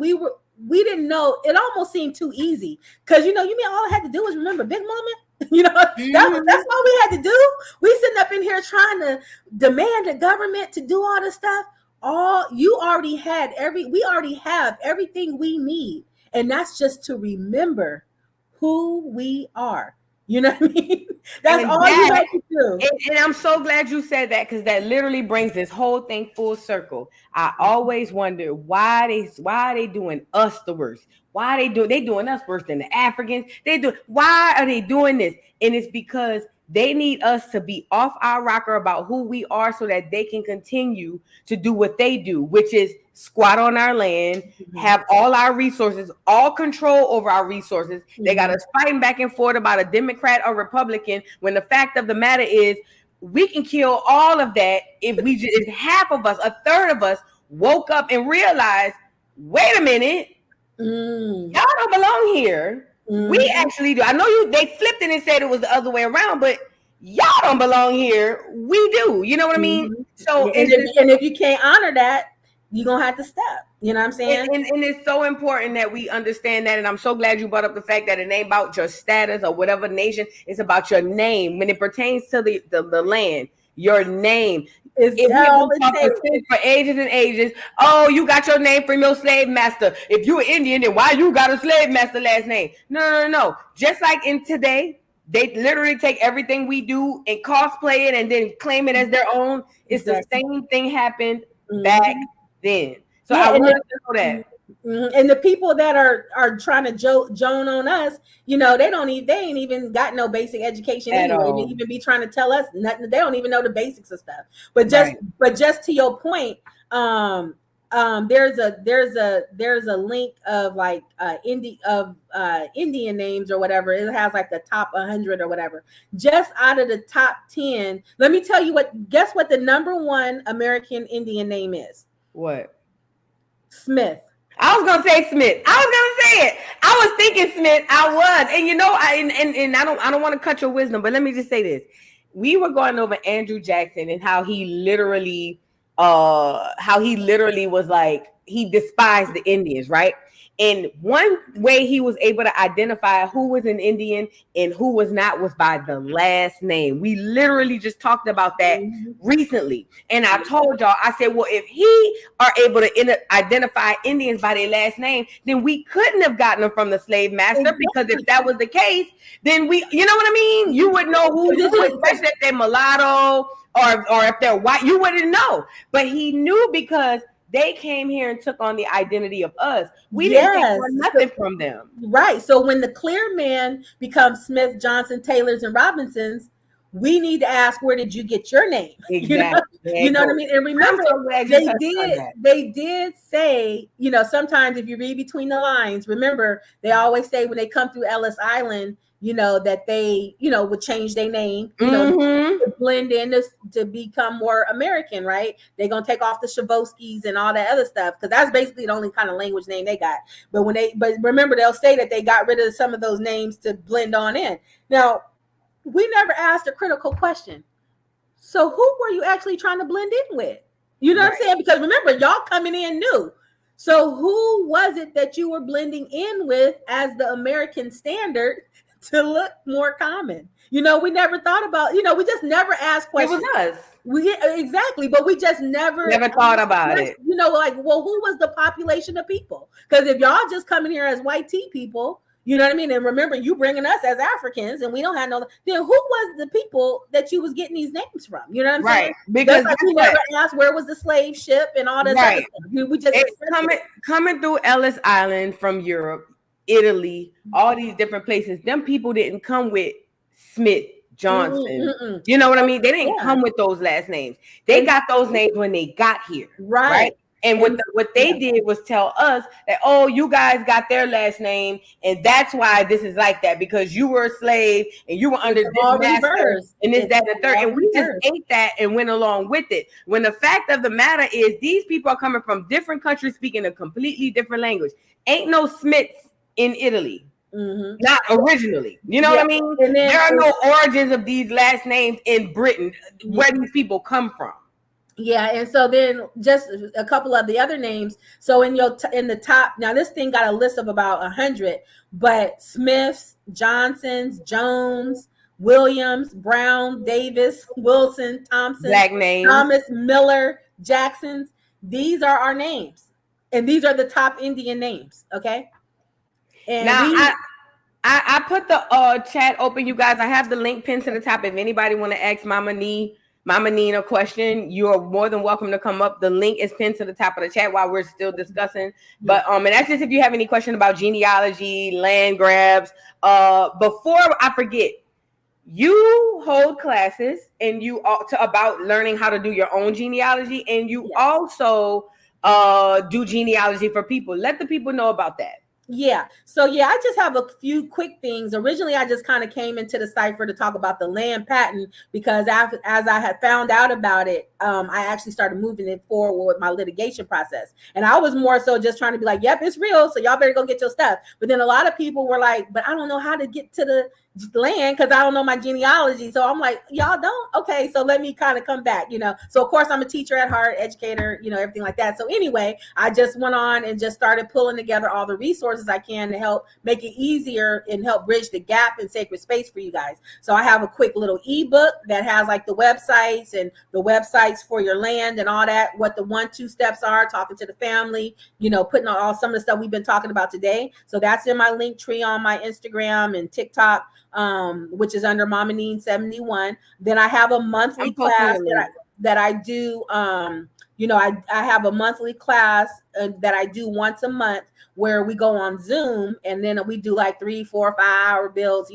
we didn't know. It almost seemed too easy because you mean all I had to do was remember Big Mama. That's all we had to do. We sitting up in here trying to demand the government to do all this stuff. We already have everything we need, and that's just to remember who we are. You know what I mean? That's all you have to do. And I'm so glad you said that, because that literally brings this whole thing full circle. I always wonder why they doing us the worst. Why they doing us worse than the Africans? Why are they doing this? And it's because they need us to be off our rocker about who we are so that they can continue to do what they do, which is squat on our land, have all our resources, all control over our resources. They got us fighting back and forth about a Democrat or Republican, when the fact of the matter is we can kill all of that if half of us, a third of us, woke up and realized, wait a minute, y'all don't belong here. We actually do. I know they flipped it and said it was the other way around, but y'all don't belong here. We do. You know what I mean? So and if you can't honor that, you're gonna have to step. You know what I'm saying? And it's so important that we understand that. And I'm so glad you brought up the fact that it ain't about your status or whatever nation. It's about your name. When it pertains to the land, your name. If for ages and ages, oh, you got your name from your slave master. If you're Indian, then why you got a slave master last name? No. Just like in today, they literally take everything we do and cosplay it and then claim it as their own. It's the same thing happened back then. So I wanted to know that. And the people that are trying to joan on us, they ain't even got no basic education anyway. They even be trying to tell us nothing. They don't even know the basics of stuff. But just to your point, there's a link of like Indian names or whatever. It has like the top 100 or whatever. Just out of the top 10, let me tell you guess what the number one American Indian name is? What? Smith. I was gonna say Smith. I was gonna say it. I was thinking Smith. I was, and I don't want to cut your wisdom, but let me just say this: we were going over Andrew Jackson and how he literally was like he despised the Indians, right? And one way he was able to identify who was an Indian and who was not was by the last name. We literally just talked about that recently. And I told y'all, I said, well, if he are able to identify Indians by their last name, then we couldn't have gotten them from the slave master, because if that was the case, then you know what I mean? You would know who, especially if they're mulatto or if they're white, you wouldn't know. But he knew because they came here and took on the identity of us. We didn't take nothing from them. Right. So when the clear man becomes Smith, Johnson, Taylors, and Robinsons, we need to ask, where did you get your name? Exactly. You know what I mean? And remember, they did say, sometimes if you read between the lines, remember, they always say when they come through Ellis Island, that they, would change their name, to blend in to become more American, right? They're going to take off the Shavoskis and all that other stuff, because that's basically the only kind of language name they got. But remember, they'll say that they got rid of some of those names to blend on in. Now, we never asked a critical question. So who were you actually trying to blend in with? You know what I'm saying? Because remember, y'all coming in new. So who was it that you were blending in with as the American standard to look more common? We never thought about, we just never asked questions. It was us. Exactly, but we just never thought about it. Like, well, who was the population of people? Because if y'all just coming here as white tea people, you know what I mean? And remember, you bringing us as Africans, and we don't have then who was the people that you was getting these names from? You know what I'm saying? Right. Because we never asked where was the slave ship and all this. Right. We just coming through Ellis Island from Europe, Italy, all these different places. Them people didn't come with Smith, Johnson. You know what I mean? They didn't come with those last names. They got those names when they got here. Right. And what they did was tell us that, oh, you guys got their last name, and that's why this is like that, because you were a slave and you were under this master and this, that, and the third. And we just ate that and went along with it. When the fact of the matter is, these people are coming from different countries speaking a completely different language. Ain't no Smiths in Italy. Not originally. You know what I mean? There are no origins of these last names in Britain where these people come from. Yeah, and so then just a couple of the other names. So in the top, now this thing got a list of about 100, but Smiths, Johnsons, Jones, Williams, Brown, Davis, Wilson, Thompson, Black names. Thomas, Miller, Jacksons. These are our names, and these are the top Indian names. Okay, and now I put the chat open, you guys. I have the link pinned to the top. If anybody want to ask MamaNeen a question, you are more than welcome to come up. The link is pinned to the top of the chat while we're still discussing. But and that's just if you have any question about genealogy, land grabs. Before I forget, you hold classes and you about learning how to do your own genealogy, and you also do genealogy for people. Let the people know about that. Yeah. So yeah, I just have a few quick things. Originally, I just kind of came into the cipher to talk about the land patent because as I had found out about it, I actually started moving it forward with my litigation process. And I was more so just trying to be like, yep, it's real. So y'all better go get your stuff. But then a lot of people were like, but I don't know how to get to the land because I don't know my genealogy. So I'm like, y'all don't? Okay, so let me kind of come back, So of course I'm a teacher at heart, educator, everything like that. So anyway, I just went on and just started pulling together all the resources I can to help make it easier and help bridge the gap in sacred space for you guys. So I have a quick little ebook that has like the websites and the websites for your land and all that, what the 1-2 steps are, talking to the family, putting all some of the stuff we've been talking about today. So that's in my link tree on my Instagram and TikTok, which is under MamaNeen 71. Then I have a monthly class that I do. I have a monthly class that I do once a month where we go on Zoom and then we do like 3, 4, 5 hour builds,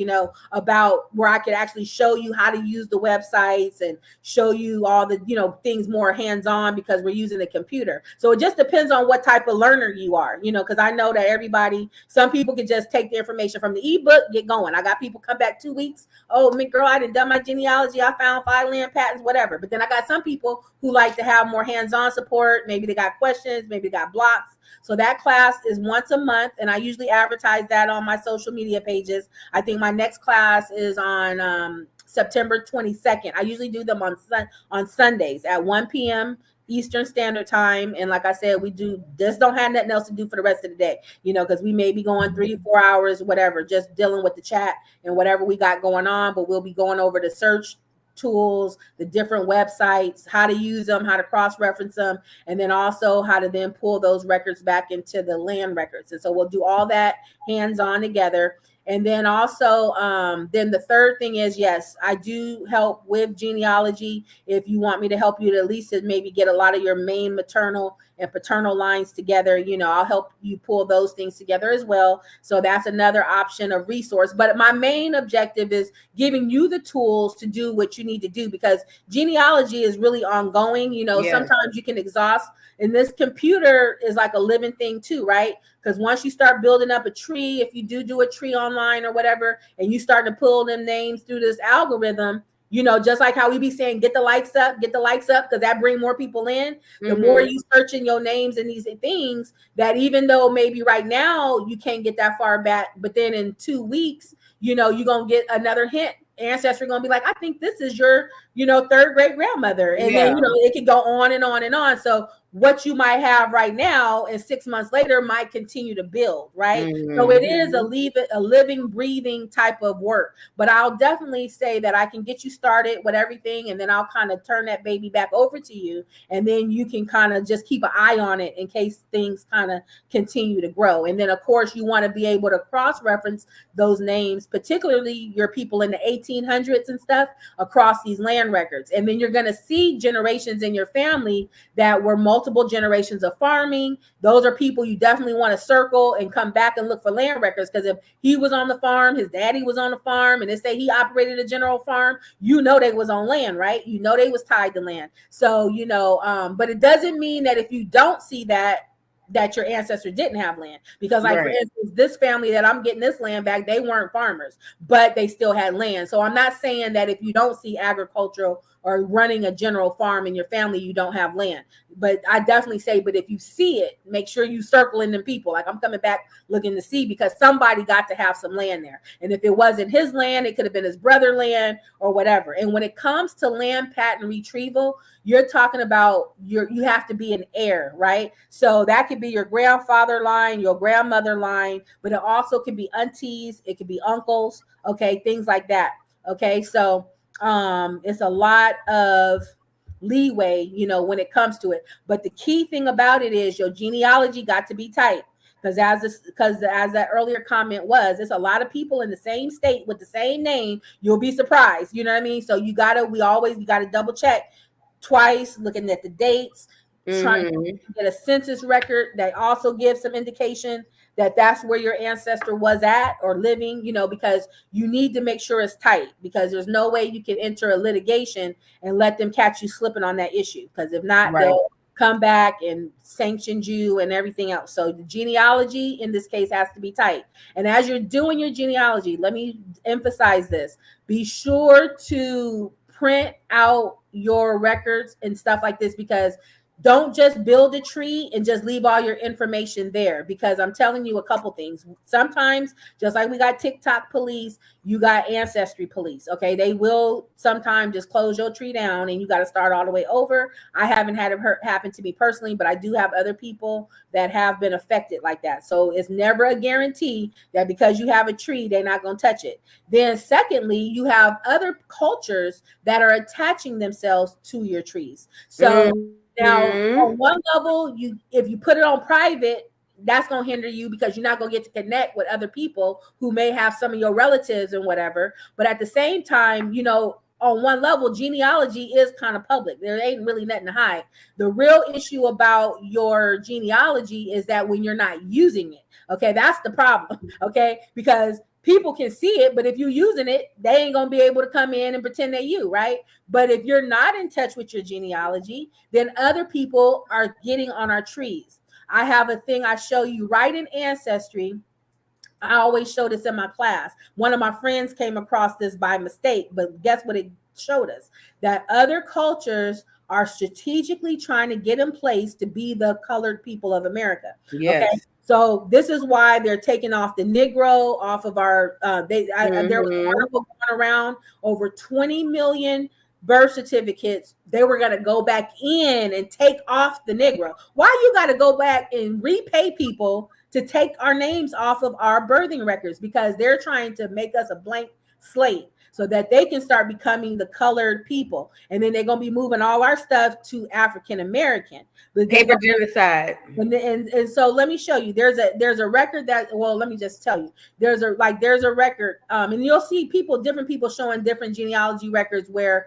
about where I could actually show you how to use the websites and show you all the, things more hands-on because we're using the computer. So it just depends on what type of learner you are, because I know that some people can just take the information from the ebook, get going. I got people come back 2 weeks. Oh, girl, I done my genealogy. I found 5 land patents, whatever. But then I got some people who like to have more hands-on support. Maybe they got questions, maybe they got blocks. So that class is once a month, and I usually advertise that on my social media pages. I think my next class is on September 22nd. I usually do them on Sundays at 1 p.m. Eastern Standard Time. And like I said, we just don't have nothing else to do for the rest of the day, because we may be going 3 to 4 hours, whatever, just dealing with the chat and whatever we got going on. But we'll be going over the search tools, the different websites, how to use them, how to cross-reference them, and then also how to then pull those records back into the land records. And so we'll do all that hands-on together. And then also, then the third thing is, yes, I do help with genealogy. If you want me to help you to at least maybe get a lot of your main maternal and paternal lines together, I'll help you pull those things together as well. So that's another option of resource. But my main objective is giving you the tools to do what you need to do, because genealogy is really ongoing. Sometimes you can exhaust, and this computer is like a living thing too, right? Because once you start building up a tree, if you do a tree online or whatever, and you start to pull them names through this algorithm, just like how we be saying, get the likes up, because that bring more people in. The more you searching your names and these things, that even though maybe right now you can't get that far back, but then in 2 weeks, you're going to get another hint. Ancestry going to be like, I think this is your, third great grandmother. And then, it can go on and on and on. So what you might have right now and 6 months later might continue to build, right? So it is a living, breathing type of work. But I'll definitely say that I can get you started with everything, and then I'll kind of turn that baby back over to you. And then you can kind of just keep an eye on it in case things kind of continue to grow. And then, of course, you want to be able to cross-reference those names, particularly your people in the 1800s and stuff, across these land records. And then you're going to see generations in your family that were multiple generations of farming. Those are people you definitely want to circle and come back and look for land records, because if he was on the farm, his daddy was on the farm, and they say he operated a general farm, they was on land, right? They was tied to land. So, but it doesn't mean that if you don't see that your ancestor didn't have land, because like, for instance, this family that I'm getting this land back, they weren't farmers, but they still had land. So I'm not saying that if you don't see agricultural or running a general farm in your family, you don't have land. But I definitely say, but if you see it, make sure you circling them people. Like, I'm coming back looking to see, because somebody got to have some land there. And if it wasn't his land, it could have been his brother land or whatever. And when it comes to land patent retrieval, you're talking about you have to be an heir, right? So that could be your grandfather line, your grandmother line, but it also could be aunties, it could be uncles, okay, things like that. Okay, so it's a lot of leeway, when it comes to it. But the key thing about it is your genealogy got to be tight. Because as that earlier comment was, it's a lot of people in the same state with the same name. You'll be surprised. You know what I mean? So you gotta double check twice, looking at the dates, trying to get a census record that also gives some indication that that's where your ancestor was at or living, because you need to make sure it's tight, because there's no way you can enter a litigation and let them catch you slipping on that issue. Because if not, they'll come back and sanction you and everything else. So the genealogy in this case has to be tight. And as you're doing your genealogy, let me emphasize this. Be sure to print out your records and stuff like this, because don't just build a tree and just leave all your information there, because I'm telling you a couple things. Sometimes, just like we got TikTok police, you got ancestry police. Okay, they will sometimes just close your tree down and you got to start all the way over. I haven't had it happen to me personally, but I do have other people that have been affected like that. So it's never a guarantee that because you have a tree, they're not going to touch it. Then secondly, you have other cultures that are attaching themselves to your trees. So now, on one level, if you put it on private, that's going to hinder you, because you're not going to get to connect with other people who may have some of your relatives and whatever. But at the same time, on one level, genealogy is kind of public. There ain't really nothing to hide. The real issue about your genealogy is that when you're not using it, okay, that's the problem, okay? Because people can see it, but if you're using it, they ain't going to be able to come in and pretend they're you, right? But if you're not in touch with your genealogy, then other people are getting on our trees. I have a thing I show you right in Ancestry. I always show this in my class. One of my friends came across this by mistake, but guess what it showed us? That other cultures are strategically trying to get in place to be the colored people of America. Yes. Okay? So this is why they're taking off the Negro off of our, there was an article going around, over 20 million birth certificates. They were going to go back in and take off the Negro. Why you got to go back and repay people to take our names off of our birthing records? Because they're trying to make us a blank slate so that they can start becoming the colored people. And then they're going to be moving all our stuff to African American. Paper genocide. And so let me show you. There's a record that, well, let me just tell you. There's a record, and you'll see different people showing different genealogy records where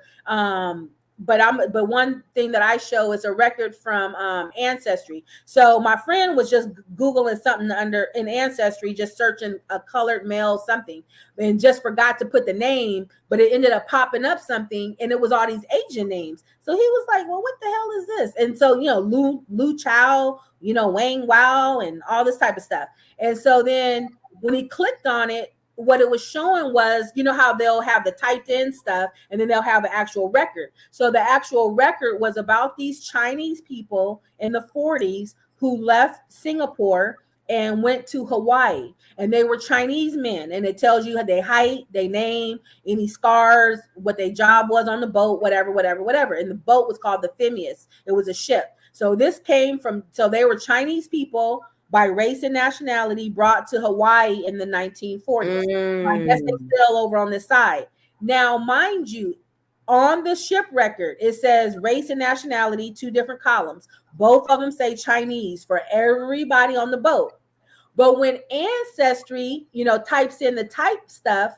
but one thing that I show is a record from Ancestry. So my friend was just Googling something in Ancestry, just searching a colored male something, and just forgot to put the name, but it ended up popping up something, and it was all these Asian names. So he was like, well, what the hell is this? And so, Lu Chow, Wang Wao, and all this type of stuff. And so then when he clicked on it, what it was showing was, how they'll have the typed in stuff and then they'll have an actual record. So the actual record was about these Chinese people in the 40s who left Singapore and went to Hawaii, and they were Chinese men. And it tells you their height, their name, any scars, what their job was on the boat, whatever. And the boat was called the Phineas. It was a ship. So so they were Chinese people by race and nationality brought to Hawaii in the 1940s. I guess they're still over on this side. Now, mind you, on the ship record, it says race and nationality, 2 different columns. Both of them say Chinese for everybody on the boat. But when Ancestry, types in the type stuff,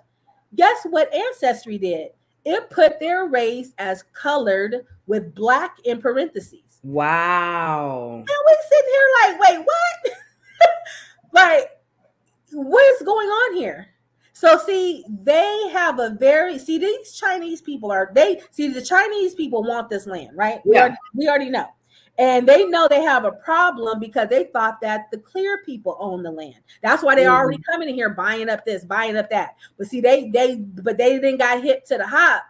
guess what Ancestry did? It put their race as colored with black in parentheses. Wow. And we sitting here like, wait, what? Like, what is going on here? So see, they have these Chinese people the Chinese people want this land, right? Yeah. We already know. And they know they have a problem because they thought that the clear people own the land. That's why they're already coming in here buying up this, buying up that. But see, they didn't got hit to the hop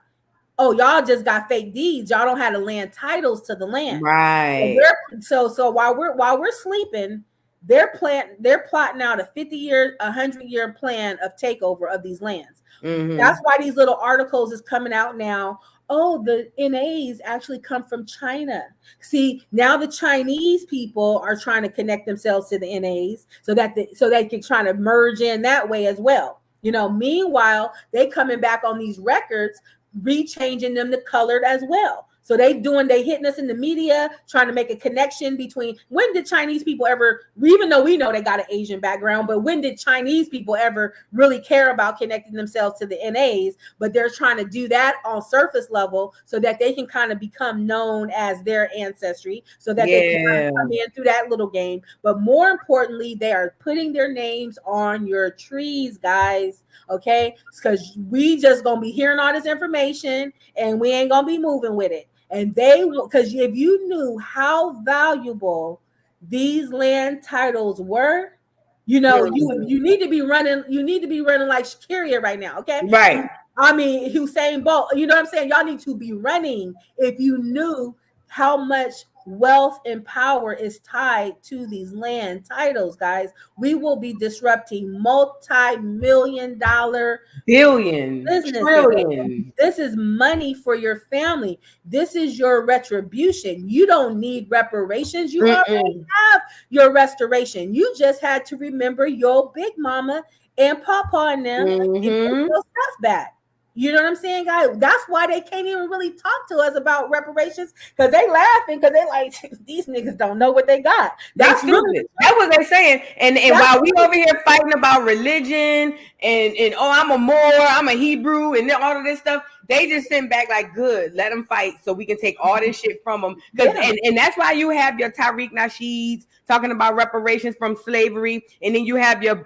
oh, y'all just got fake deeds. Y'all don't have the land titles to the land. Right. So while we're sleeping, they're plotting out a 50-year, 100-year plan of takeover of these lands. Mm-hmm. That's why these little articles is coming out now. Oh, the NAs actually come from China. See, now the Chinese people are trying to connect themselves to the NAs so that they can try to merge in that way as well. Meanwhile, they coming back on these records, rechanging them to colored as well. So they hitting us in the media, trying to make a connection between, when did Chinese people ever, even though we know they got an Asian background, but when did Chinese people ever really care about connecting themselves to the NAs? But they're trying to do that on surface level so that they can kind of become known as their ancestry, so that they can kind of come in through that little game. But more importantly, they are putting their names on your trees, guys. Okay, because we just gonna be hearing all this information and we ain't gonna be moving with it. And because if you knew how valuable these land titles were, you need to be running. You need to be running like Shakira right now. Okay, right. I mean, Usain Bolt. You know what I'm saying? Y'all need to be running if you knew how much wealth and power is tied to these land titles, guys. We will be disrupting multi-million-dollar billion trillion. This is money for your family. This is your retribution. You don't need reparations. You already have your restoration. You just had to remember your big mama and papa and them and get your stuff back. You know what I'm saying, guys? That's why they can't even really talk to us about reparations, because they laughing, because they like, these niggas don't know what they got. That's really, that's what they're saying. And while we over here fighting about religion and oh, I'm a Moor, I'm a Hebrew, and all of this stuff, they just sitting back like, good, let them fight so we can take all this shit from them. And that's why you have your Tariq Nasheeds talking about reparations from slavery, and then you have your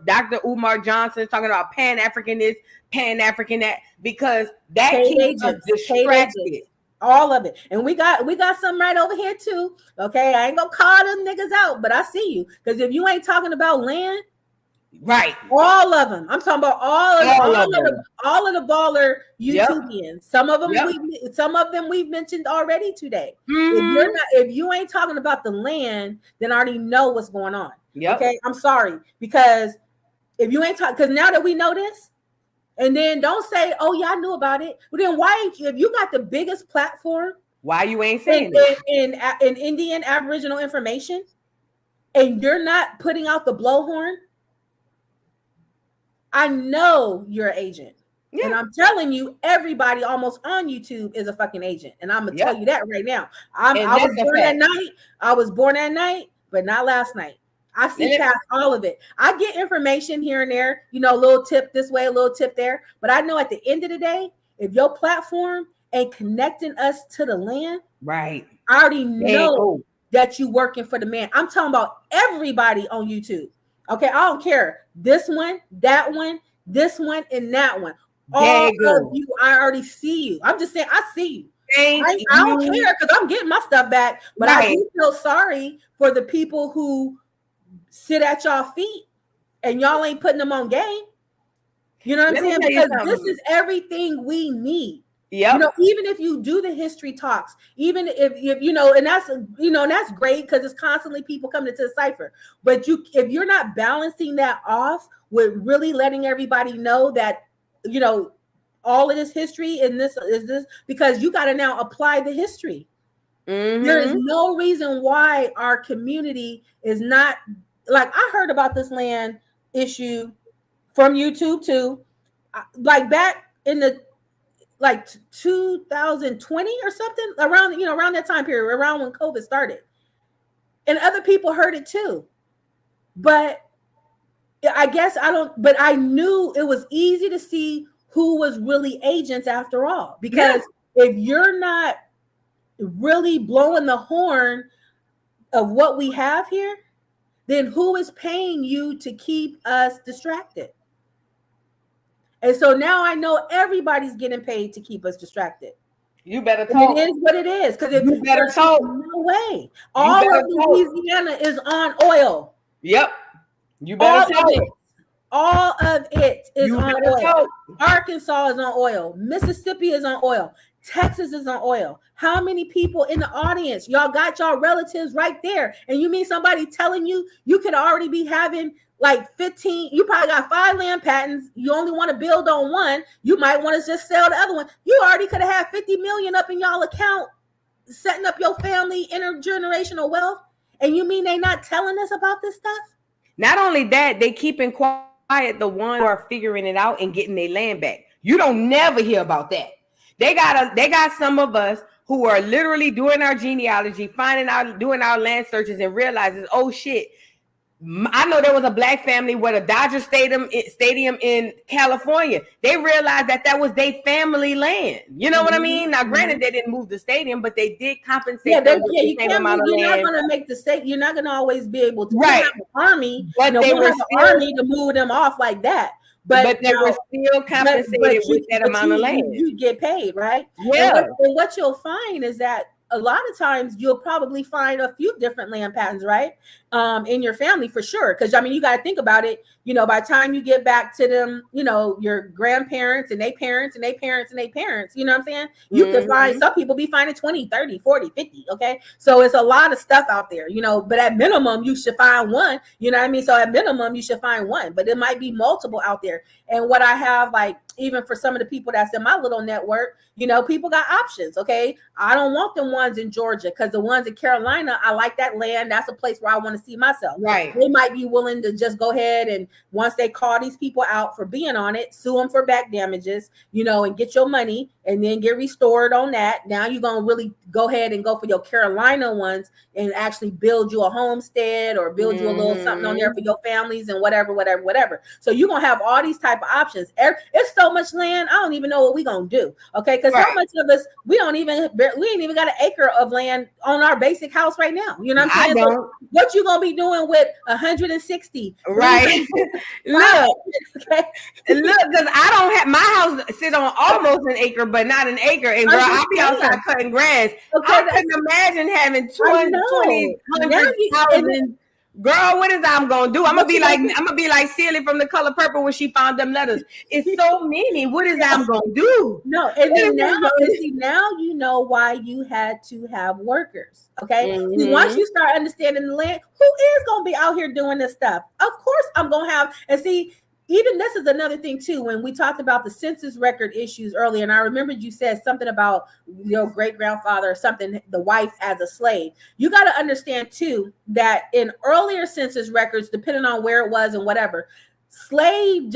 Dr. Umar Johnson talking about Pan-African this, Pan-African that, because that keeps us distracted. All of it. And we got some right over here too. Okay, I ain't gonna call them niggas out, but I see you. Because if you ain't talking about land, right? All of them. I'm talking about all of the baller YouTubians. Some of them we've mentioned already today. If you ain't talking about the land, then I already know what's going on. Okay, I'm sorry, because if you ain't talking, because now that we know this. And then don't say, "Oh yeah, I knew about it." Well, then why ain't you? If you got the biggest platform, why you ain't saying it in Indian Aboriginal information, and you're not putting out the blowhorn? I know you're an agent, and I'm telling you, everybody almost on YouTube is a fucking agent, and I'm gonna tell you that right now. I was born at night, but not last night. I see past all of it. I get information here and there, a little tip this way, a little tip there. But I know at the end of the day, if your platform ain't connecting us to the land, right? I already know that you working for the man. I'm talking about everybody on YouTube. Okay, I don't care. This one, that one, this one, and that one. All of you, I already see you. I'm just saying, I see you. I don't care because I'm getting my stuff back. But I do feel sorry for the people who sit at y'all feet and y'all ain't putting them on game. You know what I'm saying? Because this is everything we need. Even if you do the history talks, even if and that's great because it's constantly people coming to the cipher. But if you're not balancing that off with really letting everybody know that all of this history and this is this, because you got to now apply the history. There is no reason why our community is not. Like, I heard about this land issue from YouTube too, like back in the 2020 or something, around that time period, around when COVID started, and other people heard it too. But I guess but I knew it was easy to see who was really agents after all, because if you're not really blowing the horn of what we have here, then who is paying you to keep us distracted? And so now I know everybody's getting paid to keep us distracted. You better talk. It is what it is. Because if you better talk, no way. All of Louisiana is on oil. Yep. You better talk. All of it is You on better oil. go. Arkansas is on oil. Mississippi is on oil. Texas is on oil. How many people in the audience? Y'all got y'all relatives right there. And you mean somebody telling you you could already be having like 15, you probably got 5 land patents. You only want to build on one. You might want to just sell the other one. You already could have had 50 million up in y'all account, setting up your family intergenerational wealth. And you mean they not telling us about this stuff? Not only that, they keeping quiet the ones who are figuring it out and getting their land back. You don't never hear about that. They got some of us who are literally doing our genealogy, finding out, doing our land searches, and realizes, oh shit, I know there was a black family with a Dodger stadium in California. They realized that was their family land. You know what I mean? Now, granted, they didn't move the stadium, but they did compensate. You can't move. You're not going to make the state. You're not going to always be able to. Right. Have an army, but they were still an army to move them off like that. But they were still compensated with that amount of land. You get paid, right? Yeah. And what you'll find is that a lot of times you'll probably find a few different land patents, right? In your family for sure. Because I mean, you got to think about it. By the time you get back to them, your grandparents and their parents and their parents and their parents, you know what I'm saying? You could find, some people be finding 20, 30, 40, 50. Okay. So it's a lot of stuff out there, but at minimum, you should find one, you know what I mean? So at minimum, you should find one, but it might be multiple out there. And what I have, like, even for some of the people that's in my little network, people got options. Okay. I don't want them ones in Georgia because the ones in Carolina, I like that land. That's a place where I want to see myself. Right. They might be willing to just go ahead and once they call these people out for being on it, sue them for back damages, and get your money and then get restored on that. Now you're going to really go ahead and go for your Carolina ones and actually build you a homestead or build you a little something on there for your families and whatever. So you're going to have all these type of options. It's so much land. I don't even know what we're going to do. Okay. Because how much of us, we ain't even got an acre of land on our basic house right now. You know what I'm saying? So what you going to be doing with 160? Right. Look, because I don't have, my house sit on almost an acre, but not an acre. And girl, I'll be outside cutting grass. Okay, I couldn't imagine having 100,000. Girl, what is I'm gonna do? I'm gonna be like Celie from The Color Purple when she found them letters. It's so many. What is I'm gonna do? No, and then now you know why you had to have workers. Okay, See, once you start understanding the land, who is gonna be out here doing this stuff? Of course, I'm gonna have. And see, even this is another thing too. When we talked about the census record issues earlier, and I remembered you said something about your great grandfather or something, the wife as a slave. You got to understand too that in earlier census records, depending on where it was and whatever, slave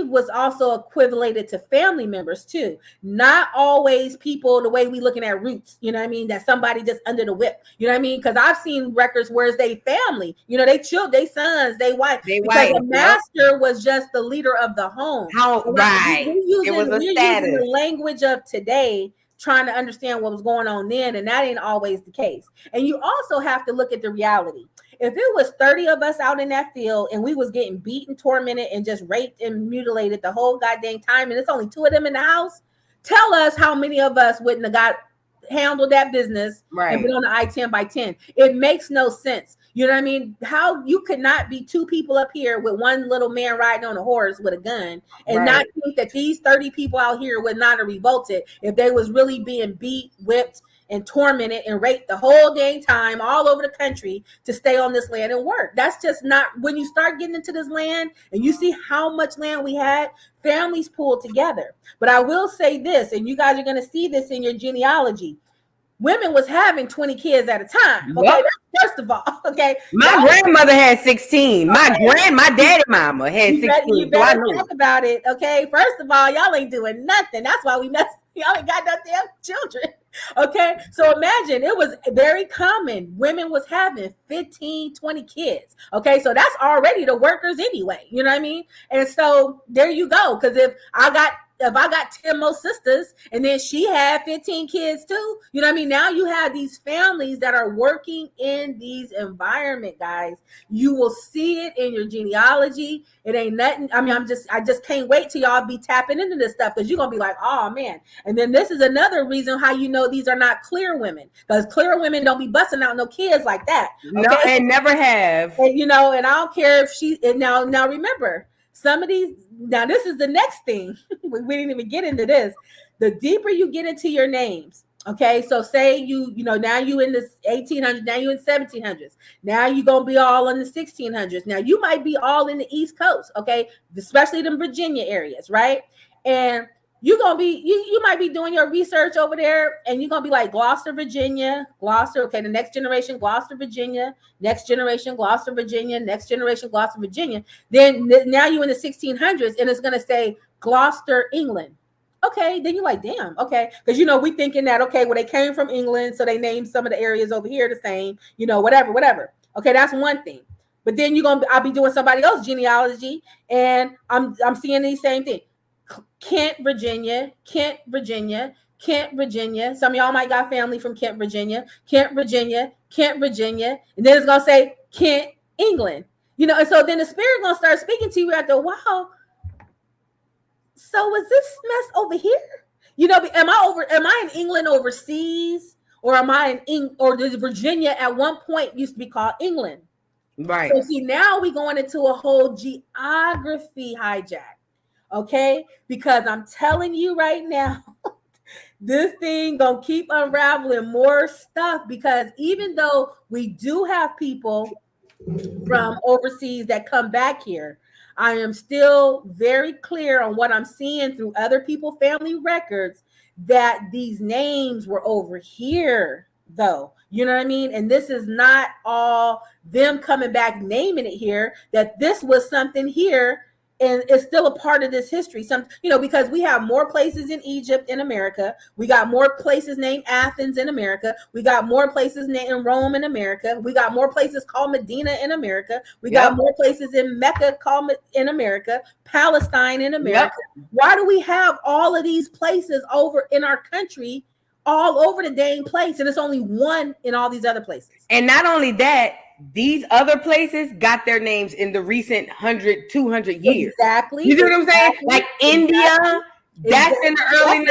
was also equivalated to family members too. Not always people the way we looking at roots, you know what I mean? That somebody just under the whip, you know what I mean? Because I've seen records where it's they family, they children, they sons, they wife. Because the master was just the leader of the home. Right. We're using the language of today, trying to understand what was going on then, and that ain't always the case. And you also have to look at the reality. If it was 30 of us out in that field and we was getting beaten, tormented, and just raped and mutilated the whole goddamn time, and it's only 2 of them in the house, tell us how many of us wouldn't have handled that business and been on the I-10 by 10. It makes no sense. You know what I mean? How you could not be 2 people up here with one little man riding on a horse with a gun and not think that these 30 people out here would not have revolted if they was really being beat, whipped, and tormented and raped the whole dang time all over the country to stay on this land and work. That's just not, when you start getting into this land and you see how much land we had, families pulled together. But I will say this, and you guys are going to see this in your genealogy. Women was having 20 kids at a time. Okay, first of all, okay. My grandmother had 16. My daddy mama had 16. You better talk about it. Okay, first of all, y'all ain't doing nothing. That's why we mess. Y'all ain't got no damn children. Okay, so imagine it was very common. Women was having 15, 20 kids. Okay, so that's already the workers anyway. You know what I mean? And so there you go. Because if I got 10 more sisters and then she had 15 kids too, you know what I mean? Now you have these families that are working in these environment, guys. You will see it in your genealogy. It ain't nothing. I mean, I just can't wait till y'all be tapping into this stuff, because you're gonna be like, oh man. And then this is another reason how you know these are not clear women, because clear women don't be busting out no kids like that. Okay? No, and never have. And, you know, and I don't care if she. And now remember, some of these. Now this is the next thing. We didn't even get into this. The deeper you get into your names. Okay, so say you know, now you in the 1800s, now you in 1700s, now you gonna be all in the 1600s. Now you might be all in the East Coast, okay, especially the Virginia areas, right? And you're gonna be you might be doing your research over there, and you're gonna be like Gloucester, Virginia, Gloucester. Okay, the next generation, Gloucester, Virginia, next generation, Gloucester, Virginia, next generation, Gloucester, Virginia. Then now you in the 1600s, and it's gonna say Gloucester, England. Okay, then you're like, damn, okay, because you know we thinking that okay, well they came from England, so they named some of the areas over here the same, you know, whatever. Okay, that's one thing. But then I'll be doing somebody else's genealogy, and I'm seeing these same thing. Kent, Virginia, Kent, Virginia, Kent, Virginia. Some of y'all might got family from Kent, Virginia, Kent, Virginia, Kent, Virginia, and then it's gonna say Kent, England. You know, and so then the spirit gonna start speaking to you after a while. So was this mess over here? You know, am I in England overseas, or am I or does Virginia at one point used to be called England? Right. So see, now we going into a whole geography hijack. Okay, because I'm telling you right now, this thing gonna keep unraveling more stuff, because even though we do have people from overseas that come back here, I am still very clear on what I'm seeing through other people's family records, that these names were over here though. You know what I mean? And this is not all them coming back naming it here, that this was something here. And it's still a part of this history. Some, you know, because we have more places in Egypt in America. We got more places named Athens in America. We got more places named Rome in America. We got more places called Medina in America. We got more places in Mecca called in America, Palestine in America. Why do we have all of these places over in our country, all over the dang place, and it's only one in all these other places? And not only that, these other places got their names in the recent 100, 200 years. Exactly. You see what I'm saying? Like India, that's in the early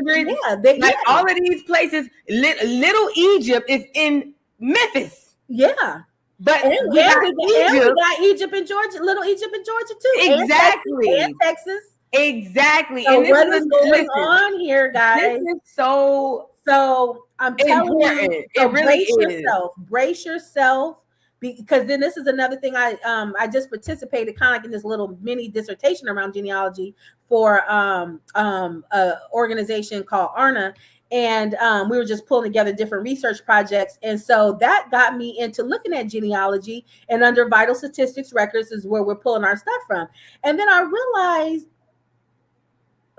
1900s. Like all of these places, Little Egypt is in Memphis. Yeah. But we got Egypt and Georgia, Little Egypt and Georgia too. Exactly. And Texas. Exactly. So and what is going on here, guys? This is so I'm telling you, it really brace yourself, because then this is another thing. I just participated kind of like in this little mini dissertation around genealogy for a organization called ARNA, and we were just pulling together different research projects, and so that got me into looking at genealogy, and under vital statistics records is where we're pulling our stuff from. And then I realized,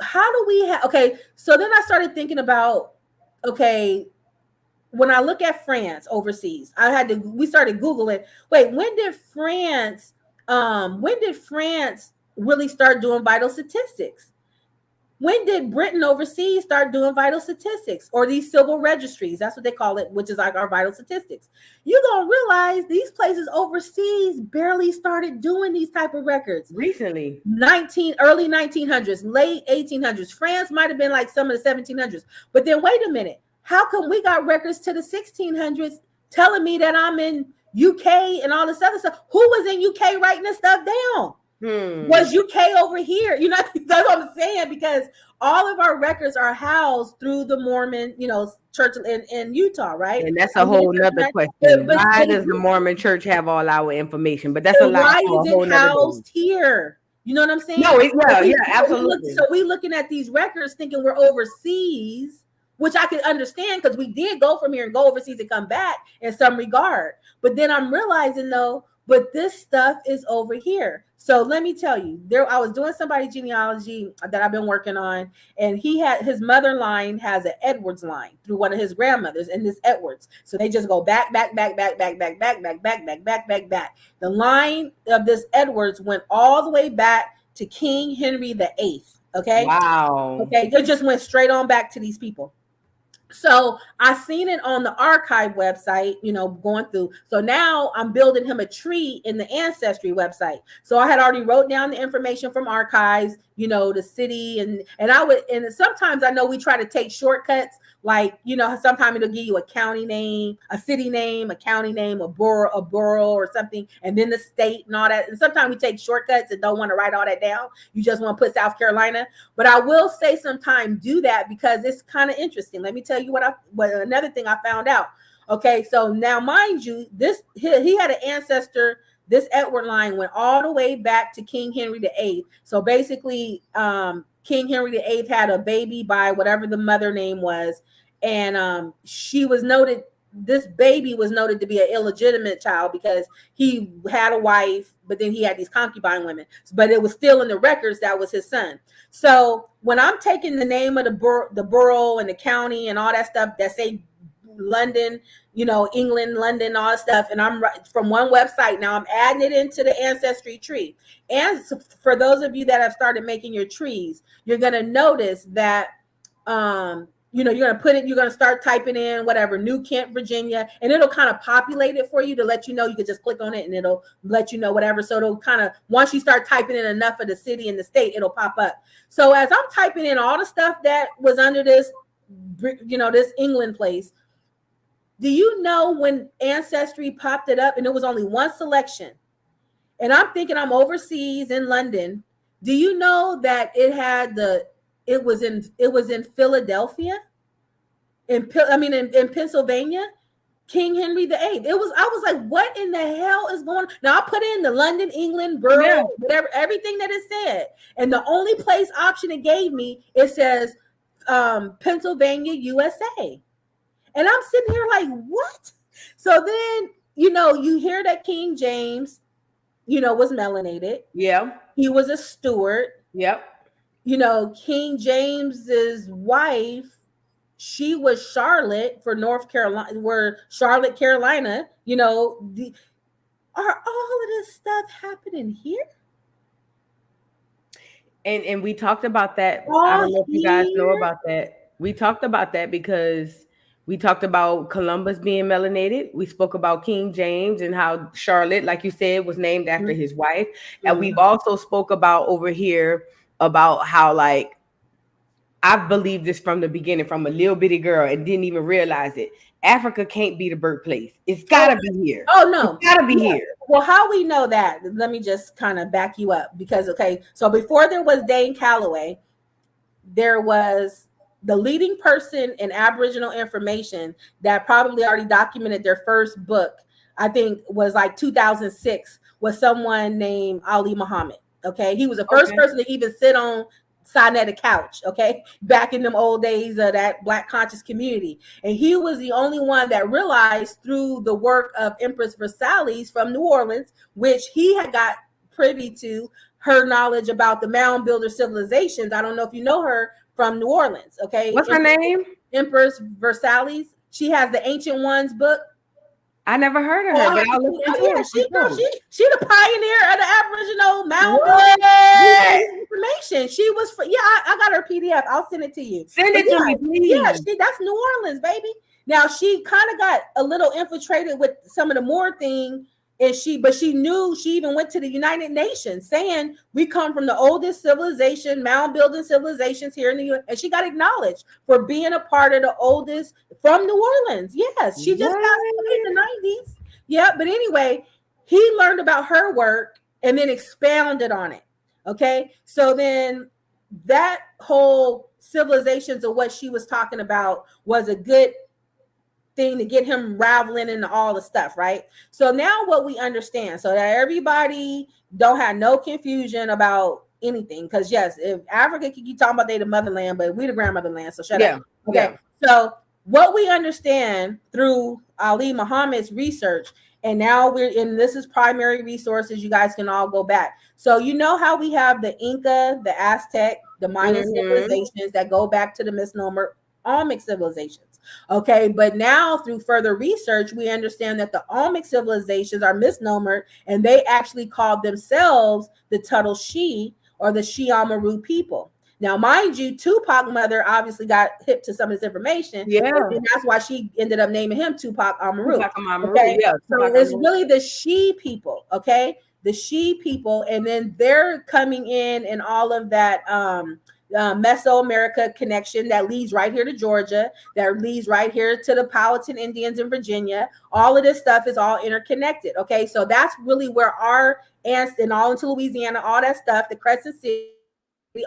how do we have so then I started thinking about, okay, when I look at France overseas, we started Googling, wait, when did France really start doing vital statistics? When did Britain overseas start doing vital statistics, or these civil registries? That's what they call it, which is like our vital statistics. You're going to realize these places overseas barely started doing these type of records. Recently. Early 1900s, late 1800s. France might have been like some of the 1700s. But then wait a minute. How come we got records to the 1600s telling me that I'm in UK and all this other stuff? Who was in UK writing this stuff down? Was UK over here? You know, that's what I'm saying, because all of our records are housed through the Mormon, church in Utah, right? And that's a whole nother question. Why does the Mormon church have all our information? But that's a lot. Why is it housed here? You know what I'm saying? No, absolutely. So we looking at these records thinking we're overseas, which I could understand, because we did go from here and go overseas and come back in some regard. But then I'm realizing but this stuff is over here. So let me tell you, I was doing somebody's genealogy that I've been working on, and his mother line has an Edwards line through one of his grandmothers, and this Edwards. So they just go back. The line of this Edwards went all the way back to King Henry VIII. Okay. Wow. Okay. It just went straight on back to these people. So I seen it on the archive website, going through. So now I'm building him a tree in the ancestry website. So I had already wrote down the information from archives, the city, and sometimes I know we try to take shortcuts, like, sometimes it'll give you a county name, a city name, a county name, a borough or something, and then the state and all that. And sometimes we take shortcuts and don't want to write all that down. You just want to put South Carolina. But I will say sometimes do that because it's kind of interesting. Let me tell you what another thing I found out. Okay, so now mind you, he had an ancestor. This Edward line went all the way back to King Henry VIII. So basically, King Henry VIII had a baby by whatever the mother name was, and she was noted. This baby was noted to be an illegitimate child because he had a wife, but then he had these concubine women. But it was still in the records that was his son. So when I'm taking the name of the borough and the county and all that stuff that say London, England, London, all that stuff, and I'm from one website, now I'm adding it into the ancestry tree. And for those of you that have started making your trees, you're going to notice that you're going to start typing in whatever, New Kent, Virginia, and it'll kind of populate it for you to let you know. You could just click on it and it'll let you know whatever. So it'll kind of, once you start typing in enough of the city and the state, it'll pop up. So as I'm typing in all the stuff that was under this, this England place, do you know when Ancestry popped it up and it was only one selection? And I'm thinking I'm overseas in London. Do you know that it was in Philadelphia, in Pennsylvania, King Henry VIII. I was like, what in the hell is going on? Now I put in the London, England, borough, whatever, everything that it said. And the only place option it gave me, it says Pennsylvania, USA. And I'm sitting here like, what? So then, you hear that King James, was melanated. Yeah. He was a Stuart. Yep. King James's wife, she was Charlotte for North Carolina, where Charlotte, Carolina, are all of this stuff happening here? And we talked about that. I don't know if you guys know about that. We talked about that because we talked about Columbus being melanated. We spoke about King James and how Charlotte, like you said, was named after his wife. Mm-hmm. And we've also spoke about over here about how, like, I've believed this from the beginning, from a little bitty girl, and didn't even realize it. Africa can't be the birthplace. It's gotta be here. Oh no, it's gotta be here. Well, how we know that? Let me just kind of back you up because so before there was Dane Calloway, there was the leading person in Aboriginal information that probably already documented their first book. I think was like 2006. Was someone named Ali Muhammad. Okay, he was the first person to even sit on a couch, back in them old days of that Black conscious community. And he was the only one that realized through the work of Empress Versailles from New Orleans, which he had got privy to her knowledge about the mound builder civilizations. I don't know if you know her from New Orleans. What's her name? Empress Versailles. She has the Ancient Ones book. I never heard of her, but I'll look into her. She the pioneer of the Aboriginal mound building information. She was, I got her PDF. I'll send it to you. Send it to me, please. Yeah, that's New Orleans, baby. Now she kind of got a little infiltrated with some of the Moor thing, but she knew. She even went to the United Nations saying we come from the oldest civilization, mound building civilizations here in the U.S. And she got acknowledged for being a part of the oldest from New Orleans. Yes, she just passed away in the 90s. Yeah, but anyway, he learned about her work and then expounded on it. Okay, so then that whole civilizations of what she was talking about was a good thing to get him raveling into all the stuff, right? So now what we understand, so that everybody don't have no confusion about anything, because yes, if Africa can keep talking about they the motherland, but we the grandmotherland, so shut up. Okay, so what we understand through Ali Muhammad's research, and now this is primary resources, you guys can all go back. So you know how we have the Inca, the Aztec, the Mayan civilizations that go back to the misnomer Olmec civilizations. Okay, but now through further research, we understand that the Olmec civilizations are misnomered, and they actually called themselves the Tuttle Shi or the Shiamaru people. Now, mind you, Tupac mother obviously got hip to some of this information. Yeah. And that's why she ended up naming him Tupac Amaru. Tupac Amaru, Okay. yeah. So Tupac it's Amaru. really the she people, okay? The she people, and then they're coming in and all of that Mesoamerica connection that leads right here to Georgia, that leads right here to the Powhatan Indians in Virginia. All of this stuff is all interconnected. Okay, so that's really where our ants and all into Louisiana, all that stuff, the Crescent City,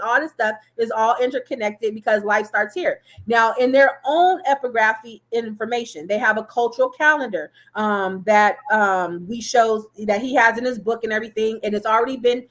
all this stuff is all interconnected because life starts here. Now, in their own epigraphy information, they have a cultural calendar that we shows that he has in his book and everything, and it's already been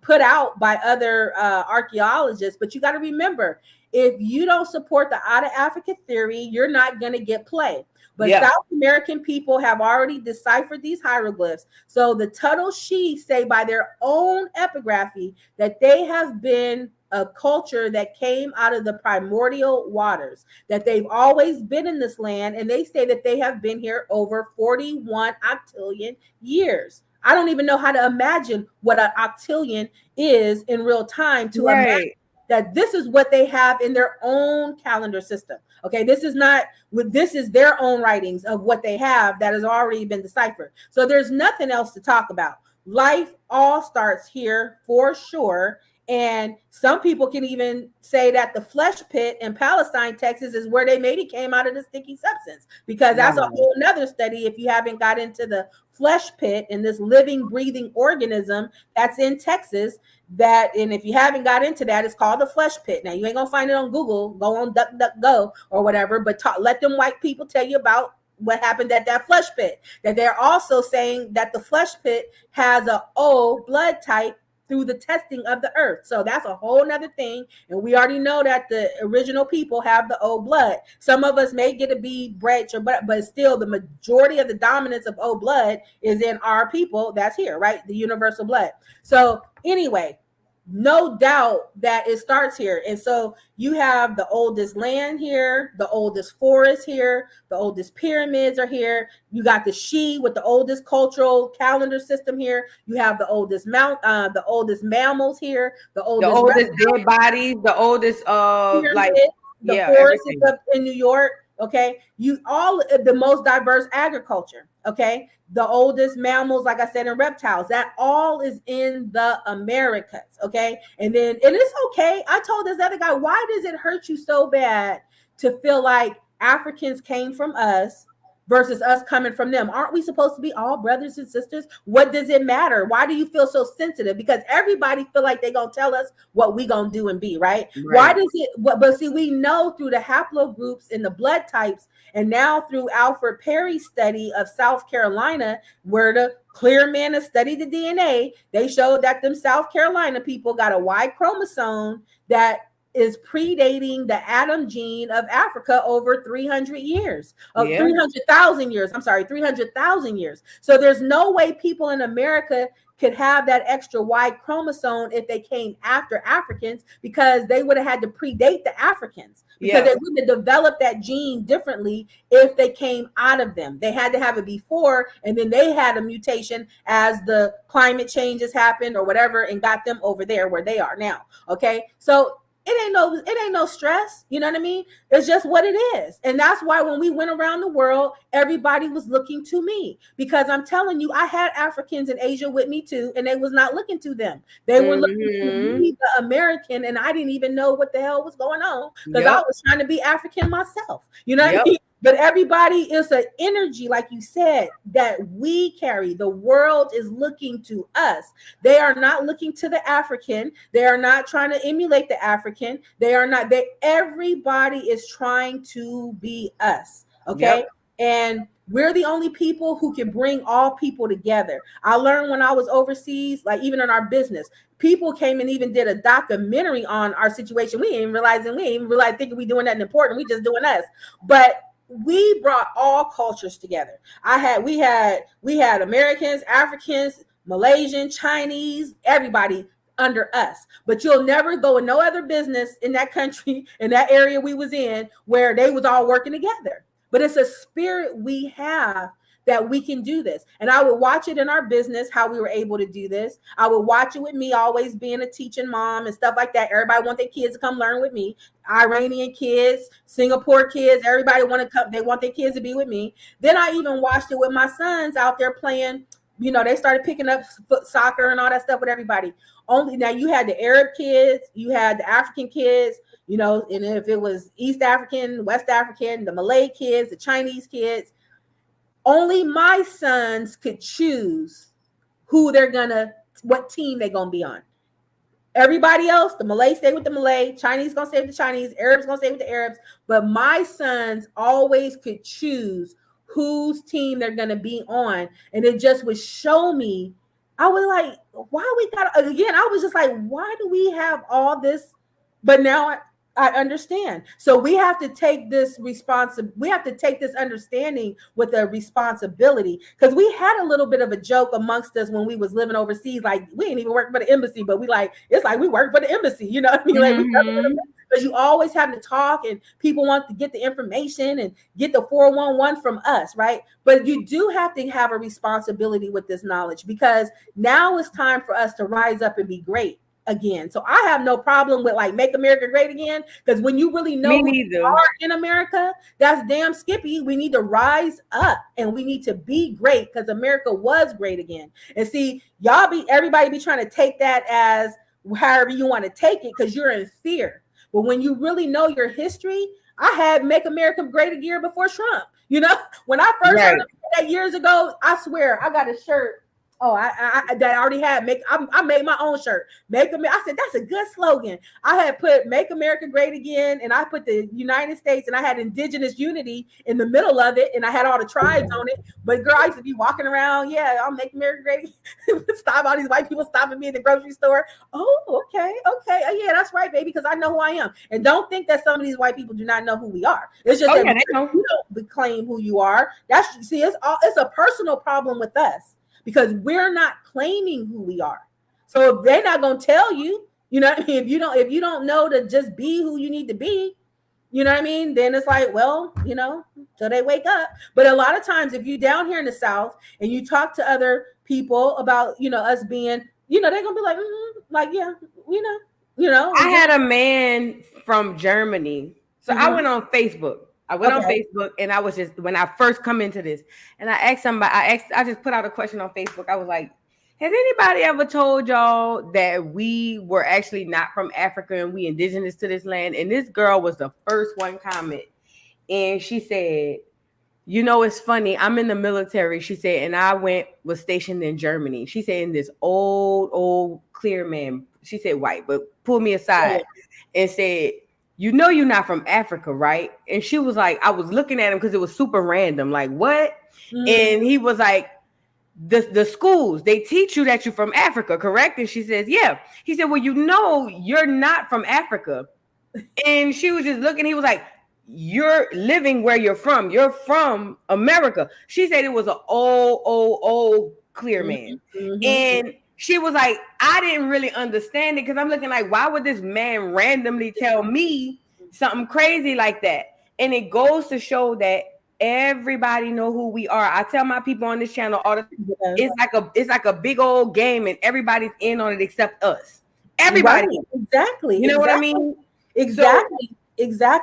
put out by other archaeologists. But you got to remember, if you don't support the out of Africa theory, you're not going to get play. But South American people have already deciphered these hieroglyphs. So the Tuttle She say by their own epigraphy that they have been a culture that came out of the primordial waters, that they've always been in this land, and they say that they have been here over 41 octillion years. I don't even know how to imagine what an octillion is in real time to imagine that this is what they have in their own calendar system. Okay, this is not what this is their own writings of what they have that has already been deciphered. So there's nothing else to talk about. Life all starts here for sure. And some people can even say that the flesh pit in Palestine, Texas, is where they maybe came out of the sticky substance, because that's a whole nother study. If you haven't got into the flesh pit and this living, breathing organism that's in Texas, and if you haven't got into that, it's called the flesh pit. Now, you ain't gonna find it on Google. Go on DuckDuckGo or whatever, but let them white people tell you about what happened at that flesh pit. That they're also saying that the flesh pit has a O blood type through the testing of the earth. So that's a whole nother thing. And we already know that the original people have the O blood. Some of us may get a B branch, but still the majority of the dominance of O blood is in our people that's here, right? The universal blood. So anyway, no doubt that it starts here. And so you have the oldest land here, the oldest forest here, the oldest pyramids are here. You got the She with the oldest cultural calendar system here. You have the oldest the oldest mammals here, the oldest dead bodies, the oldest forest is up in New York. Okay, the most diverse agriculture. Okay, the oldest mammals, like I said, and reptiles, that all is in the Americas. Okay, and it's okay. I told this other guy, why does it hurt you so bad to feel like Africans came from us versus us coming from them? Aren't we supposed to be all brothers and sisters? What does it matter? Why do you feel so sensitive? Because everybody feel like they're going to tell us what we going to do and be, right? Why does it, but see, we know through the haplogroups and the blood types, and now through Alfred Perry's study of South Carolina, where the clear men have studied the DNA, they showed that them South Carolina people got a Y chromosome that is predating the Adam gene of Africa over 300 years, 300,000 years. I'm sorry, 300,000 years. So there's no way people in America could have that extra Y chromosome if they came after Africans, because they would have had to predate the Africans, because they wouldn't have developed that gene differently if they came out of them. They had to have it before, and then they had a mutation as the climate changes happened or whatever and got them over there where they are now. Okay, so it ain't no stress. You know what I mean? It's just what it is. And that's why when we went around the world, everybody was looking to me, because I'm telling you, I had Africans in Asia with me too, and they was not looking to them. They were looking to me, the American, and I didn't even know what the hell was going on, because I was trying to be African myself. You know what I mean? But everybody is an energy, like you said, that we carry. The world is looking to us. They are not looking to the African. They are not trying to emulate the African. Everybody is trying to be us. Okay. And we're the only people who can bring all people together. I learned when I was overseas, like even in our business, people came and even did a documentary on our situation. We ain't even realize thinking we doing nothing important. We just doing us. But we brought all cultures together. We had Americans, Africans, Malaysian, Chinese, everybody under us. But you'll never go in no other business in that country, in that area we was in, where they was all working together. But it's a spirit we have that we can do this. And I would watch it in our business, how we were able to do this. I would watch it with me always being a teaching mom and stuff like that. Everybody want their kids to come learn with me. Iranian kids, Singapore kids, everybody want to come. They want their kids to be with me. Then I even watched it with my sons out there playing. You know, they started picking up foot soccer and all that stuff with everybody. Only now you had the Arab kids, you had the African kids, you know, and if it was East African, West African, the Malay kids, the Chinese kids, only my sons could choose what team they're gonna be on. Everybody else, the Malay stay with the Malay, Chinese gonna stay with the Chinese, Arabs gonna stay with the Arabs, but my sons always could choose whose team they're gonna be on, and it just would show me. I was like, why we got again? I was just like, why do we have all this? But now I understand. So we have to take this we have to take this understanding with a responsibility, because we had a little bit of a joke amongst us when we was living overseas. Like, we ain't even working for the embassy, but it's like we work for the embassy. You know what I mean? Like, because you always have to talk, and people want to get the information and get the 411 from us, right? But you do have to have a responsibility with this knowledge, because now it's time for us to rise up and be great again. So I have no problem with like make America great again, because when you really know who you are in America, that's damn skippy. We need to rise up and we need to be great, because America was great again. And see, everybody be trying to take that as however you want to take it, because you're in fear. But when you really know your history, I had Make America Great Again before Trump. You know, when I first heard that years ago, I swear I got a shirt. Oh, I that I already had I made my own shirt. I said that's a good slogan. I had put Make America Great Again, and I put the United States, and I had indigenous unity in the middle of it, and I had all the tribes on it. But girl, I used to be walking around, I'll make America great. Stop all these white people stopping me at the grocery store. Oh, okay. Oh, yeah, that's right, baby, because I know who I am. And don't think that some of these white people do not know who we are. It's just that you don't claim wwho you are. It's a personal problem with us, because we're not claiming who we are. So they're not going to tell you, you know what I mean? If you don't know to just be who you need to be, you know what I mean? Then it's like, well, you know, till they wake up. But a lot of times, if you're down here in the South and you talk to other people about, you know, us being, you know, they're going to be like, yeah, you know. I had a man from Germany. So I went on Facebook. I went on Facebook, and I was just, when I first come into this, and I asked somebody, I just put out a question on Facebook. I was like, has anybody ever told y'all that we were actually not from Africa and we indigenous to this land? And this girl was the first one comment. And she said, you know, it's funny. I'm in the military, she said, and I was stationed in Germany. She said, in this old clear man, she said white, but pulled me aside and said, you know, you're not from Africa, right? And she was like, I was looking at him because it was super random. Like, what? And he was like, the schools, they teach you that you're from Africa, correct? And she says, yeah. He said, well, you know, you're not from Africa. And she was just looking. He was like, you're living where you're from. You're from America. She said it was an old clear man. And she was like, I didn't really understand it, because I'm looking like, why would this man randomly tell me something crazy like that? And it goes to show that everybody know who we are. I tell my people on this channel all the time, it's like a big old game, and everybody's in on it except us. Everybody. Right. Exactly. You know what I mean? Exactly.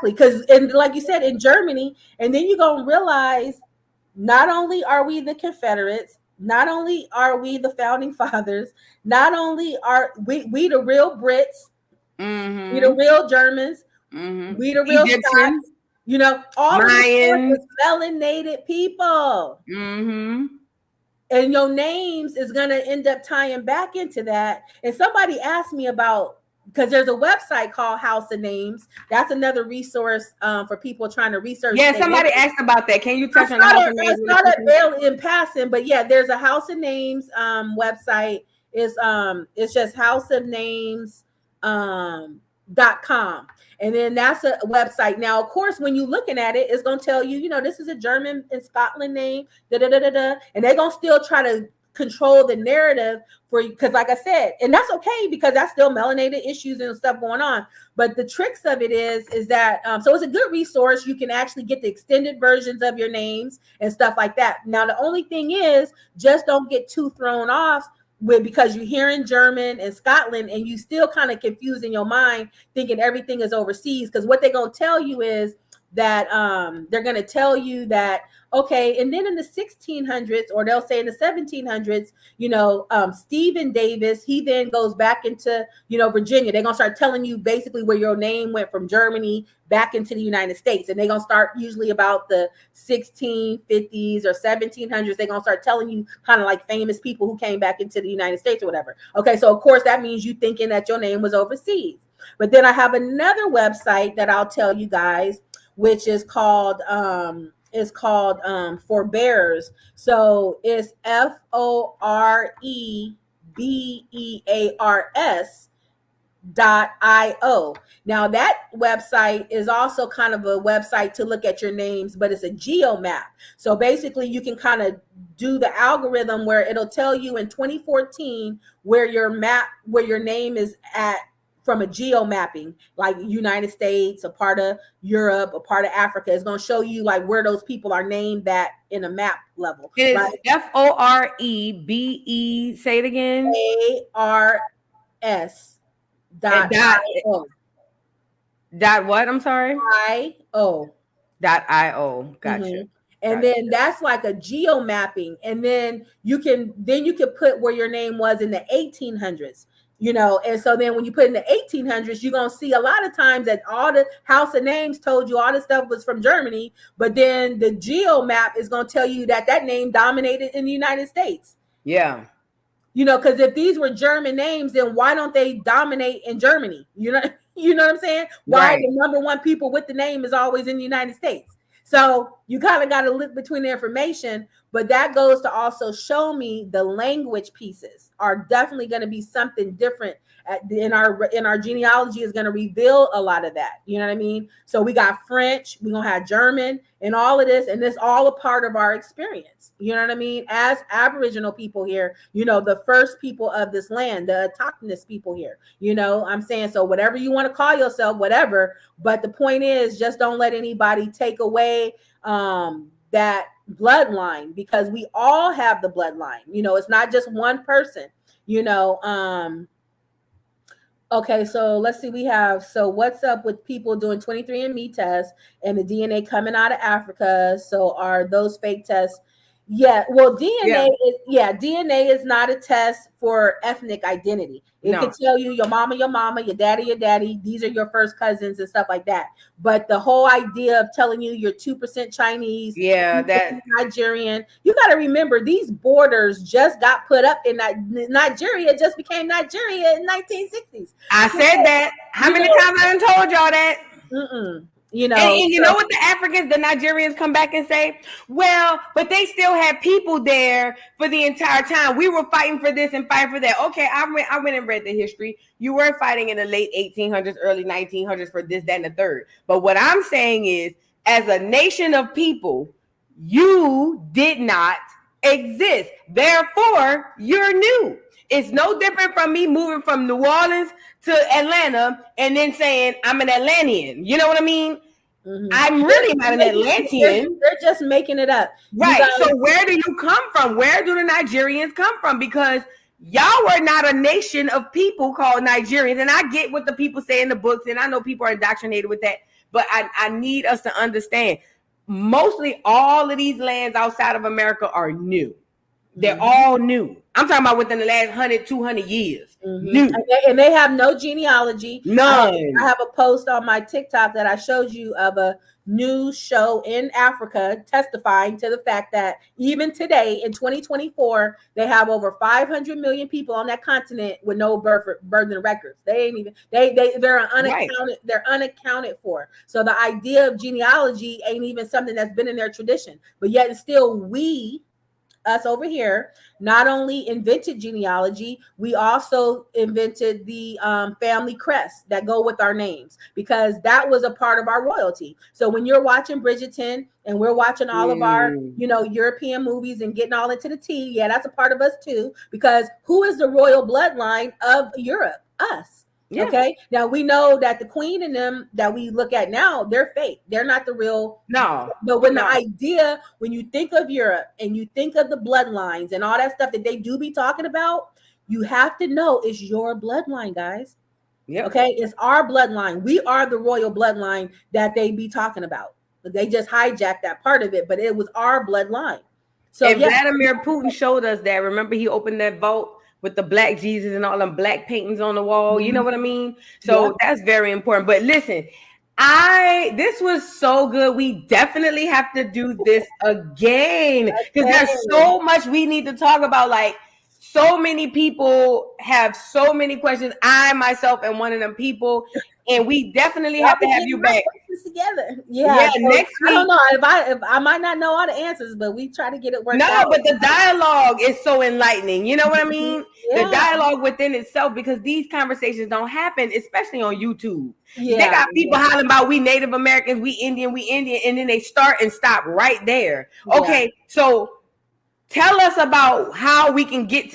Because, and like you said, in Germany, and then you're going to realize not only are we the Confederates, not only are we the founding fathers, not only are we the real Brits, we the real Germans, we the real Scots, you know, all of these melanated people. And your names is going to end up tying back into that. And somebody asked me about, because there's a website called House of Names. That's another resource for people trying to research. Yeah, somebody asked about that. Can you touch on the House of Names? It's not a bail in passing, but yeah, there's a House of Names website. It's just houseofnames.com. And then that's a website. Now, of course, when you're looking at it, it's going to tell you, you know, this is a German and Scotland name, and they're going to still try to control the narrative for you, because like I said, and that's okay because that's still melanated issues and stuff going on. But the tricks of it is that so it's a good resource. You can actually get the extended versions of your names and stuff like that. Now the only thing is, just don't get too thrown off with, because you're hearing German and Scotland and you still kind of confused in your mind thinking everything is overseas, because what they're going to tell you is that they're going to tell you that, okay, and then in the 1600s, or they'll say in the 1700s, you know, Stephen Davis, he then goes back into, you know, Virginia. They're going to start telling you basically where your name went from Germany back into the United States. And they're going to start usually about the 1650s or 1700s. They're going to start telling you kind of like famous people who came back into the United States or whatever. Okay, so of course that means you thinking that your name was overseas. But then I have another website that I'll tell you guys, which is called Forbears. So it's FOREBEARS.io. Now that website is also kind of a website to look at your names, but it's a geo map. So basically you can kind of do the algorithm where it'll tell you in 2014 where your name is at from a geo mapping, like United States, a part of Europe, a part of Africa. It's going to show you like where those people are named that in a map level. It is right? FOREBE. Say it again. ARS. Dot what? I'm sorry. IO. .io. Gotcha. Mm-hmm. And then that's like a geo mapping. And then you can put where your name was in the 1800s. You know, and so then when you put in the 1800s, you're going to see a lot of times that all the house of names told you all this stuff was from Germany, but then the geo map is going to tell you that name dominated in the United States. Yeah. You know, because if these were German names, then why don't they dominate in Germany? You know what I'm saying? Why the number one people with the name is always in the United States? So you kind of got to look between the information, but that goes to also show me the language pieces are definitely going to be something different in our genealogy is going to reveal a lot of that. You know what I mean? So we got French, we're going to have German and all of this, and this all a part of our experience. You know what I mean? As Aboriginal people here, you know, the first people of this land, the autochthonous people here, you know, I'm saying, so whatever you want to call yourself, whatever, but the point is just don't let anybody take away that bloodline, because we all have the bloodline. You know, it's not just one person, you know. Okay, so let's see. So what's up with people doing 23andMe tests and the DNA coming out of Africa? So are those fake tests? Yeah, well, DNA is not a test for ethnic identity. It could tell you your mama, your daddy, these are your first cousins and stuff like that. But the whole idea of telling you you're 2% Chinese, 2% Nigerian, you got to remember these borders just got put up in Nigeria, just became Nigeria in 1960s. I said that. How many times I done told y'all that? You know, and you know what the Africans, the Nigerians come back and say, well, but they still had people there for the entire time. We were fighting for this and fighting for that. Okay, I went and read the history. You were fighting in the late 1800s, early 1900s for this, that, and the third. But what I'm saying is, as a nation of people, you did not exist. Therefore, you're new. It's no different from me moving from New Orleans to Atlanta and then saying I'm an Atlantean. You know what I mean? Mm-hmm. I'm really not an Atlantean. They're just making it up. Right. So where do you come from? Where do the Nigerians come from? Because y'all were not a nation of people called Nigerians. And I get what the people say in the books, and I know people are indoctrinated with that. But I need us to understand, mostly all of these lands outside of America are new. They're all new. I'm talking about within the last 100, 200 years. New. And they have no genealogy. None. I have a post on my TikTok that I showed you of a news show in Africa testifying to the fact that even today in 2024, they have over 500 million people on that continent with no birth records. They ain't even, they're unaccounted, they're unaccounted for. So the idea of genealogy ain't even something that's been in their tradition, but yet and still we us over here not only invented genealogy, we also invented the family crest that go with our names, because that was a part of our royalty. So when you're watching Bridgerton and we're watching all of our, European movies and getting all into the tea, yeah, that's a part of us too, because who is the royal bloodline of Europe? Us. Yeah. Okay. Now we know that the queen and them that we look at now, they're fake. They're not the real. No. But when the idea, when you think of Europe and you think of the bloodlines and all that stuff that they do be talking about, you have to know it's your bloodline, guys. Yeah. Okay. It's our bloodline. We are the royal bloodline that they be talking about. They just hijacked that part of it, but it was our bloodline. So and Vladimir Putin showed us that. Remember, he opened that vault with the black Jesus and all them black paintings on the wall. You know what I mean? So that's very important. But listen, this was so good. We definitely have to do this again, because there's so much we need to talk about. Like, so many people have so many questions. I myself am one of them people, and we definitely have to have you back together. Yeah, so next week. I don't know if I might not know all the answers, but we try to get it worked out. No, but the dialogue is so enlightening. You know what I mean? The dialogue within itself, because these conversations don't happen, especially on YouTube. They got people hollering about we Native Americans, we Indian, and then they start and stop right there. Okay, so tell us about how we can get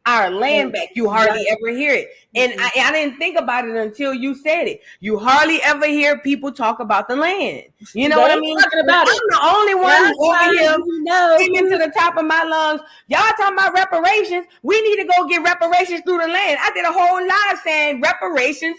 our land back. You hardly ever hear it. And I didn't think about it until you said it. You hardly ever hear people talk about the land. You know what I mean? I'm the only one over here singing to the top of my lungs. Y'all talking about reparations. We need to go get reparations through the land. I did a whole live saying reparations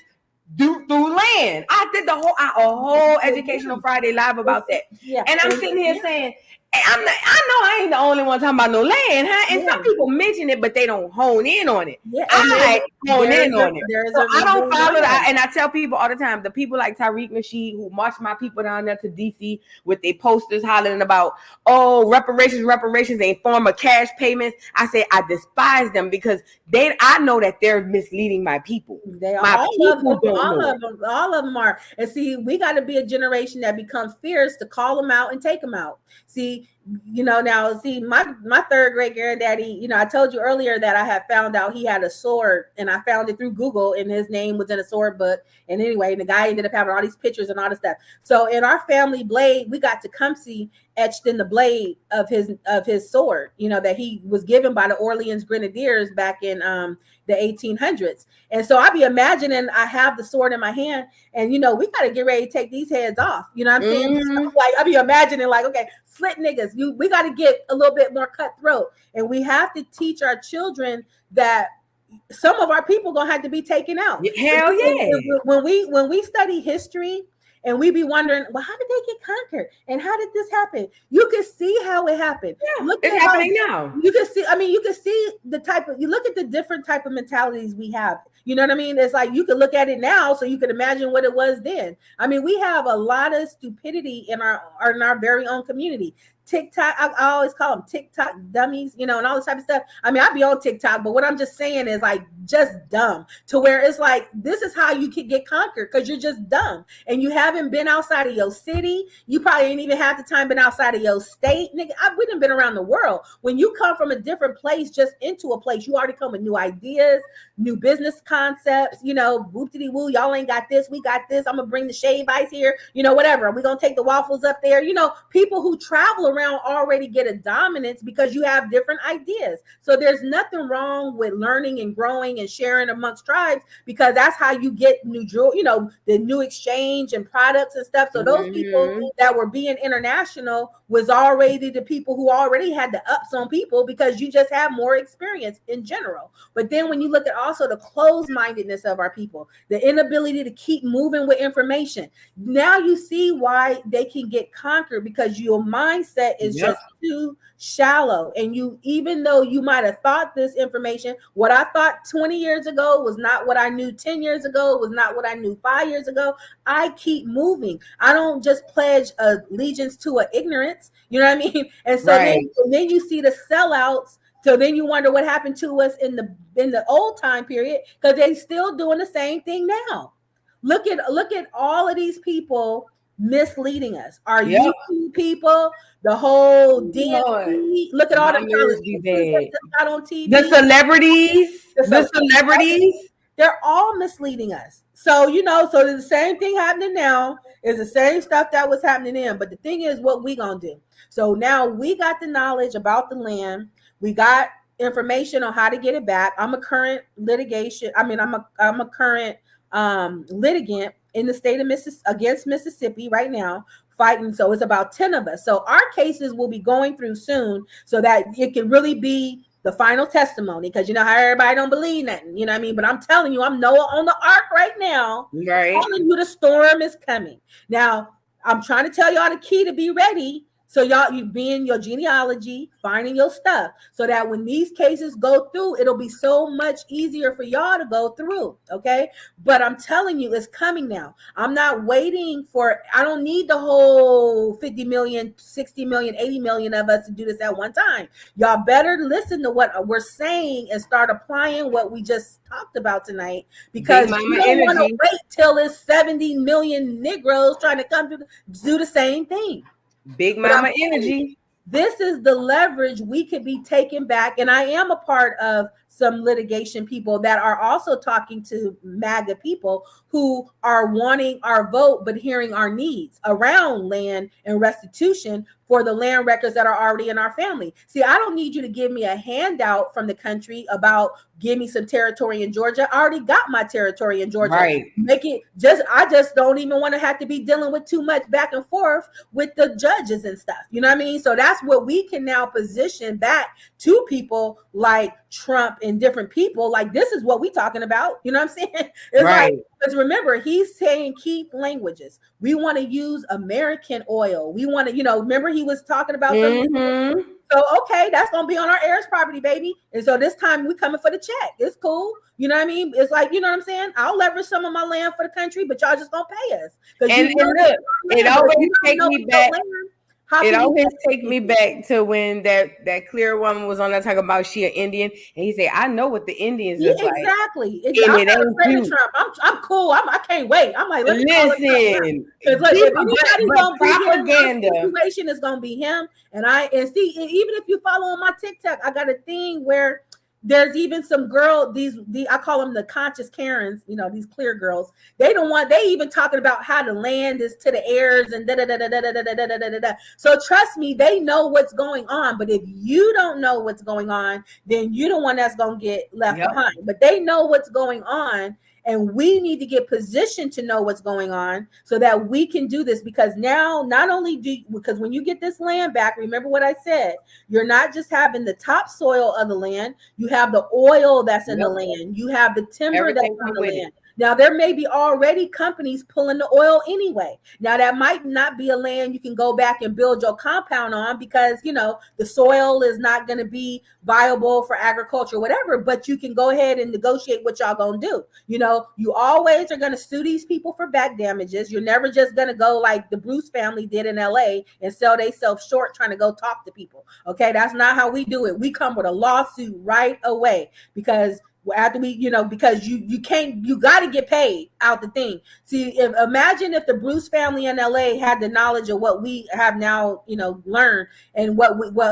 through land. I did a whole Educational Friday live about that. And I'm sitting here saying, I know I ain't the only one talking about no land, huh? And some people mention it, but they don't hone in on it. I hone in on it. So I don't follow that. And I tell people all the time, the people like Tariq Nasheed who march my people down there to DC with their posters hollering about, reparations ain't form of cash payments. I say I despise them, because I know that they're misleading my people. They are. All of them are. And see, we got to be a generation that becomes fierce to call them out and take them out. See, my third great granddaddy, I told you earlier that I had found out he had a sword, and I found it through Google, and his name was in a sword book. And anyway, the guy ended up having all these pictures and all this stuff. So in our family blade, we got Tecumseh etched in the blade of his sword, that he was given by the Orleans Grenadiers back in the 1800s. And so I be imagining I have the sword in my hand, and we got to get ready to take these heads off. You know what I'm saying? So, like, I be imagining like, okay, slit niggas, we got to get a little bit more cutthroat, and we have to teach our children that some of our people gonna have to be taken out. Hell yeah! When we study history, and we be wondering, well, how did they get conquered? And how did this happen? You can see how it happened. Yeah, look, it's happening now. You can see, you can see you look at the different type of mentalities we have. You know what I mean? It's like you can look at it now, so you can imagine what it was then. We have a lot of stupidity in our very own community. TikTok, I always call them TikTok dummies, and all this type of stuff. I be on TikTok, but what I'm just saying is like just dumb, to where it's like, this is how you can get conquered, because you're just dumb and you haven't been outside of your city. You probably ain't even have the time been outside of your state. Nigga, we done been around the world. When you come from a different place, just into a place, you already come with new ideas, new business concepts, whoop-de-dee-woo, y'all ain't got this, we got this, I'm gonna bring the shave ice here, whatever, we're gonna take the waffles up there. People who travel around already get a dominance because you have different ideas. So there's nothing wrong with learning and growing and sharing amongst tribes, because that's how you get the new exchange and products and stuff. So those people that were being international was already the people who already had the ups on people, because you just have more experience in general. But then when you look at also the closed-mindedness of our people, the inability to keep moving with information, now you see why they can get conquered, because your mindset is just too shallow. And even though you might have thought this information, what I thought 20 years ago was not what I knew 10 years ago, was not what I knew 5 years ago. I keep moving. I don't just pledge allegiance to an ignorance. You know what I mean? And so then you see the sellouts. So then you wonder what happened to us in the old time period, because they're still doing the same thing now. Look at all of these people misleading us. Our YouTube people, the whole DNC, look at all the that got on TV. The celebrities. They're all misleading us. So, so the same thing happening now is the same stuff that was happening then. But the thing is, what we gonna do? So now we got the knowledge about the land. We got information on how to get it back. I'm a current litigation. I'm a current litigant in the state of against Mississippi right now, fighting. So it's about 10 of us. So our cases will be going through soon so that it can really be the final testimony, because how everybody don't believe nothing, you know what I mean? But I'm telling you, I'm Noah on the ark right now. Right. Telling you the storm is coming. Now, I'm trying to tell y'all the key to be ready. So y'all, you be in your genealogy, finding your stuff, so that when these cases go through, it'll be so much easier for y'all to go through, okay? But I'm telling you, it's coming now. I'm not waiting I don't need the whole 50 million, 60 million, 80 million of us to do this at one time. Y'all better listen to what we're saying and start applying what we just talked about tonight, because you don't want to wait till it's 70 million Negroes trying to come to do the same thing. Big mama energy. This is the leverage we could be taking back. And I am a part of some litigation people that are also talking to MAGA people who are wanting our vote, but hearing our needs around land and restitution for the land records that are already in our family. See, I don't need you to give me a handout from the country about give me some territory in Georgia. I already got my territory in Georgia. Right. I just don't even want to have to be dealing with too much back and forth with the judges and stuff. You know what I mean? So that's what we can now position back to people like Trump and different people. Like, this is what we talking about. You know what I'm saying? It's right. Like, because remember, he's saying keep languages. We want to use American oil. We want to, remember he was talking about something. So, okay, that's going to be on our heirs property, baby. And so this time we coming for the check. It's cool. You know what I mean? It's like, you know what I'm saying? I'll leverage some of my land for the country, but y'all just going to pay us. And look, it always takes me back. It always take me back to when that clear woman was on there talking about she an Indian, and he said, "I know what the Indians is like." Exactly. I'm not afraid of Trump. I'm cool. I can't wait. I'm like, listen, because like, if anybody's gonna propaganda, the situation is gonna be him. And see, even if you follow on my TikTok, I got a thing where there's even some girl, I call them the conscious Karens, these clear girls. They even talking about how the land is to the heirs and da. So trust me, they know what's going on. But if you don't know what's going on, then you're the one that's going to get left behind. But they know what's going on. And we need to get positioned to know what's going on so that we can do this, because now because when you get this land back, remember what I said, you're not just having the topsoil of the land, you have the oil that's in the land, you have the timber that's on the land. Now, there may be already companies pulling the oil anyway. Now, that might not be a land you can go back and build your compound on because, the soil is not going to be viable for agriculture or whatever, but you can go ahead and negotiate what y'all going to do. You always are going to sue these people for back damages. You're never just going to go like the Bruce family did in LA and sell themselves short trying to go talk to people. Okay, that's not how we do it. We come with a lawsuit right away because after we, because you got to get paid out the thing. See, imagine if the Bruce family in LA had the knowledge of what we have now, learned and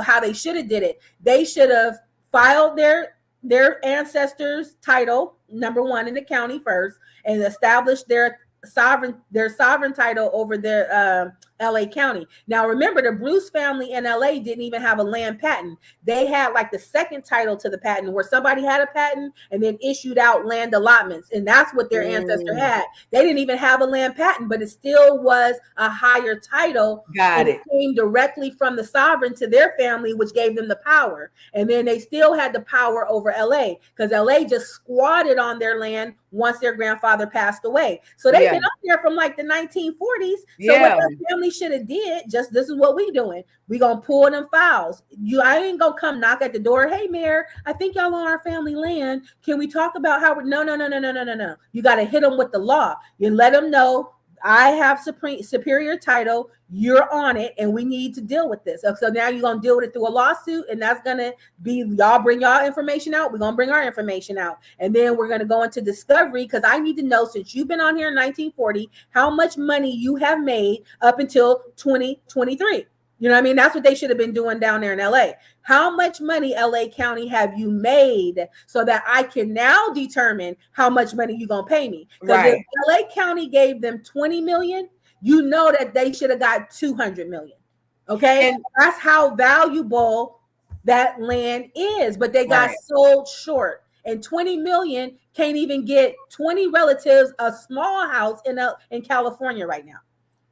how they should have did it. They should have filed their ancestors' title, number one, in the county first, and established their sovereign title over their LA County. Now, remember, the Bruce family in LA didn't even have a land patent. They had like the second title to the patent where somebody had a patent and then issued out land allotments. And that's what their ancestor had. They didn't even have a land patent, but it still was a higher title. It came directly from the sovereign to their family, which gave them the power. And then they still had the power over LA because LA just squatted on their land once their grandfather passed away. So they've been up there from like the 1940s. So what their family should have did, just this is what we doing. We gonna pull them files. I ain't gonna come knock at the door. Hey, Mayor, I think y'all on our family land. Can we talk about how? No. You got to hit them with the law. You let them know. I have superior title. You're on it, and we need to deal with this. So now you're gonna deal with it through a lawsuit, and that's gonna be y'all bring y'all information out. We're gonna bring our information out, and then we're gonna go into discovery because I need to know, since you've been on here in 1940, how much money you have made up until 2023. You know what I mean? That's what they should have been doing down there in LA. How much money, LA County, have you made so that I can now determine how much money you're going to pay me? Because if LA County gave them 20 million, you know that they should have got 200 million. Okay? And that's how valuable that land is. But they got sold short. And 20 million can't even get 20 relatives a small house in California right now.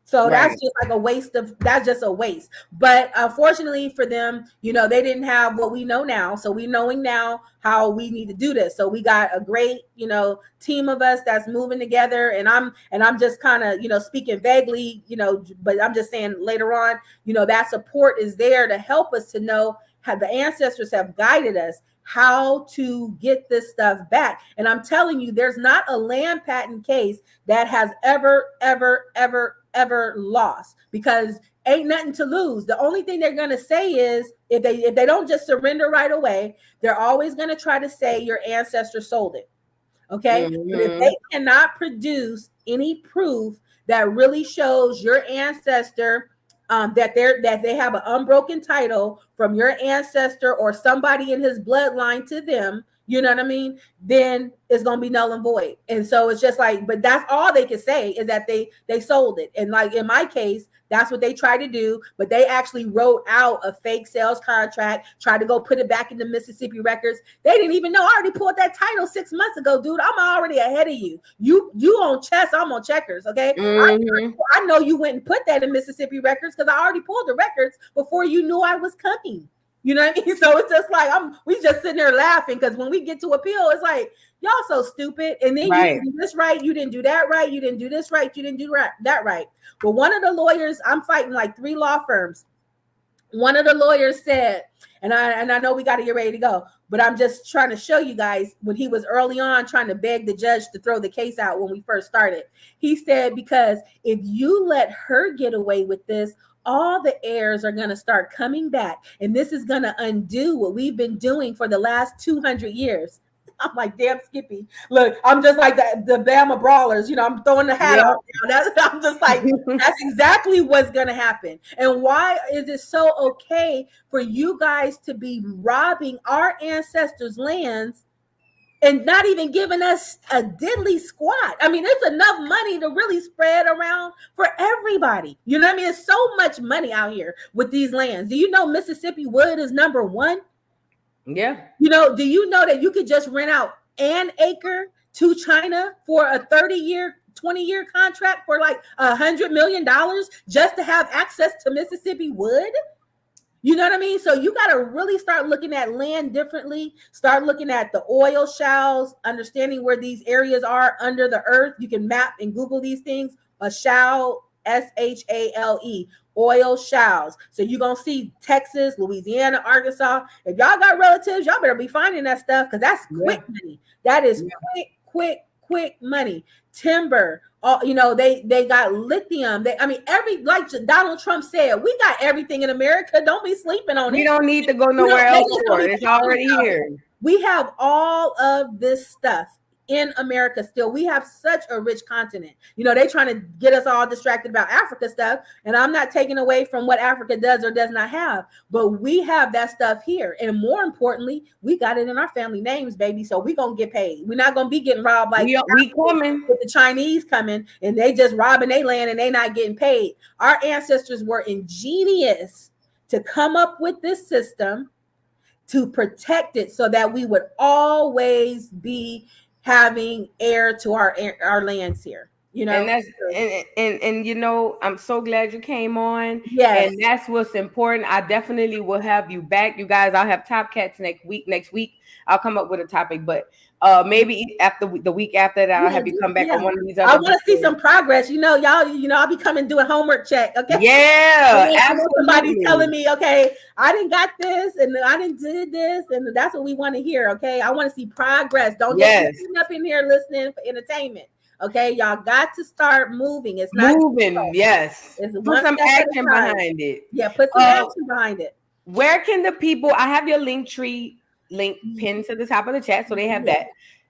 So that's just like a waste that's just a waste. But unfortunately for them, you know, they didn't have what we know now. So we knowing now how we need to do this. So we got a great, you know, team of us that's moving together. And I'm just kind of, you know, speaking vaguely, you know, but I'm just saying later on, you know, that support is there to help us to know how the ancestors have guided us how to get this stuff back. And I'm telling you, there's not a land patent case that has ever lost, because ain't nothing to lose. The only thing they're going to say is if they don't just surrender right away, they're always going to try to say your ancestor sold it. Okay. But if they cannot produce any proof that really shows your ancestor that they have an unbroken title from your ancestor or somebody in his bloodline to them, you know what I mean? Then it's gonna be null and void. And so it's just like, but that's all they can say is that they sold it. And like in my case, that's what they tried to do, but they actually wrote out a fake sales contract, tried to go put it back in the Mississippi records. They didn't even know. I already pulled that title 6 months ago, dude. I'm already ahead of you. You on chess, I'm on checkers, okay? I know you went and put that in Mississippi records because I already pulled the records before you knew I was coming. You know what I mean? So it's just like we just sitting there laughing because when we get to appeal, it's like, y'all so stupid. And then you didn't do this right, you didn't do that right, you didn't do this right, you didn't do that right. But one of the lawyers, I'm fighting like 3 law firms. One of the lawyers said, and I know we got to get ready to go, but I'm just trying to show you guys when he was early on trying to beg the judge to throw the case out when we first started. He said, because if you let her get away with this, all the heirs are going to start coming back. And this is going to undo what we've been doing for the last 200 years. I'm like, damn, Skippy. Look, I'm just like the Bama Brawlers. You know, I'm throwing the hat out. I'm just like, that's exactly what's going to happen. And why is it so okay for you guys to be robbing our ancestors' lands and not even giving us a diddly squat? I mean, it's enough money to really spread around for everybody. You know what I mean? It's so much money out here with these lands. Do you know Mississippi wood is number 1? Yeah. You know, do you know that you could just rent out an acre to China for a 30-year, 20-year contract for like $100 million just to have access to Mississippi wood? You know what I mean? So you got to really start looking at land differently. Start looking at the oil shales, understanding where these areas are under the earth. You can map and Google these things. A shale, S-H-A-L-E, oil shales. So you're going to see Texas, Louisiana, Arkansas. If y'all got relatives, y'all better be finding that stuff because that's quick money. That is quick money. Timber. You know, they got lithium. Like Donald Trump said, we got everything in America. Don't be sleeping on it. We don't need to go nowhere else for it. It's already here. We have all of this stuff in America still. We have such a rich continent. You know, they trying to get us all distracted about Africa stuff. And I'm not taking away from what Africa does or does not have, but we have that stuff here. And more importantly, we got it in our family names, baby. So we gonna get paid. We're not gonna be getting robbed like we coming with the Chinese coming and they just robbing their land and they not getting paid. Our ancestors were ingenious to come up with this system to protect it so that we would always be having heir to our lands here, you know. And that's and you know, I'm so glad you came on. Yes, and that's what's important. I definitely will have you back, you guys. I'll have Top Cats next week. I'll come up with a topic, but maybe after the week after that, I'll have you come back on one of these other. I want to see some progress. You know, y'all. You know, I'll be coming doing homework check. Okay. Yeah. Somebody telling me, okay, I didn't got this, and I didn't did this, and that's what we want to hear. Okay. I want to see progress. Don't just be sitting up in here listening for entertainment. Okay, y'all got to start moving. It's not moving. Yes, it's put some action behind it. Yeah, put some action behind it. Where can the people? I have your Linktree link pinned to the top of the chat, so they have that.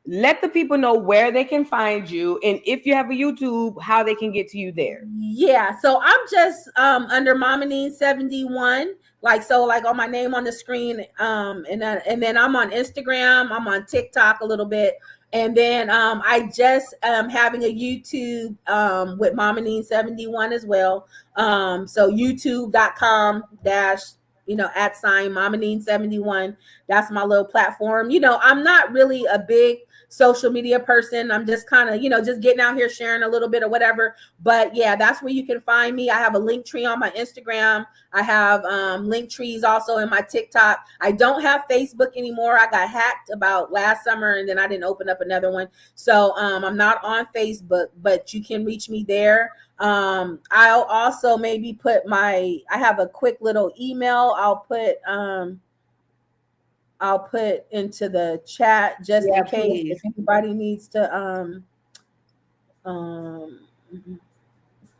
Let the people know where they can find you, and if you have a YouTube, how they can get to you there. Yeah, so I'm just under MamaNeen 71, like on my name on the screen, and then I'm on Instagram, I'm on TikTok a little bit, and then I just am having a YouTube with MamaNeen 71 as well. So youtube.com @ MamaNeen 71. That's my little platform. I'm not really a big social media person. I'm just kind of, just getting out here sharing a little bit or whatever. But yeah, that's where you can find me. I have a link tree on my Instagram. I have link trees also in my TikTok. I don't have Facebook anymore. I got hacked about last summer and then I didn't open up another one. So I'm not on Facebook, but you can reach me there. I'll also maybe put I have a quick little email. I'll put into the chat just in case if anybody needs to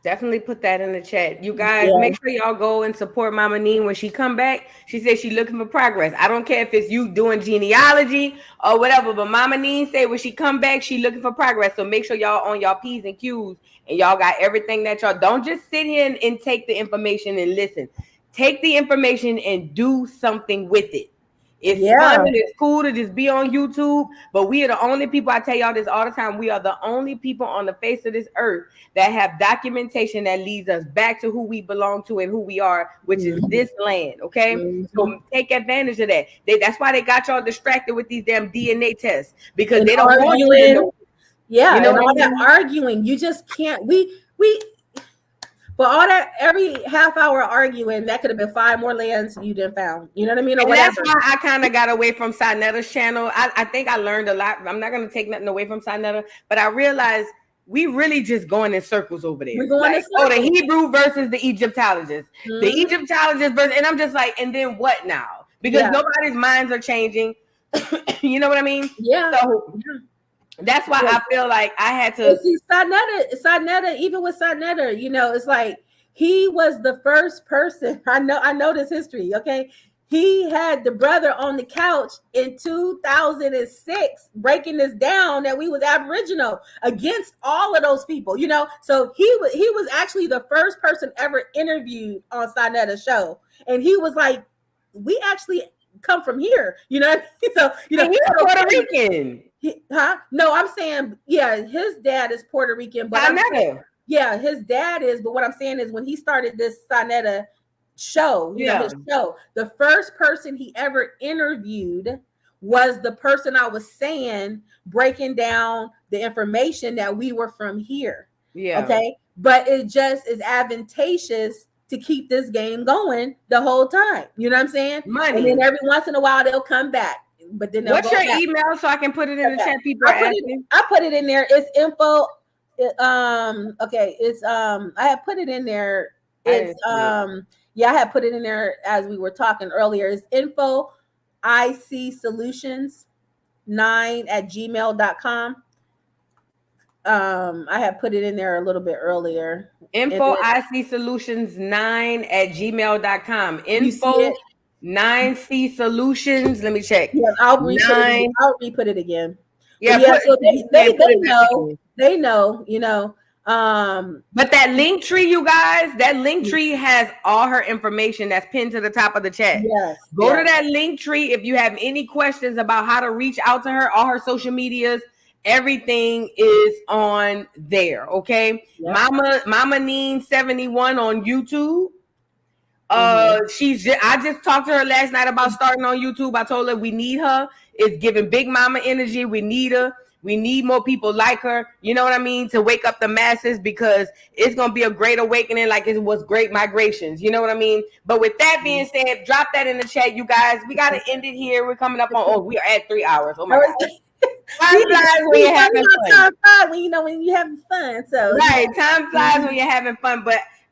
definitely put that in the chat. You guys make sure y'all go and support MamaNeen when she come back. She says she's looking for progress. I don't care if it's you doing genealogy or whatever, but MamaNeen say when she come back, she looking for progress. So make sure y'all on y'all P's and Q's and y'all got everything that y'all don't just sit here and take the information and listen. Take the information and do something with it. It's fun and it's cool to just be on YouTube, but we are the only people, I tell y'all this all the time, we are the only people on the face of this earth that have documentation that leads us back to who we belong to and who we are, which is this land, okay? So take advantage of that. That's why they got y'all distracted with these damn DNA tests, because they don't want you to know. Yeah, and all that arguing, you just can't, but all that, every half hour arguing, that could have been 5 more lands you didn't found. You know what I mean? Or whatever. That's why I kind of got away from Sinetta's channel. I think I learned a lot. I'm not going to take nothing away from Sinetta, but I realized we really just going in circles over there. We're going in circles. Oh, the Hebrew versus the Egyptologist. The Egyptologist versus, and I'm just like, and then what now? Because nobody's minds are changing. You know what I mean? Yeah. So, that's why I feel like I had to see Sinetta, even with Sinetta, it's like he was the first person. I know this history, okay? He had the brother on the couch in 2006 breaking this down that we was Aboriginal against all of those people, So he was actually the first person ever interviewed on Sinetta's show. And he was like, we actually come from here, So, he's Puerto Rican. No, I'm saying, his dad is Puerto Rican, but his dad is. But what I'm saying is, when he started this Sinetta show, his show, the first person he ever interviewed was the person I was saying, breaking down the information that we were from here. Yeah. Okay. But it just is advantageous to keep this game going the whole time. You know what I'm saying? Money. And then every once in a while they'll come back. But then what's your email so I can put it in the chat? People I put it in there. It's info. Okay. It's I had put it in there. It's I had put it in there as we were talking earlier. It's info icsolutions9@gmail.com. I had put it in there a little bit earlier. Info icsolutions9@gmail.com. Info 9C Solutions. Let me check. Yeah, I'll re-put it again. Yeah, so they know. They know, But that link tree, you guys, that link tree has all her information that's pinned to the top of the chat. Yes. Go to that link tree if you have any questions about how to reach out to her. All her social medias, everything is on there. Okay. Yep. MamaNeen 71 on YouTube. I just talked to her last night about starting on YouTube. I told her we need her. It's giving big mama energy. We need her. We need more people like her. You know what I mean? To wake up the masses, because it's going to be a great awakening like it was great migrations. You know what I mean? But with that being said, drop that in the chat, you guys. We got to end it here. We're coming up on, we are at 3 hours. Oh my God. Time flies when you're having fun. When you're having fun. So right, time flies when you're having fun. But